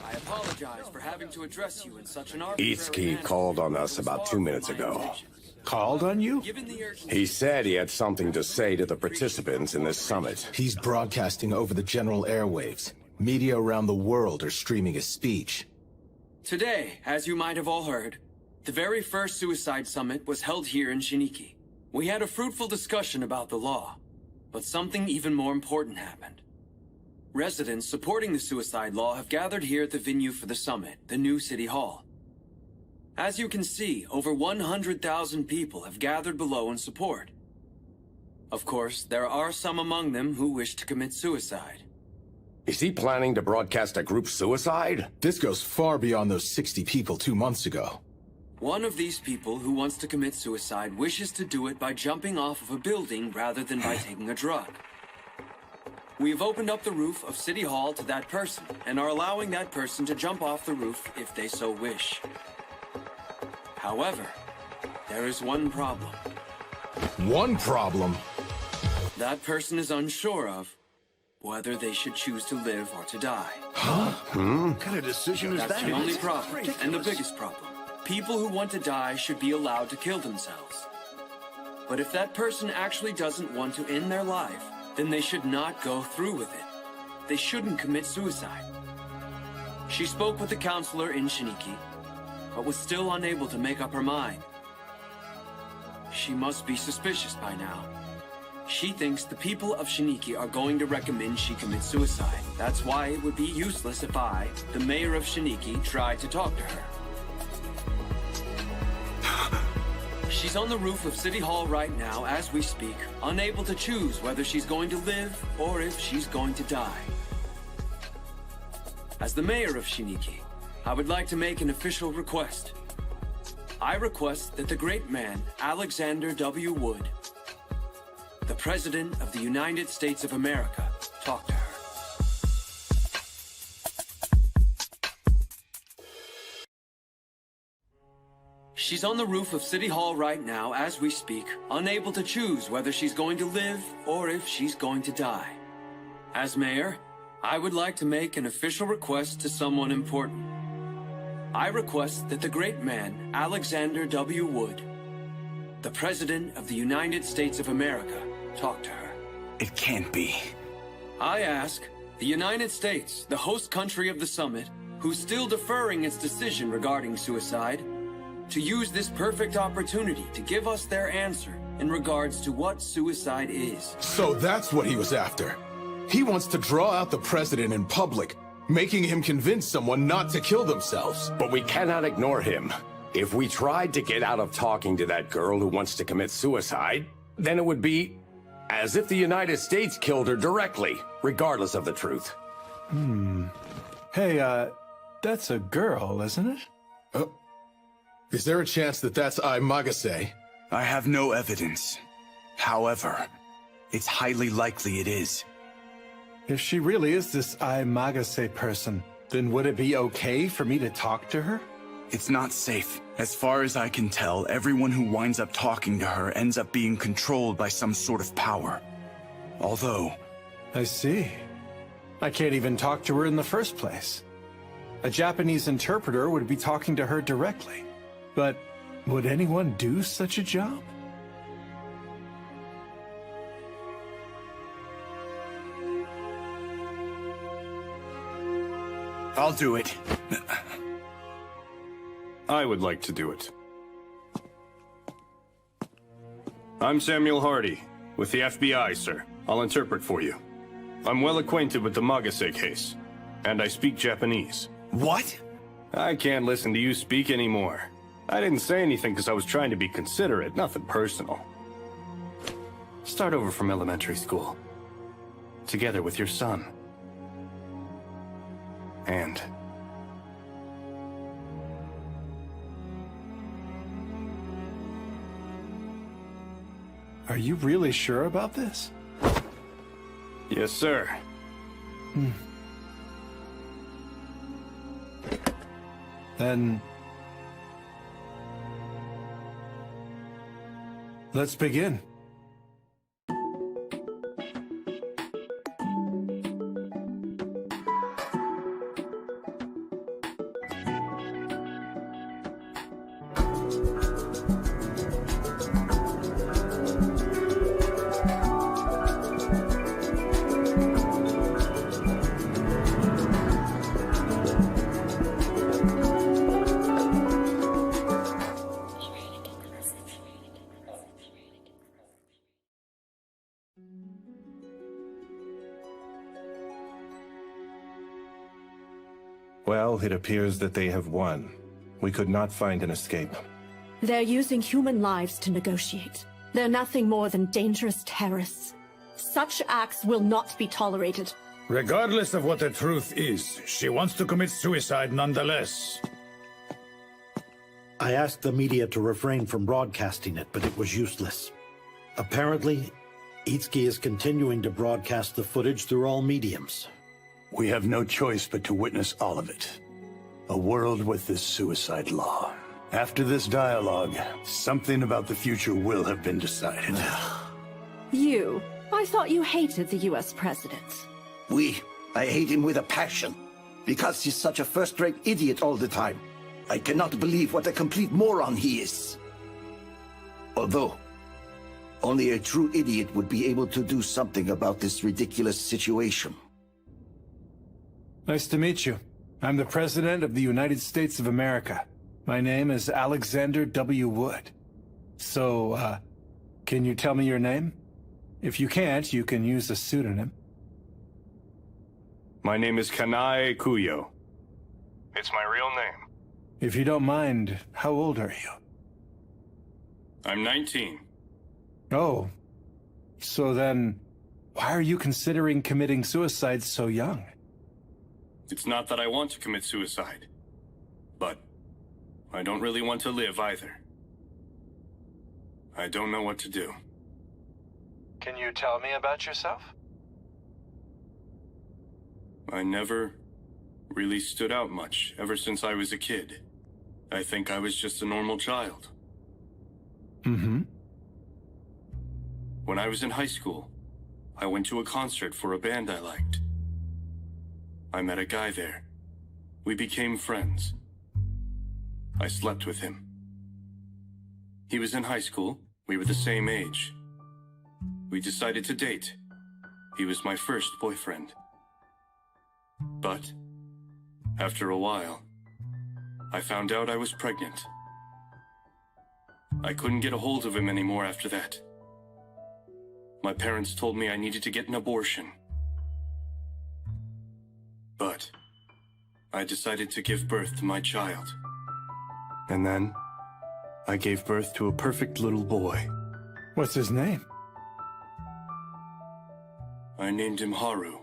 I apologize for having to address you in such an arbitrary Itsuki manner. called on us about 2 minutes ago. Called on you? He said he had something to say to the participants in this summit. He's broadcasting over the general airwaves. Media around the world are streaming his speech. Today, as you might have all heard, the very first suicide summit was held here in Shiniki. We had a fruitful discussion about the law, but something even more important happened. Residents supporting the suicide law have gathered here at the venue for the summit, the new City Hall. As you can see, over 100,000 people have gathered below in support. Of course, there are some among them who wish to commit suicide. Is he planning to broadcast a group suicide? This goes far beyond those 60 people 2 months ago. One of these people who wants to commit suicide wishes to do it by jumping off of a building rather than by taking a drug. We've opened up the roof of City Hall to that person and are allowing that person to jump off the roof if they so wish. However, there is one problem. One problem? That person is unsure of whether they should choose to live or to die. Huh? What kind of decision is That's that? the only problem, and the biggest problem. People who want to die should be allowed to kill themselves. But if that person actually doesn't want to end their life, then they should not go through with it. They shouldn't commit suicide. She spoke with the counselor in Shiniki, but was still unable to make up her mind. She must be suspicious by now. She thinks the people of Shiniki are going to recommend she commit suicide. That's why it would be useless if I, the mayor of Shiniki, tried to talk to her. She's on the roof of City Hall right now as we speak, unable to choose whether she's going to live or if she's going to die. As the mayor of Shiniki, I would like to make an official request. I request that the great man, Alexander W. Wood, the President of the United States of America, talk to her. She's on the roof of City Hall right now as we speak, unable to choose whether she's going to live or if she's going to die. As mayor, I would like to make an official request to someone important. I request that the great man, Alexander W. Wood, the President of the United States of America, talk to her. It can't be. I ask the United States, the host country of the summit, who's still deferring its decision regarding suicide, to use this perfect opportunity to give us their answer in regards to what suicide is. So that's what he was after. He wants to draw out the president in public, making him convince someone not to kill themselves. But we cannot ignore him. If we tried to get out of talking to that girl who wants to commit suicide, then it would be as if the United States killed her directly, regardless of the truth. Hey, that's a girl, isn't it? Is there a chance that that's Ai Magase? I have no evidence. However, it's highly likely it is. If she really is this Ai Magase person, then would it be okay for me to talk to her? It's not safe. As far as I can tell, everyone who winds up talking to her ends up being controlled by some sort of power. Although... I see. I can't even talk to her in the first place. A Japanese interpreter would be talking to her directly. But would anyone do such a job? I'll do it. I would like to do it. I'm Samuel Hardy, with the FBI, sir. I'll interpret for you. I'm well acquainted with the Magase case, and I speak Japanese. What? I can't listen to you speak anymore. I didn't say anything because I was trying to be considerate, nothing personal. Start over from elementary school. Together with your son. And... Are you really sure about this? Yes, sir. Then... let's begin. Well, it appears that they have won. We could not find an escape. They're using human lives to negotiate. They're nothing more than dangerous terrorists. Such acts will not be tolerated. Regardless of what the truth is, she wants to commit suicide nonetheless. I asked the media to refrain from broadcasting it, but it was useless. Apparently, Itsuki is continuing to broadcast the footage through all mediums. We have no choice but to witness all of it. A world with this suicide law. After this dialogue, something about the future will have been decided. I thought you hated the US president. I hate him with a passion. Because he's such a first-rate idiot all the time. I cannot believe what a complete moron he is. Although, only a true idiot would be able to do something about this ridiculous situation. Nice to meet you. I'm the President of the United States of America. My name is Alexander W. Wood. So, can you tell me your name? If you can't, you can use a pseudonym. My name is Kanae Kuyo. It's my real name. If you don't mind, how old are you? I'm 19. Oh. So then, why are you considering committing suicide so young? It's not that I want to commit suicide, but I don't really want to live either. I don't know what to do. Can you tell me about yourself? I never really stood out much ever since I was a kid. I think I was just a normal child. Mm-hmm. When I was in high school, I went to a concert for a band I liked. I met a guy there. We became friends. I slept with him. He was in high school. We were the same age. We decided to date. He was my first boyfriend. But after a while, I found out I was pregnant. I couldn't get a hold of him anymore after that. My parents told me I needed to get an abortion. But I decided to give birth to my child. And then I gave birth to a perfect little boy. What's his name? I named him Haru.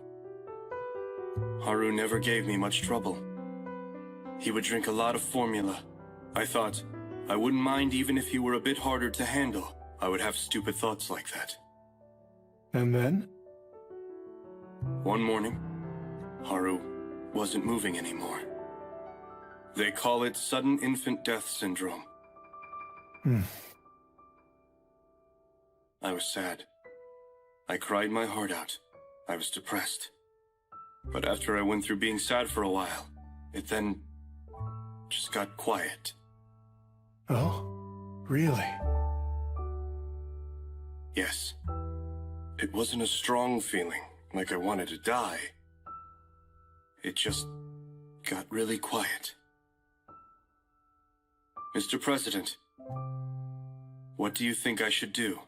Haru never gave me much trouble. He would drink a lot of formula. I thought I wouldn't mind even if he were a bit harder to handle. I would have stupid thoughts like that. And then? One morning, Haru wasn't moving anymore. They call it sudden infant death syndrome. I was sad. I cried my heart out. I was depressed. But after I went through being sad for a while, it then just got quiet. Oh, really? Yes. It wasn't a strong feeling, like I wanted to die. It just got really quiet. Mr. President, what do you think I should do?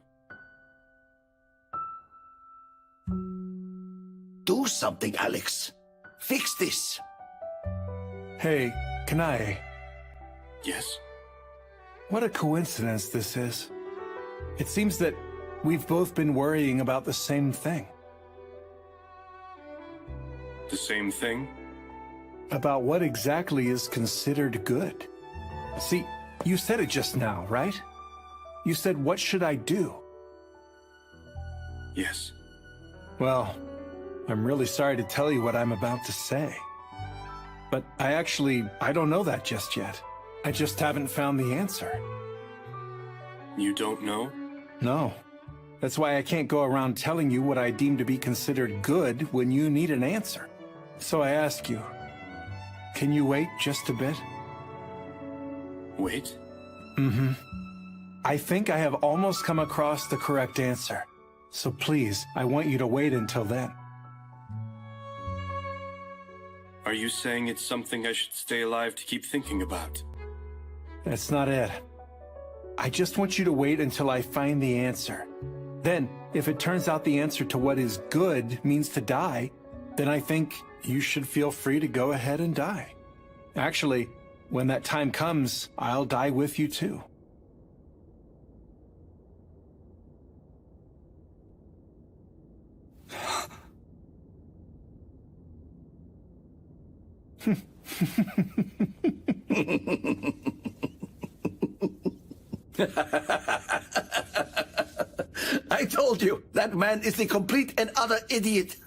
Do something, Alex. Fix this. Hey, Kanae. Yes? What a coincidence this is. It seems that we've both been worrying about the same thing. The same thing? About what exactly is considered good. See, you said it just now, right? You said, what should I do? Yes. Well, I'm really sorry to tell you what I'm about to say. But I don't know that just yet. I just haven't found the answer. You don't know? No. That's why I can't go around telling you what I deem to be considered good when you need an answer. So I ask you, can you wait just a bit? Wait? Mm-hmm. I think I have almost come across the correct answer. So please, I want you to wait until then. Are you saying it's something I should stay alive to keep thinking about? That's not it. I just want you to wait until I find the answer. Then, if it turns out the answer to what is good means to die, then I think you should feel free to go ahead and die. Actually, when that time comes, I'll die with you too. I told you, that man is a complete and utter idiot.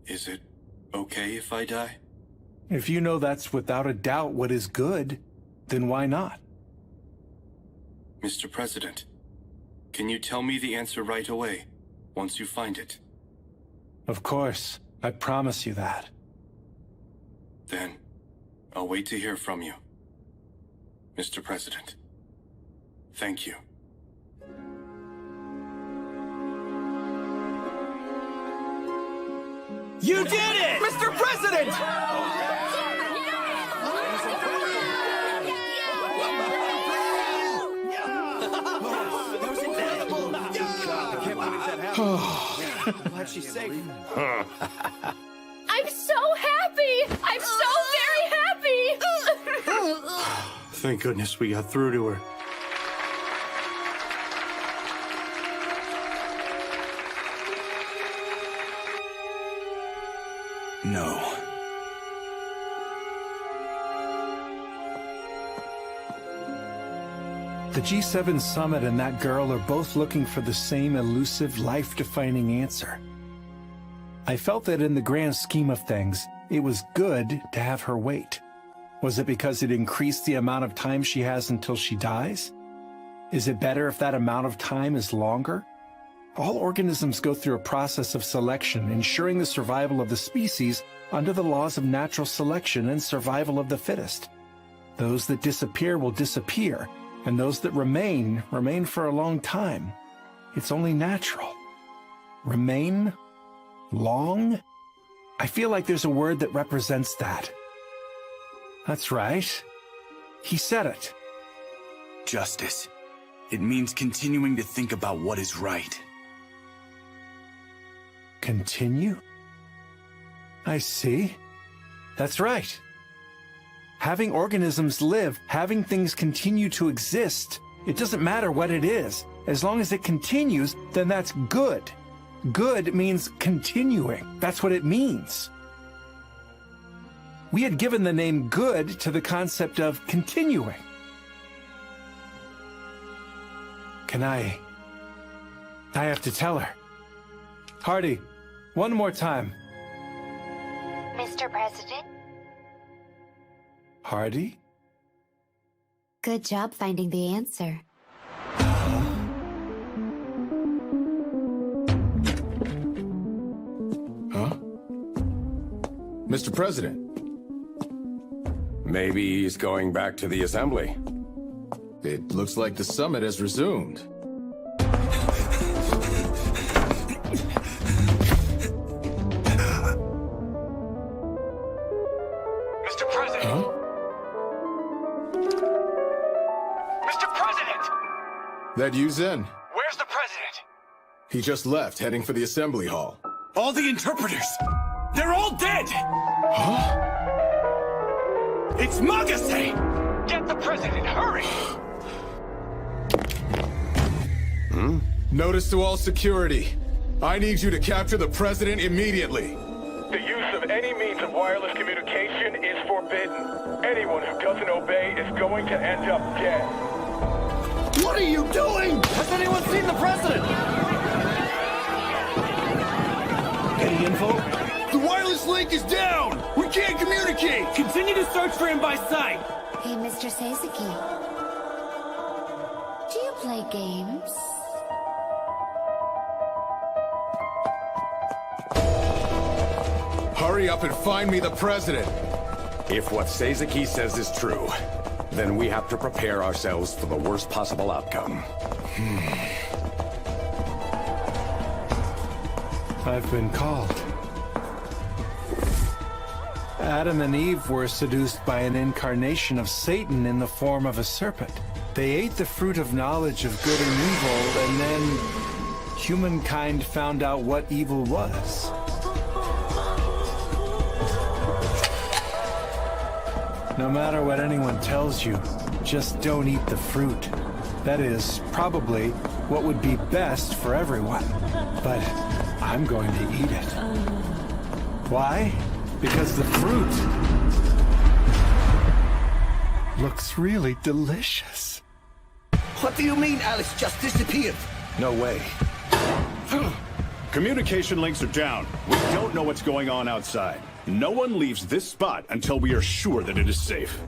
Is it okay if I die? If you know that's without a doubt what is good, then why not? Mr. President, can you tell me the answer right away, once you find it? Of course, I promise you that. Then, I'll wait to hear from you. Mr. President, thank you. You did it! Mr. President! That was incredible! Glad she's safe. I'm so happy! I'm so very happy! Thank goodness we got through to her. No. The G7 summit and that girl are both looking for the same elusive, life-defining answer. I felt that in the grand scheme of things, it was good to have her wait. Was it because it increased the amount of time she has until she dies? Is it better if that amount of time is longer? All organisms go through a process of selection, ensuring the survival of the species under the laws of natural selection and survival of the fittest. Those that disappear will disappear, and those that remain for a long time. It's only natural. Remain? Long? I feel like there's a word that represents that. That's right. He said it. Justice. It means continuing to think about what is right. Continue? I see. That's right. Having organisms live, having things continue to exist, it doesn't matter what it is. As long as it continues, then that's good. Good means continuing. That's what it means. We had given the name good to the concept of continuing. I have to tell her. Hardy, one more time. Mr. President? Hardy? Good job finding the answer. Huh? Mr. President? Maybe he's going back to the assembly. It looks like the summit has resumed. Mr. President! Huh? Mr. President! That you, Zen? Where's the president? He just left, heading for the assembly hall. All the interpreters! They're all dead! Huh? It's Magase! Get the president, hurry! Notice to all security. I need you to capture the president immediately. The use of any means of wireless communication is forbidden. Anyone who doesn't obey is going to end up dead. What are you doing? Has anyone seen the president? Any info? The wireless link is down! We can't communicate! Continue to search for him by sight! Hey, Mr. Sasaki. Do you play games? Hurry up and find me the president. If what Sasaki says is true, then we have to prepare ourselves for the worst possible outcome. I've been called. Adam and Eve were seduced by an incarnation of Satan in the form of a serpent. They ate the fruit of knowledge of good and evil, and then humankind found out what evil was. No matter what anyone tells you, just don't eat the fruit. That is probably what would be best for everyone. But I'm going to eat it. Why? Because the fruit looks really delicious. What do you mean Alice just disappeared? No way. Communication links are down. We don't know what's going on outside. No one leaves this spot until we are sure that it is safe.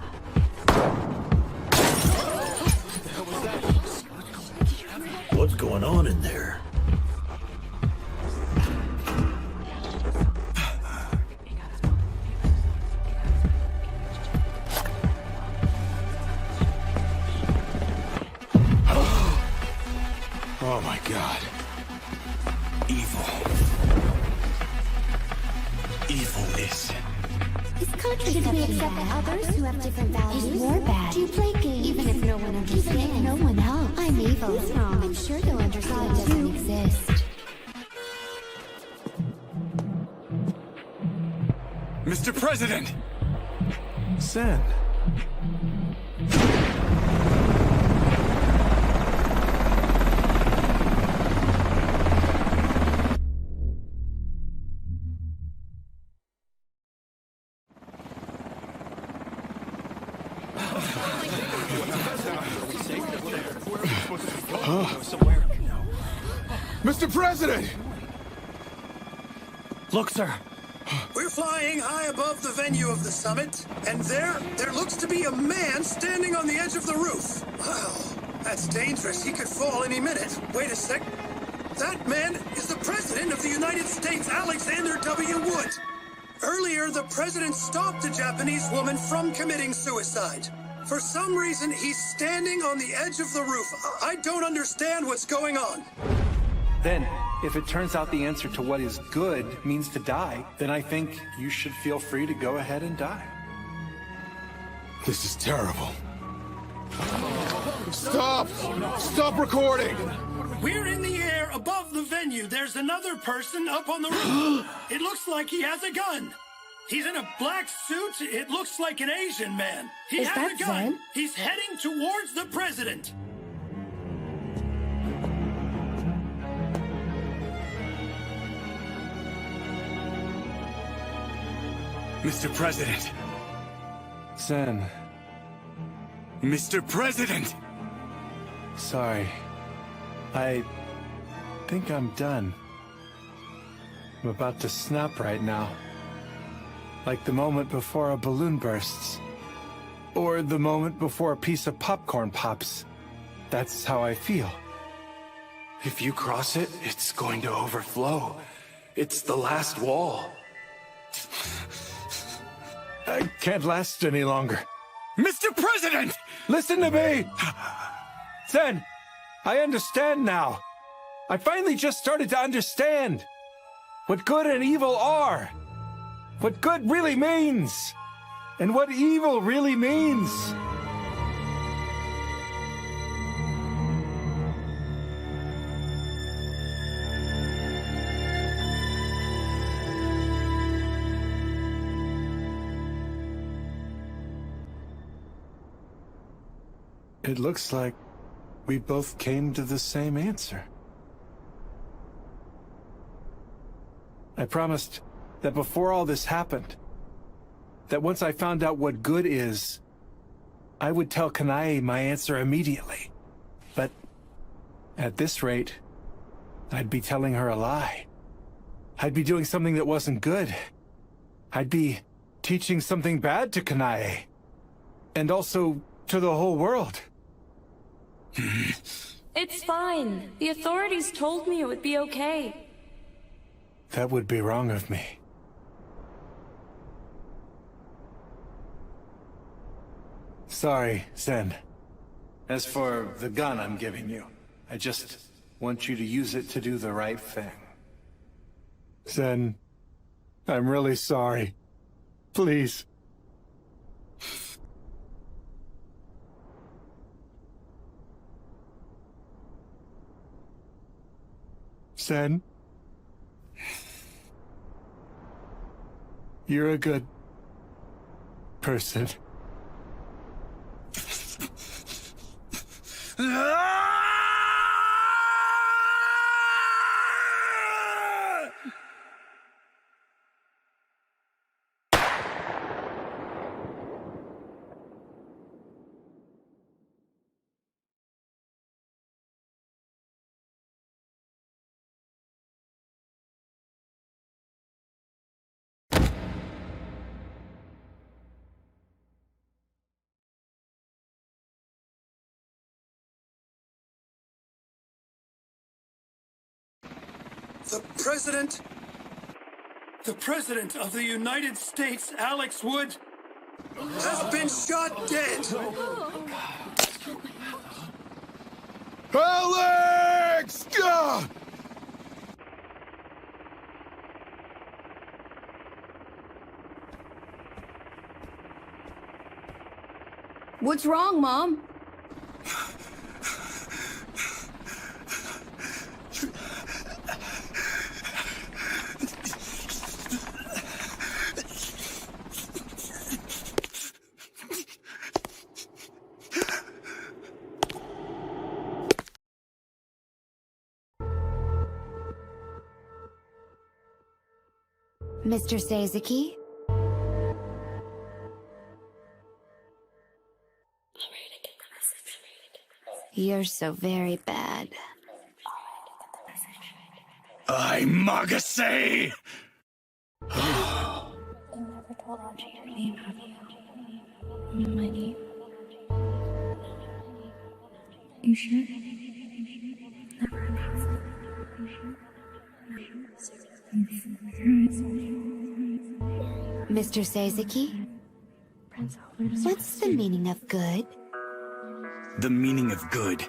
What's going on in there? Oh my god. Evil. Evilness. It's contradicting. We accept that others who have different values is more bad. Do you play games even if no one understands? Even if no one helps. I'm evil. Who's wrong? I'm sure they'll understand it doesn't exist. Mr. President! Sen. Mr. President! Look, sir. We're flying high above the venue of the summit, and there looks to be a man standing on the edge of the roof. Wow, that's dangerous. He could fall any minute. Wait a sec. That man is the President of the United States, Alexander W. Wood. Earlier, the President stopped a Japanese woman from committing suicide. For some reason, he's standing on the edge of the roof. I don't understand what's going on. Then, if it turns out the answer to what is good means to die, then I think you should feel free to go ahead and die. This is terrible. Stop! Stop recording! We're in the air above the venue. There's another person up on the roof. It looks like he has a gun. He's in a black suit. It looks like an Asian man. He has a gun. Zen? He's heading towards the President. Mr. President! Sen. Mr. President! Sorry. I think I'm done. I'm about to snap right now. Like the moment before a balloon bursts. Or the moment before a piece of popcorn pops. That's how I feel. If you cross it, it's going to overflow. It's the last wall. I can't last any longer. Mr. President! Listen to me! Sen, I understand now. I finally just started to understand what good and evil are. What good really means. And what evil really means. It looks like we both came to the same answer. I promised that before all this happened, that once I found out what good is, I would tell Kanae my answer immediately. But at this rate, I'd be telling her a lie. I'd be doing something that wasn't good. I'd be teaching something bad to Kanae. And also to the whole world. It's fine. The authorities told me it would be okay. That would be wrong of me. Sorry, Sen. As for the gun I'm giving you, I just want you to use it to do the right thing. Sen, I'm really sorry. Please. Sen, you're a good person. The President of the United States, Alex Wood, has been shot dead. Alex! Ah! What's wrong, Mom? Mr. Sazaki? You're so very bad. I Magase! You sure? Mr. Sazaki? What's the meaning of good? The meaning of good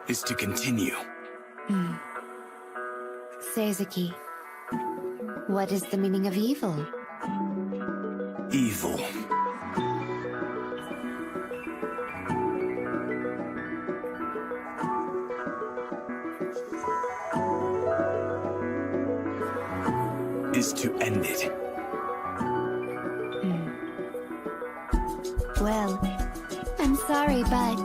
is to continue. Sazaki, what is the meaning of evil? Evil is to end it. Well, I'm sorry, but...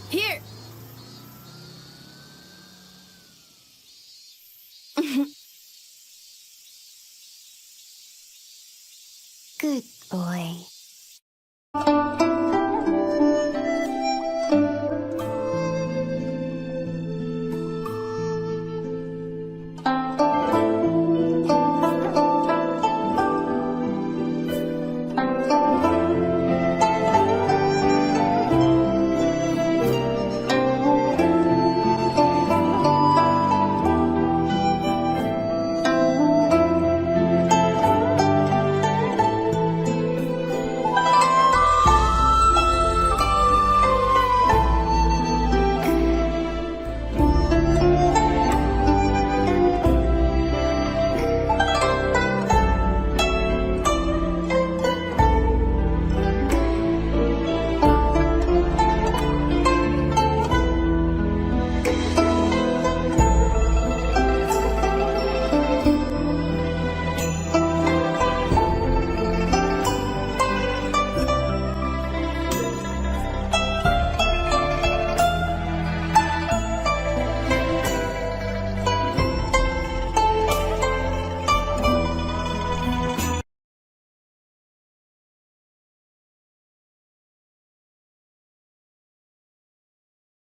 Here! Good boy.